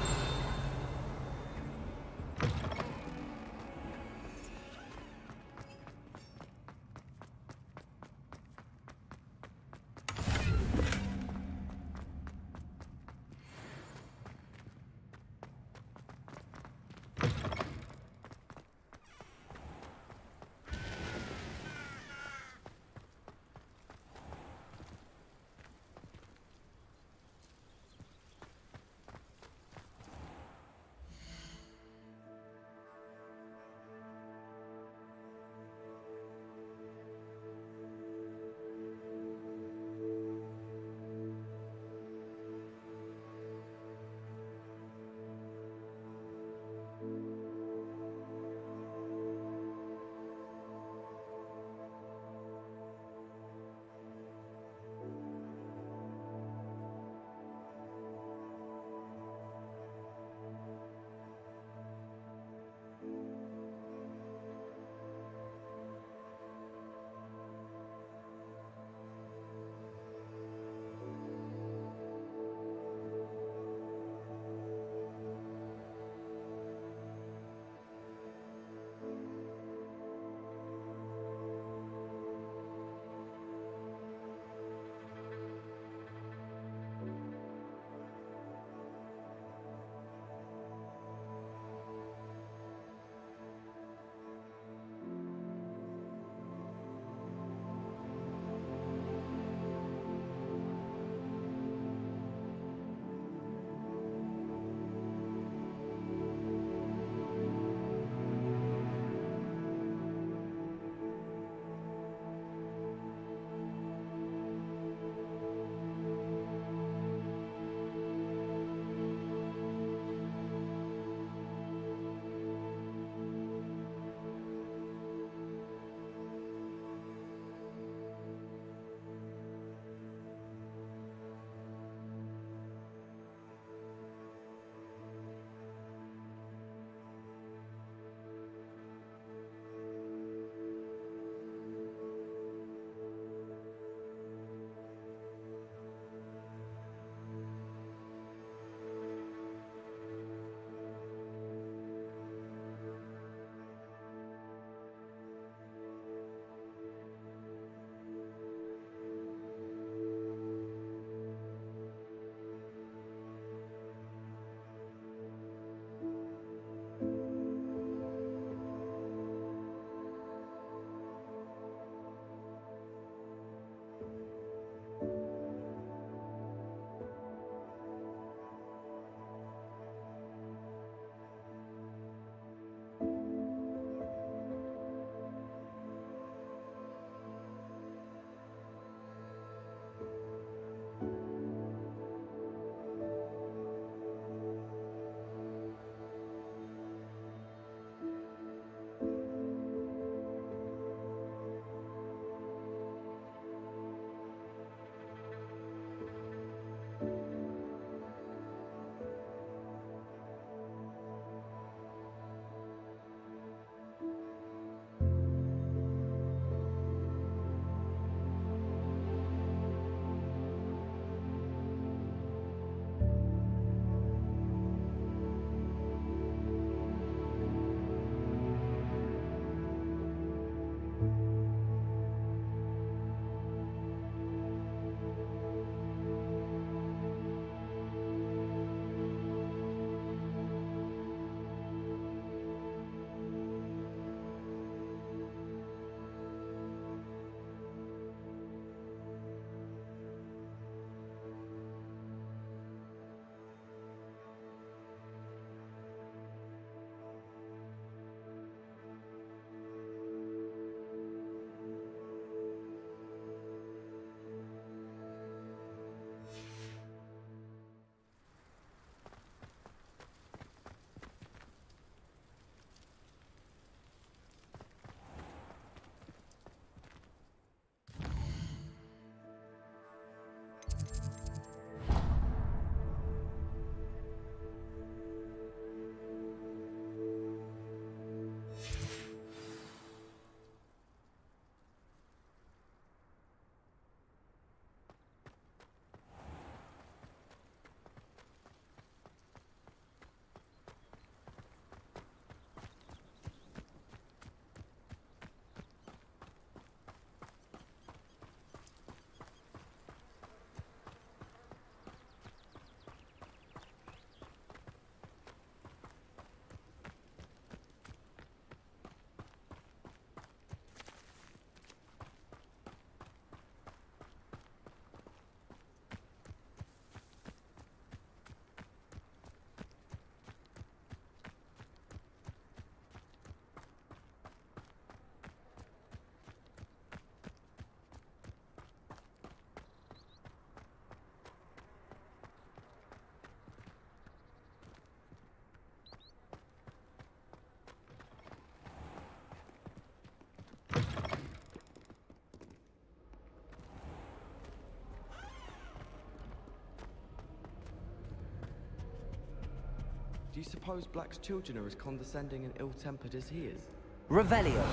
Do you suppose Black's children are as condescending and ill-tempered as he is? Revelio.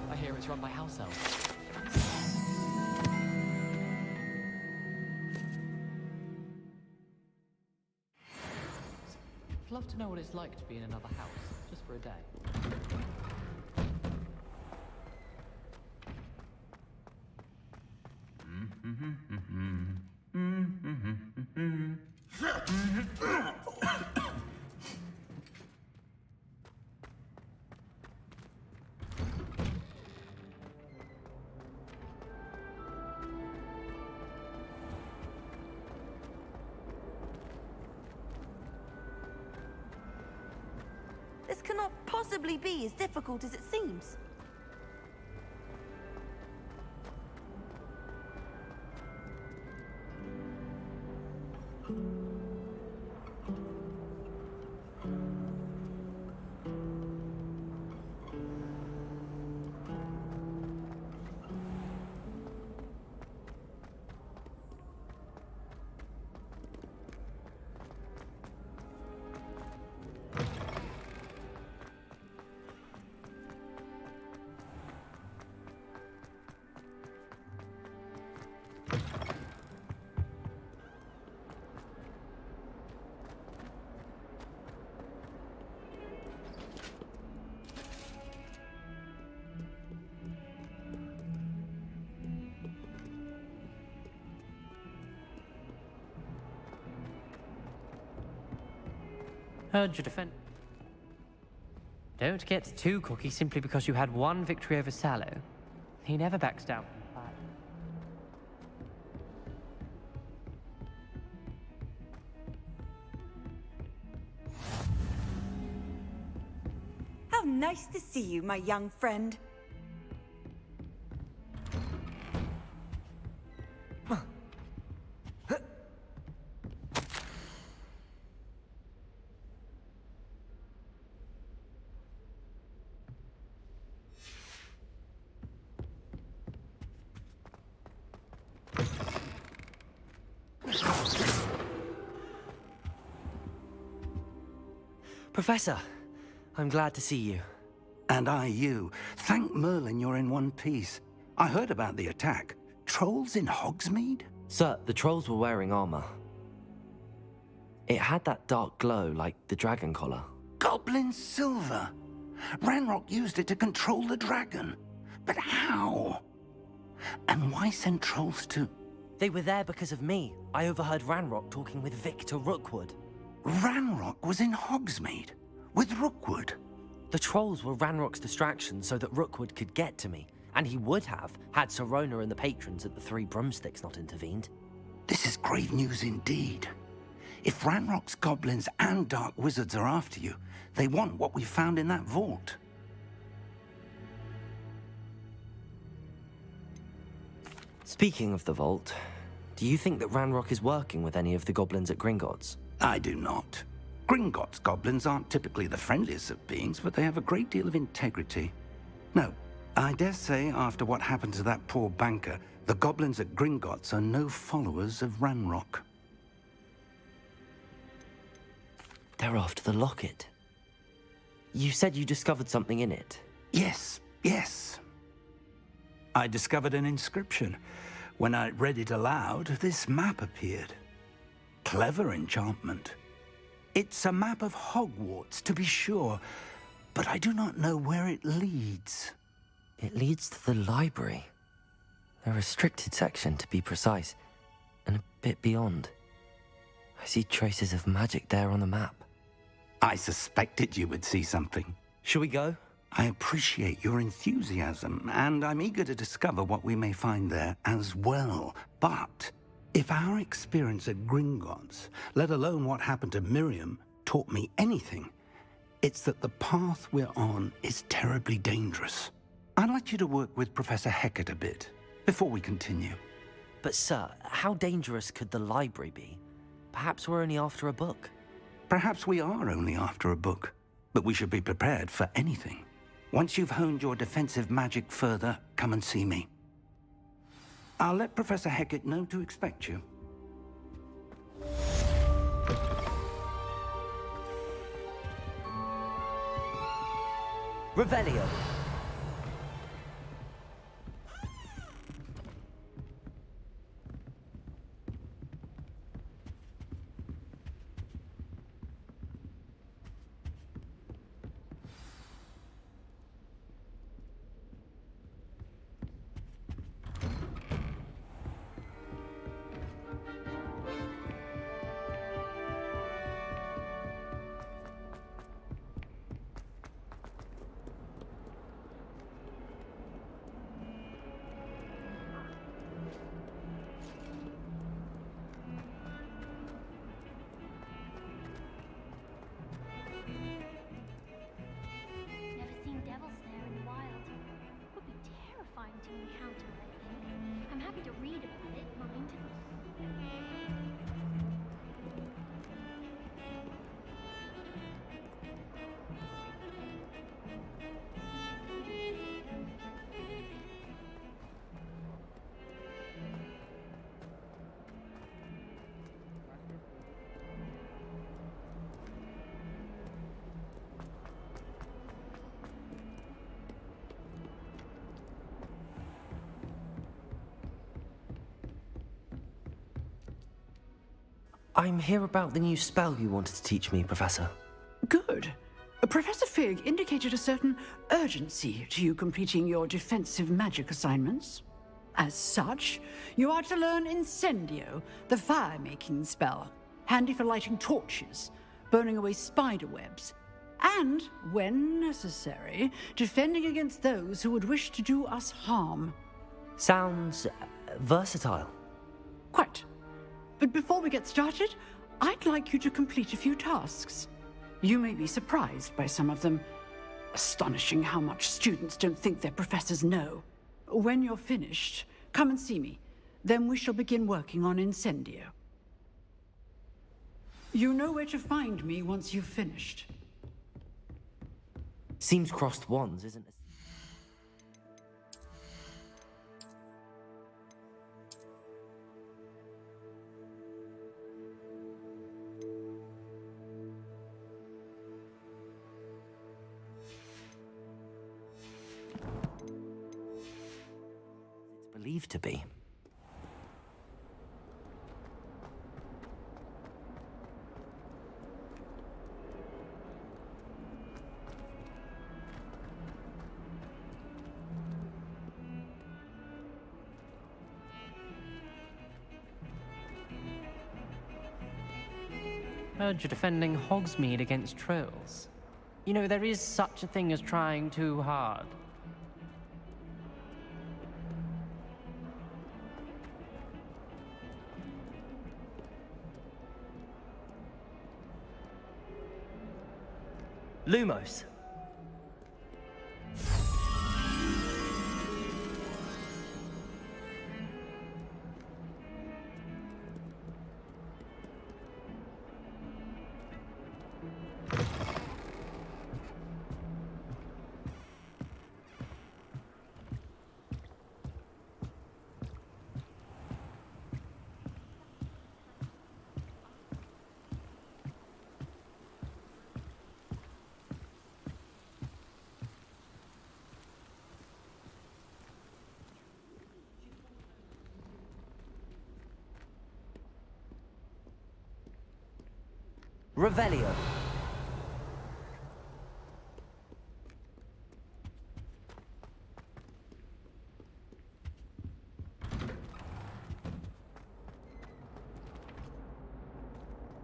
I hear it's run by house elves. I'd love to know what it's like to be in another house, just for a day. This cannot possibly be as difficult as it seems. Heard your defense. Don't get too cocky simply because you had one victory over Sallow. He never backs down. How nice to see you, my young friend. Professor, I'm glad to see you. And I you. Thank Merlin you're in one piece. I heard about the attack. Trolls in Hogsmeade? Sir, the trolls were wearing armor. It had that dark glow like the dragon collar. Goblin silver. Ranrock used it to control the dragon. But how? And why send trolls to... They were there because of me. I overheard Ranrock talking with Victor Rookwood. Ranrock was in Hogsmeade? With Rookwood? The trolls were Ranrock's distraction so that Rookwood could get to me. And he would have, had Sirona and the patrons at the Three Broomsticks not intervened. This is grave news indeed. If Ranrock's goblins and dark wizards are after you, they want what we found in that vault. Speaking of the vault, do you think that Ranrock is working with any of the goblins at Gringotts? I do not. Gringotts goblins aren't typically the friendliest of beings, but they have a great deal of integrity. No, I dare say after what happened to that poor banker, the goblins at Gringotts are no followers of Ranrock. They're after the locket. You said you discovered something in it. Yes. I discovered an inscription. When I read it aloud, this map appeared. Clever enchantment. It's a map of Hogwarts, to be sure, but I do not know where it leads. It leads to the library. A restricted section, to be precise, and a bit beyond. I see traces of magic there on the map. I suspected you would see something. Shall we go? I appreciate your enthusiasm, and I'm eager to discover what we may find there as well. But if our experience at Gringotts, let alone what happened to Miriam, taught me anything, it's that the path we're on is terribly dangerous. I'd like you to work with Professor Hecat a bit before we continue. But sir, how dangerous could the library be? Perhaps we're only after a book. Perhaps we are only after a book, but we should be prepared for anything. Once you've honed your defensive magic further, come and see me. I'll let Professor Hecat know to expect you. Revelio. Never seen devils there in the wild. Would be terrifying to encounter, I think. I'm happy to read about it, mind. I'm here about the new spell you wanted to teach me, Professor. Good. Professor Fig indicated a certain urgency to you completing your defensive magic assignments. As such, you are to learn Incendio, the fire-making spell, handy for lighting torches, burning away spider webs, and, when necessary, defending against those who would wish to do us harm. Sounds versatile. Quite. But before we get started, I'd like you to complete a few tasks. You may be surprised by some of them. Astonishing how much students don't think their professors know. When you're finished, come and see me. Then we shall begin working on Incendio. You know where to find me once you've finished. Seems crossed wands, isn't it? It's believed to be. Heard you're defending Hogsmeade against trolls. You know, there is such a thing as trying too hard. Lumos. Revelio.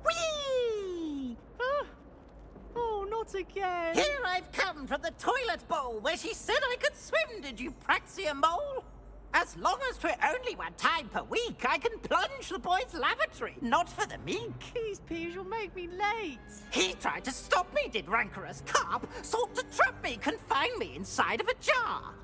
Whee! Oh, not again. Here I've come from the toilet bowl where she said I could swim, did you praxia mole? As long as 'twere only one time per week, I can plunge the boy's lavatory, not for the meek. Please, Peeves, you'll make me late. He tried to stop me, did rancorous carp, sought to trap me, confine me inside of a jar.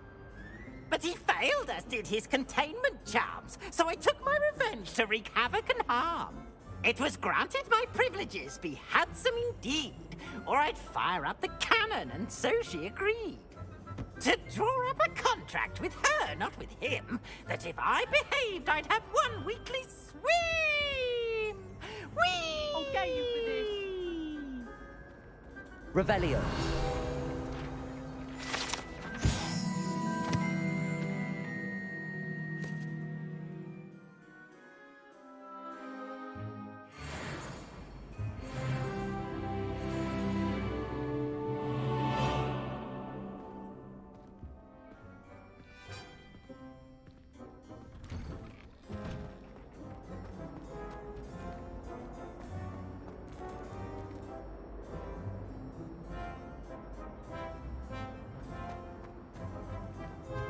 But he failed, as did his containment charms, so I took my revenge to wreak havoc and harm. It was granted my privileges be handsome indeed, or I'd fire up the cannon, and so she agreed. To draw up a contract with her, not with him, that if I behaved, I'd have one weekly swim! Whee! I'll get you for this. Revelio.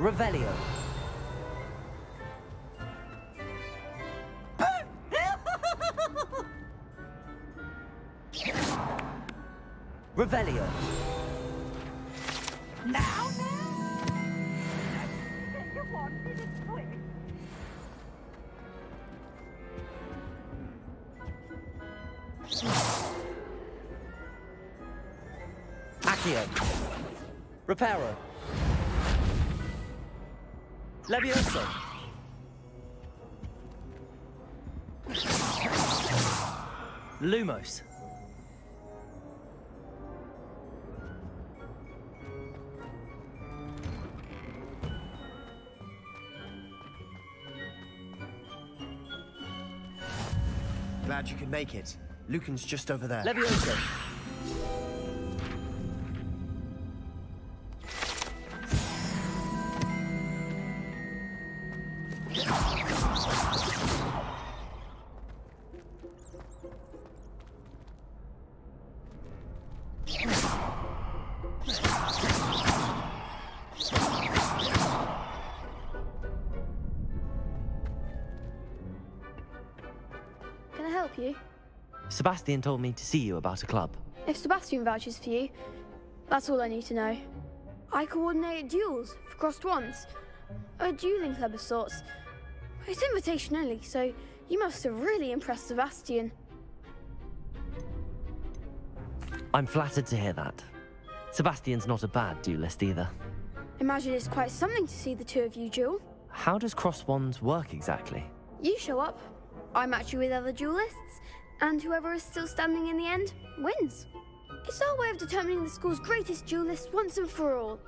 Revelio. Revelio. Now, you wanted a twist. Accio. Reparo. Levioso. Lumos. Glad you could make it. Lucan's just over there. Levioso. Can I help you? Sebastian told me to see you about a club. If Sebastian vouches for you, that's all I need to know. I coordinate duels for crossed ones. A dueling club of sorts. It's invitation only, so you must have really impressed Sebastian. I'm flattered to hear that. Sebastian's not a bad duelist either. Imagine it's quite something to see the two of you duel. How does cross wands work exactly? You show up, I match you with other duelists, and whoever is still standing in the end wins. It's our way of determining the school's greatest duelist once and for all.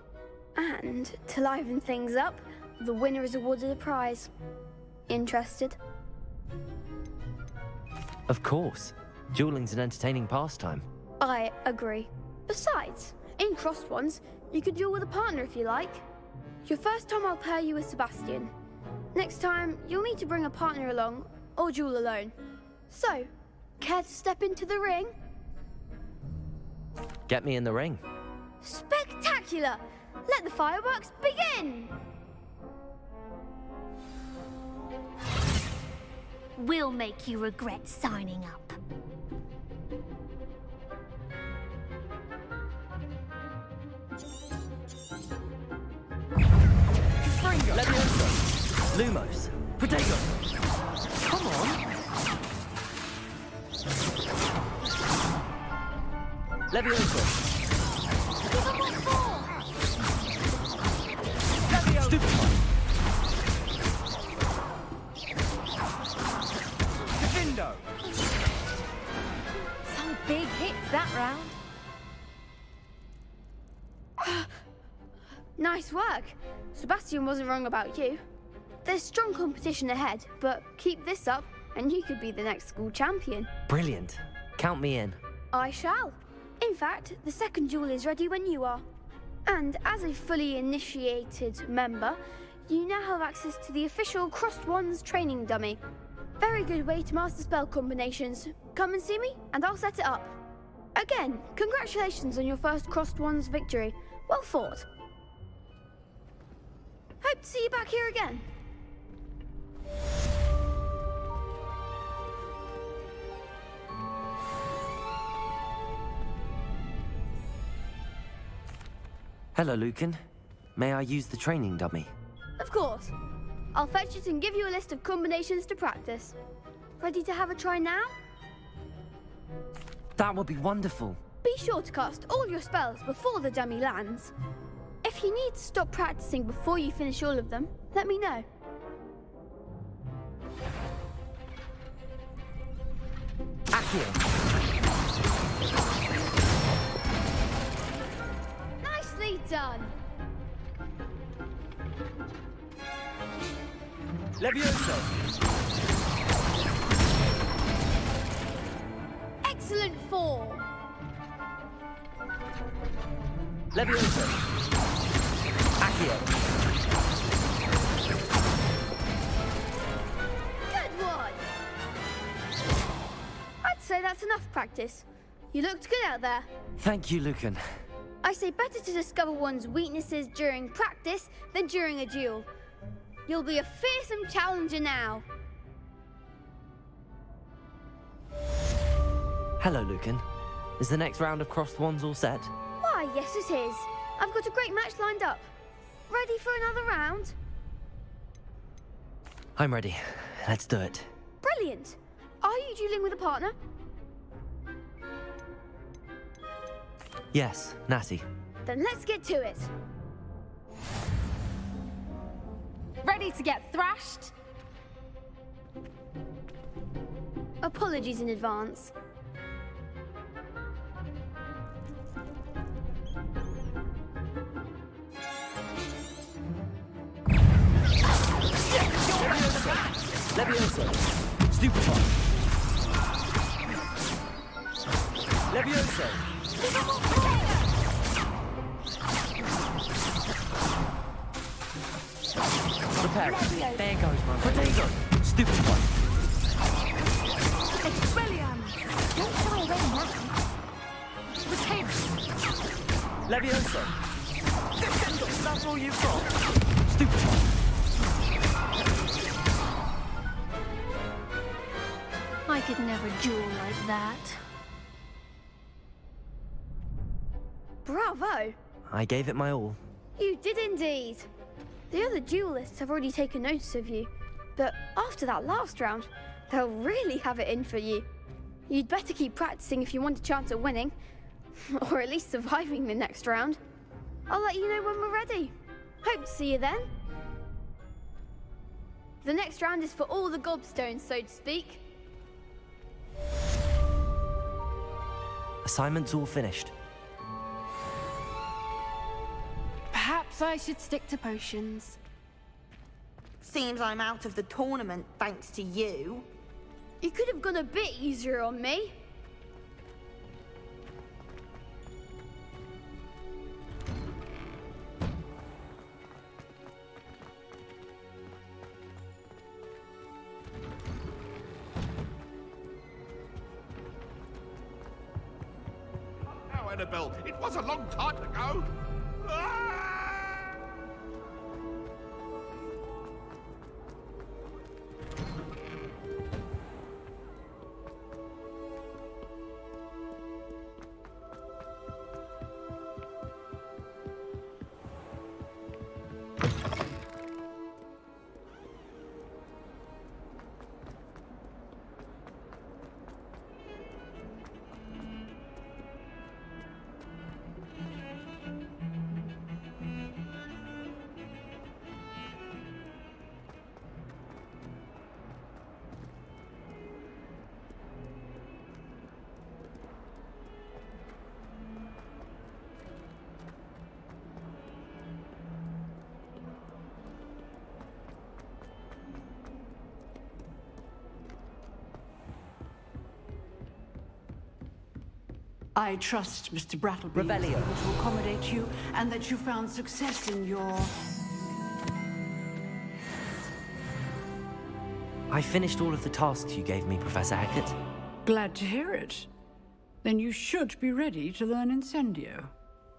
And to liven things up, the winner is awarded a prize. Interested? Of course. Dueling's an entertaining pastime. I agree. Besides, in crossed ones, you could duel with a partner if you like. Your first time I'll pair you with Sebastian. Next time, you'll need to bring a partner along, or duel alone. So, care to step into the ring? Get me in the ring. Spectacular! Let the fireworks begin! We'll make you regret signing up. Levioso. Lumos. Protego. Come on. Levioso. Stupefy. Defendo. Some big hits that round. Nice work. Sebastian wasn't wrong about you. There's strong competition ahead, but keep this up and you could be the next school champion. Brilliant. Count me in. I shall. In fact, the second duel is ready when you are. And as a fully initiated member, you now have access to the official Crossed Wands training dummy. Very good way to master spell combinations. Come and see me and I'll set it up. Again, congratulations on your first Crossed Wands victory. Well fought. Hope to see you back here again. Hello, Lucan. May I use the training dummy? Of course. I'll fetch it and give you a list of combinations to practice. Ready to have a try now? That would be wonderful. Be sure to cast all your spells before the dummy lands. If you need to stop practicing before you finish all of them, let me know. Accio. Nicely done. Levioso. Excellent form. Levioso. Accio. Good one. I'd say that's enough practice. You looked good out there. Thank you, Lucan. I say better to discover one's weaknesses during practice than during a duel. You'll be a fearsome challenger now. Hello, Lucan. Is the next round of crossed wands all set? Why, yes it is. I've got a great match lined up. Ready for another round? I'm ready. Let's do it. Brilliant. Are you dueling with a partner? Yes, Natty. Then let's get to it. Ready to get thrashed? Apologies in advance. Levioso. Stupefy. Levioso. Prepare. There goes my Potato. Stupefy. Expelliarmus. Don't shy away now. Retain. Levioso. That's all you've got. Stupefy. I could never duel like that. Bravo! I gave it my all. You did indeed. The other duelists have already taken notice of you, but after that last round, they'll really have it in for you. You'd better keep practicing if you want a chance at winning, or at least surviving the next round. I'll let you know when we're ready. Hope to see you then. The next round is for all the gobstones, so to speak. Assignment's all finished. Perhaps I should stick to potions. Seems I'm out of the tournament thanks to you. You could have gone a bit easier on me. Now, Annabelle, it was a long time ago. I trust, Mr. Brattleby, is Revelio. able to accommodate you, and that you found success in your... I finished all of the tasks you gave me, Professor Hackett. Glad to hear it. Then you should be ready to learn Incendio.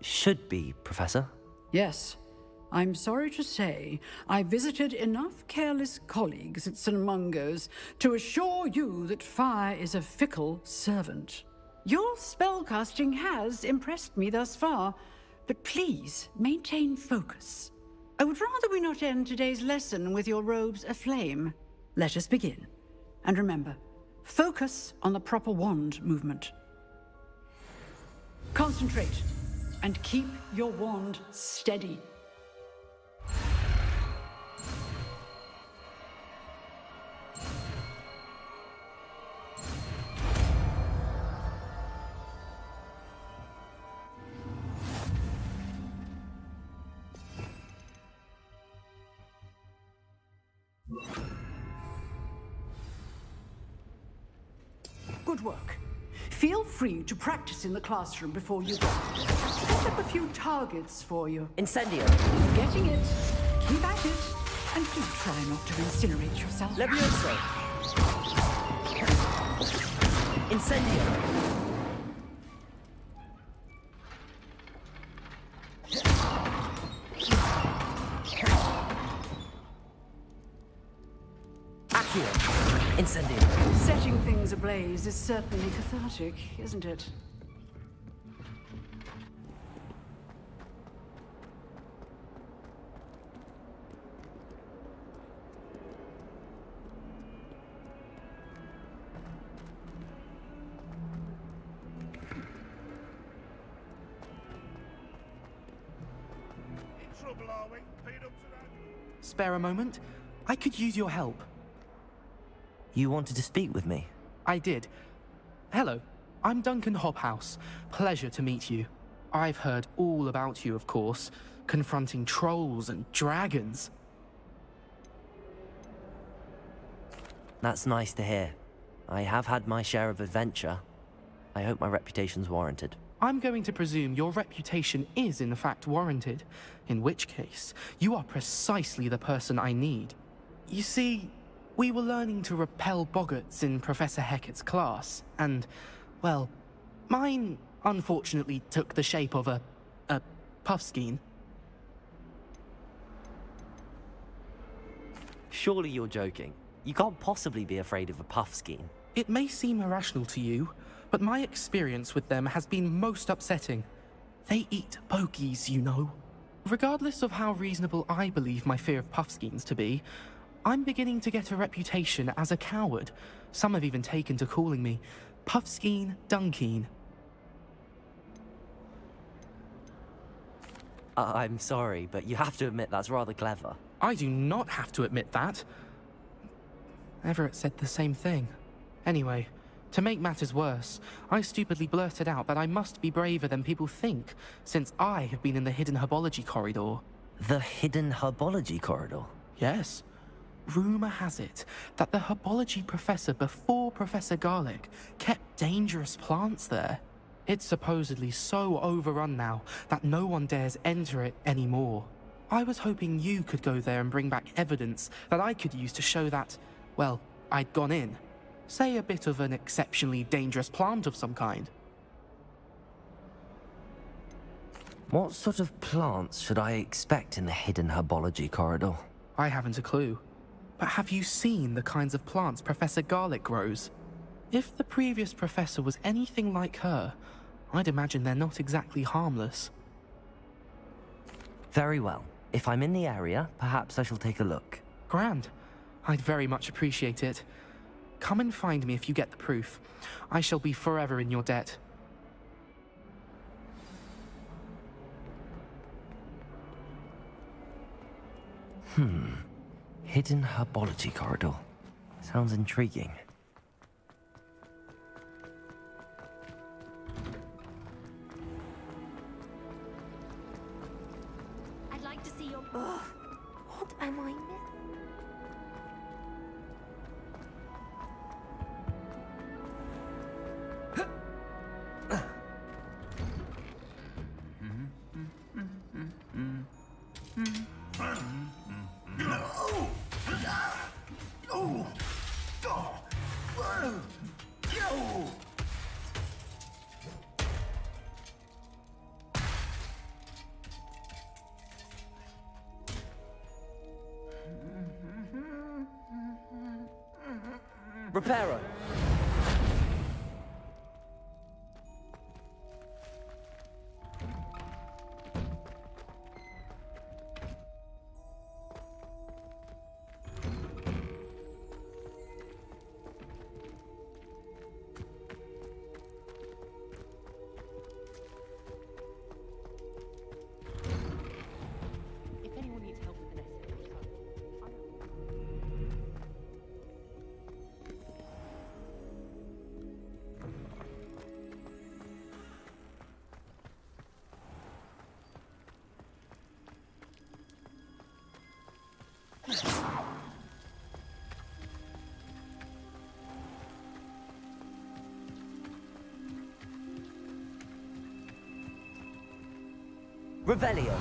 Should be, Professor. Yes. I'm sorry to say, I visited enough careless colleagues at St. Mungo's to assure you that fire is a fickle servant. Your spellcasting has impressed me thus far, but please maintain focus. I would rather we not end today's lesson with your robes aflame. Let us begin. And remember, focus on the proper wand movement. Concentrate, and keep your wand steady. Good work. Feel free to practice in the classroom before you go. Set up a few targets for you. Incendio. Getting it. Keep at it. And do try not to incinerate yourself. Levioso. Incendio. Incendio. Setting things ablaze is certainly cathartic, isn't it? In trouble, are we? Feed up to that? Spare a moment? I could use your help. You wanted to speak with me? I did. Hello, I'm Duncan Hobhouse. Pleasure to meet you. I've heard all about you, of course, confronting trolls and dragons. That's nice to hear. I have had my share of adventure. I hope my reputation's warranted. I'm going to presume your reputation is in fact warranted, in which case, you are precisely the person I need. You see, we were learning to repel boggarts in Professor Hecat's class, and, well, mine unfortunately took the shape of a puffskein. Surely you're joking. You can't possibly be afraid of a puffskein. It may seem irrational to you, but my experience with them has been most upsetting. They eat bogies, you know. Regardless of how reasonable I believe my fear of puffskeins to be, I'm beginning to get a reputation as a coward. Some have even taken to calling me Puffskeen Dunkeen. I'm sorry, but you have to admit that's rather clever. I do not have to admit that. Everett said the same thing. Anyway, to make matters worse, I stupidly blurted out that I must be braver than people think, since I have been in the hidden herbology corridor. The hidden herbology corridor? Yes. Rumor has it that the herbology professor before Professor Garlic kept dangerous plants there. It's supposedly so overrun now that no one dares enter it anymore. I was hoping you could go there and bring back evidence that I could use to show that, well, I'd gone in. Say a bit of an exceptionally dangerous plant of some kind. What sort of plants should I expect in the hidden herbology corridor? I haven't a clue. But have you seen the kinds of plants Professor Garlic grows? If the previous professor was anything like her, I'd imagine they're not exactly harmless. Very well. If I'm in the area, perhaps I shall take a look. Grand. I'd very much appreciate it. Come and find me if you get the proof. I shall be forever in your debt. Hidden herbology corridor. Sounds intriguing. I'd like to see your... What am I missing? Reparo. If anyone needs help with the next Revelio.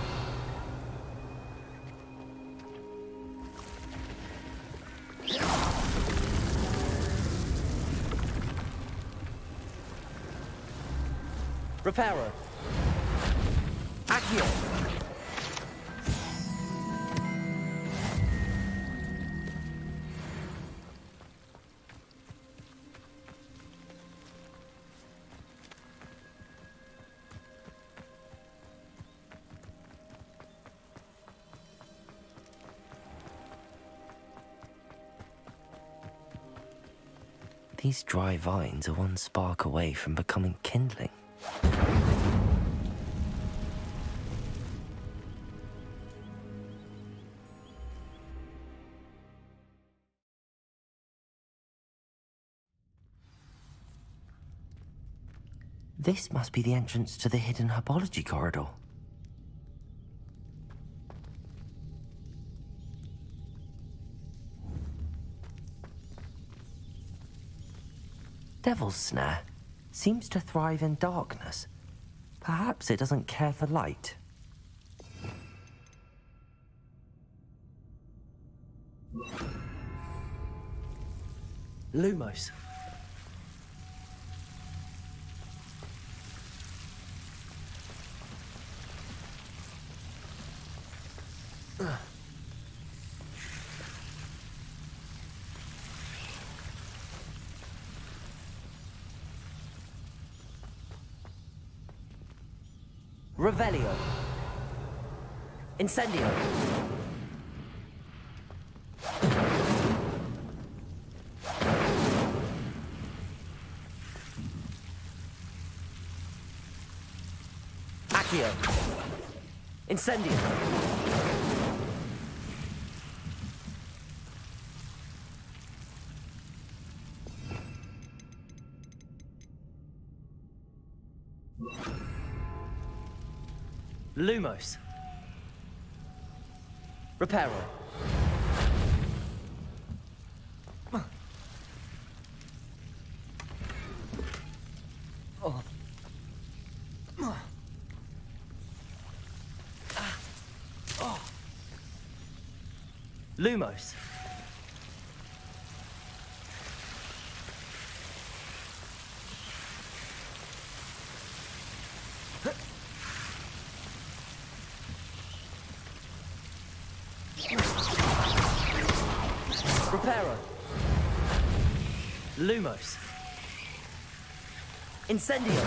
Reparo. Accio. These dry vines are one spark away from becoming kindling. This must be the entrance to the hidden herbology corridor. Devil's Snare seems to thrive in darkness. Perhaps it doesn't care for light. Lumos. Revelio. Incendio. Accio. Incendio. Lumos. Reparo. Oh. Oh. Lumos. Reparo. Lumos. Incendio.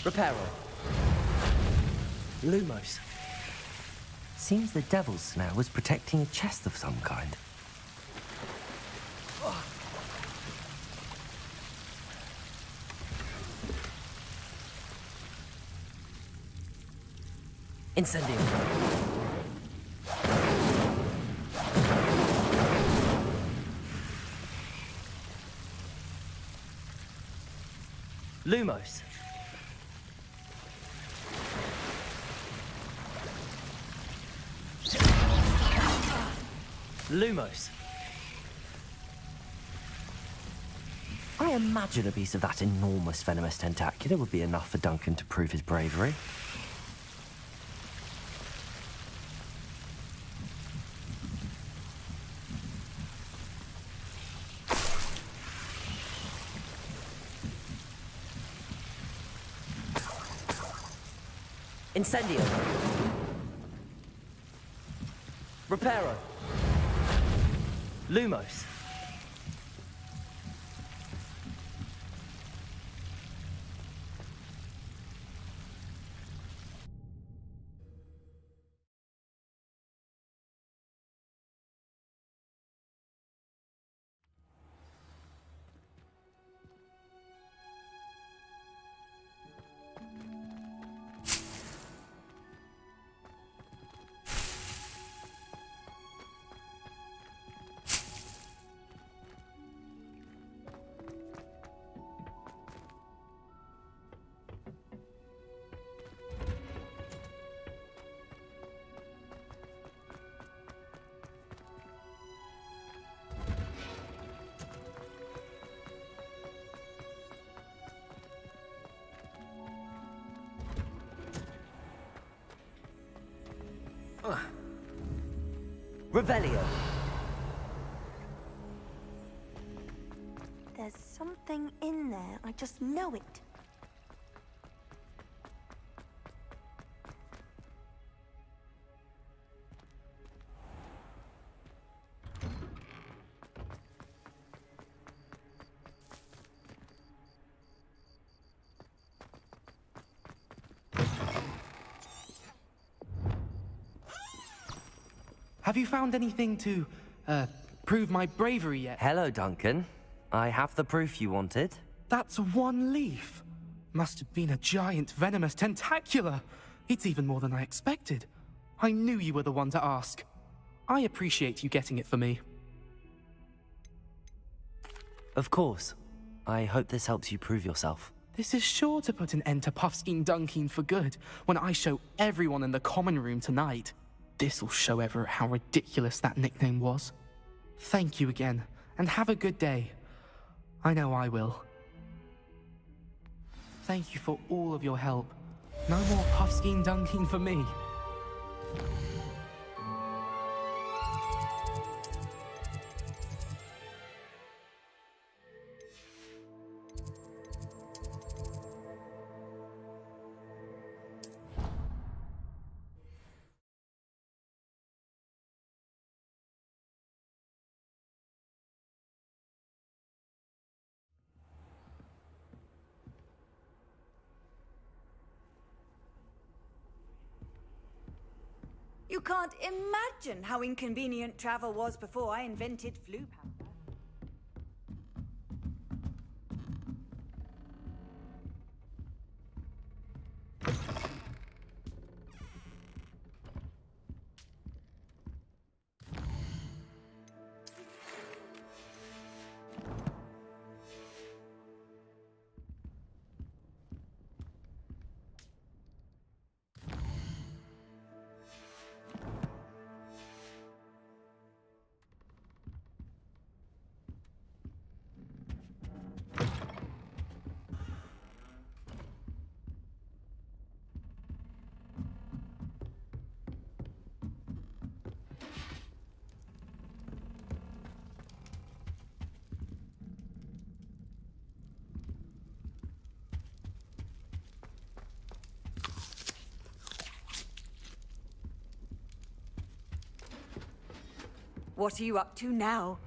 Reparo. Lumos. Seems the Devil's Snare was protecting a chest of some kind. Incendio. Lumos. Lumos. I imagine a piece of that enormous venomous tentacular would be enough for Duncan to prove his bravery. Incendio. Reparo. Lumos. Revelio. There's something in there. I just know it. Have you found anything to, prove my bravery yet. Hello, Duncan. I have the proof you wanted. That's one leaf. Must have been a giant venomous tentacula. It's even more than I expected. I knew you were the one to ask. I appreciate you getting it for me. Of course. I hope this helps you prove yourself. This is sure to put an end to Puffskein Dunkeen for good when I show everyone in the common room tonight. This'll show Everett how ridiculous that nickname was. Thank you again, and have a good day. I know I will. Thank you for all of your help. No more Puffskein Dunkeen for me. You can't imagine how inconvenient travel was before I invented flu powder. What are you up to now?